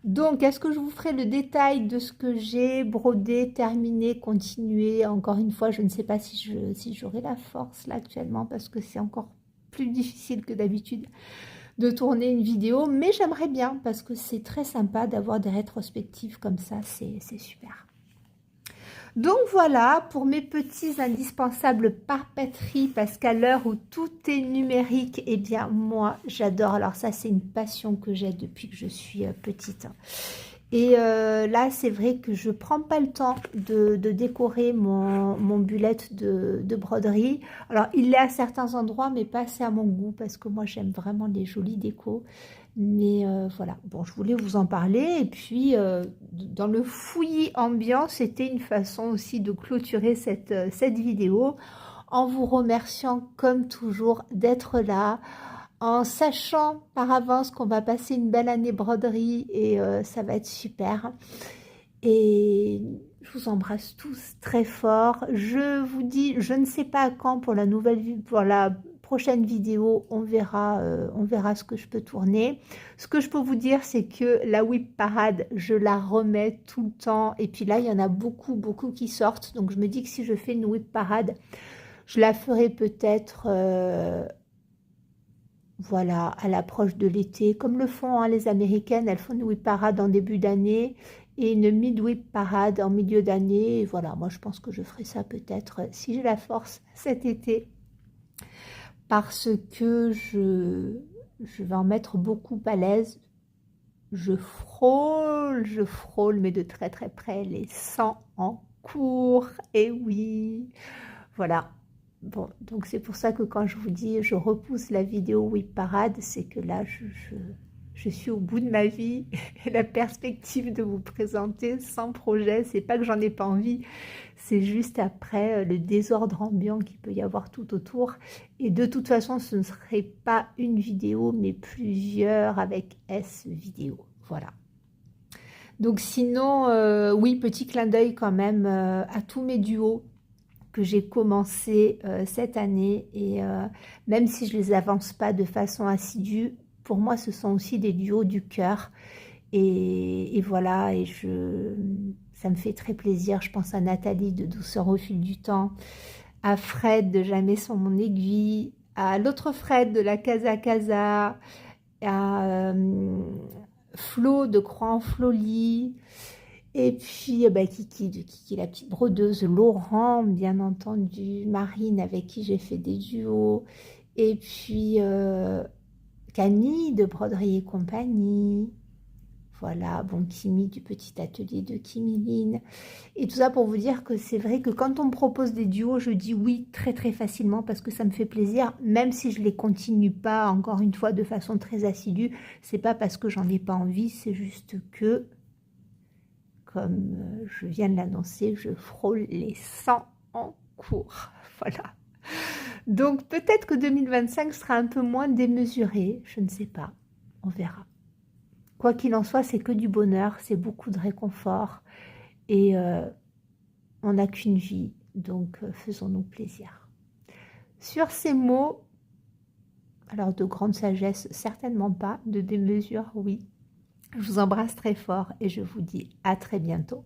Donc, est-ce que je vous ferai le détail de ce que j'ai brodé, terminé, continué? Encore une fois, je ne sais pas si j'aurai la force là actuellement parce que c'est encore plus difficile que d'habitude de tourner une vidéo, mais j'aimerais bien parce que c'est très sympa d'avoir des rétrospectives comme ça, c'est super. Donc voilà pour mes petits indispensables papeterie, parce qu'à l'heure où tout est numérique, eh bien moi j'adore. Alors ça, c'est une passion que j'ai depuis que je suis petite. Et là, c'est vrai que je prends pas le temps de décorer mon bullet de broderie. Alors, il est à certains endroits, mais pas assez à mon goût, parce que moi, j'aime vraiment les jolies décos. Mais voilà, bon, je voulais vous en parler. Et puis, dans le fouillis ambiant, c'était une façon aussi de clôturer cette vidéo, en vous remerciant, comme toujours, d'être là, en sachant par avance qu'on va passer une belle année broderie et ça va être super. Et je vous embrasse tous très fort. Je vous dis, je ne sais pas quand pour la prochaine vidéo, on verra ce que je peux tourner. Ce que je peux vous dire, c'est que la Whip Parade, je la remets tout le temps. Et puis là, il y en a beaucoup qui sortent. Donc je me dis que si je fais une Whip Parade, je la ferai peut-être... voilà, à l'approche de l'été, comme le font les Américaines, elles font une whip parade en début d'année et une mid-whip parade en milieu d'année. Voilà, moi je pense que je ferai ça peut-être si j'ai la force cet été, parce que je vais en mettre beaucoup à l'aise. Je frôle, mais de très très près, les 100 en cours. Et oui, voilà. Bon, donc c'est pour ça que quand je vous dis je repousse la vidéo Whip Parade, c'est que là je suis au bout de ma vie et la perspective de vous présenter sans projet, c'est pas que j'en ai pas envie, c'est juste après le désordre ambiant qu'il peut y avoir tout autour. Et de toute façon, ce ne serait pas une vidéo mais plusieurs avec S vidéo. Voilà. Donc sinon, oui, petit clin d'œil quand même à tous mes duos que j'ai commencé cette année, et même si je les avance pas de façon assidue, pour moi ce sont aussi des duos du cœur, et voilà, et ça me fait très plaisir. Je pense à Nathalie de Douceur au fil du temps, à Fred de Jamais sans mon aiguille, à l'autre Fred de la Casa Casa, à Flo de Croix en Flolie, et puis Kiki, la petite brodeuse, Laurent, bien entendu, Marine avec qui j'ai fait des duos, et puis Camille de Broderie et compagnie, voilà, bon, Kimi du petit atelier de Kimiline. Et tout ça pour vous dire que c'est vrai que quand on me propose des duos, je dis oui très très facilement parce que ça me fait plaisir, même si je les continue pas, encore une fois, de façon très assidue. C'est pas parce que j'en ai pas envie, c'est juste que, comme je viens de l'annoncer, je frôle les 100 en cours. Voilà. Donc peut-être que 2025 sera un peu moins démesuré, je ne sais pas, on verra. Quoi qu'il en soit, c'est que du bonheur, c'est beaucoup de réconfort, et on n'a qu'une vie, donc faisons-nous plaisir. Sur ces mots, alors de grande sagesse, certainement pas, de démesure, oui. Je vous embrasse très fort et je vous dis à très bientôt.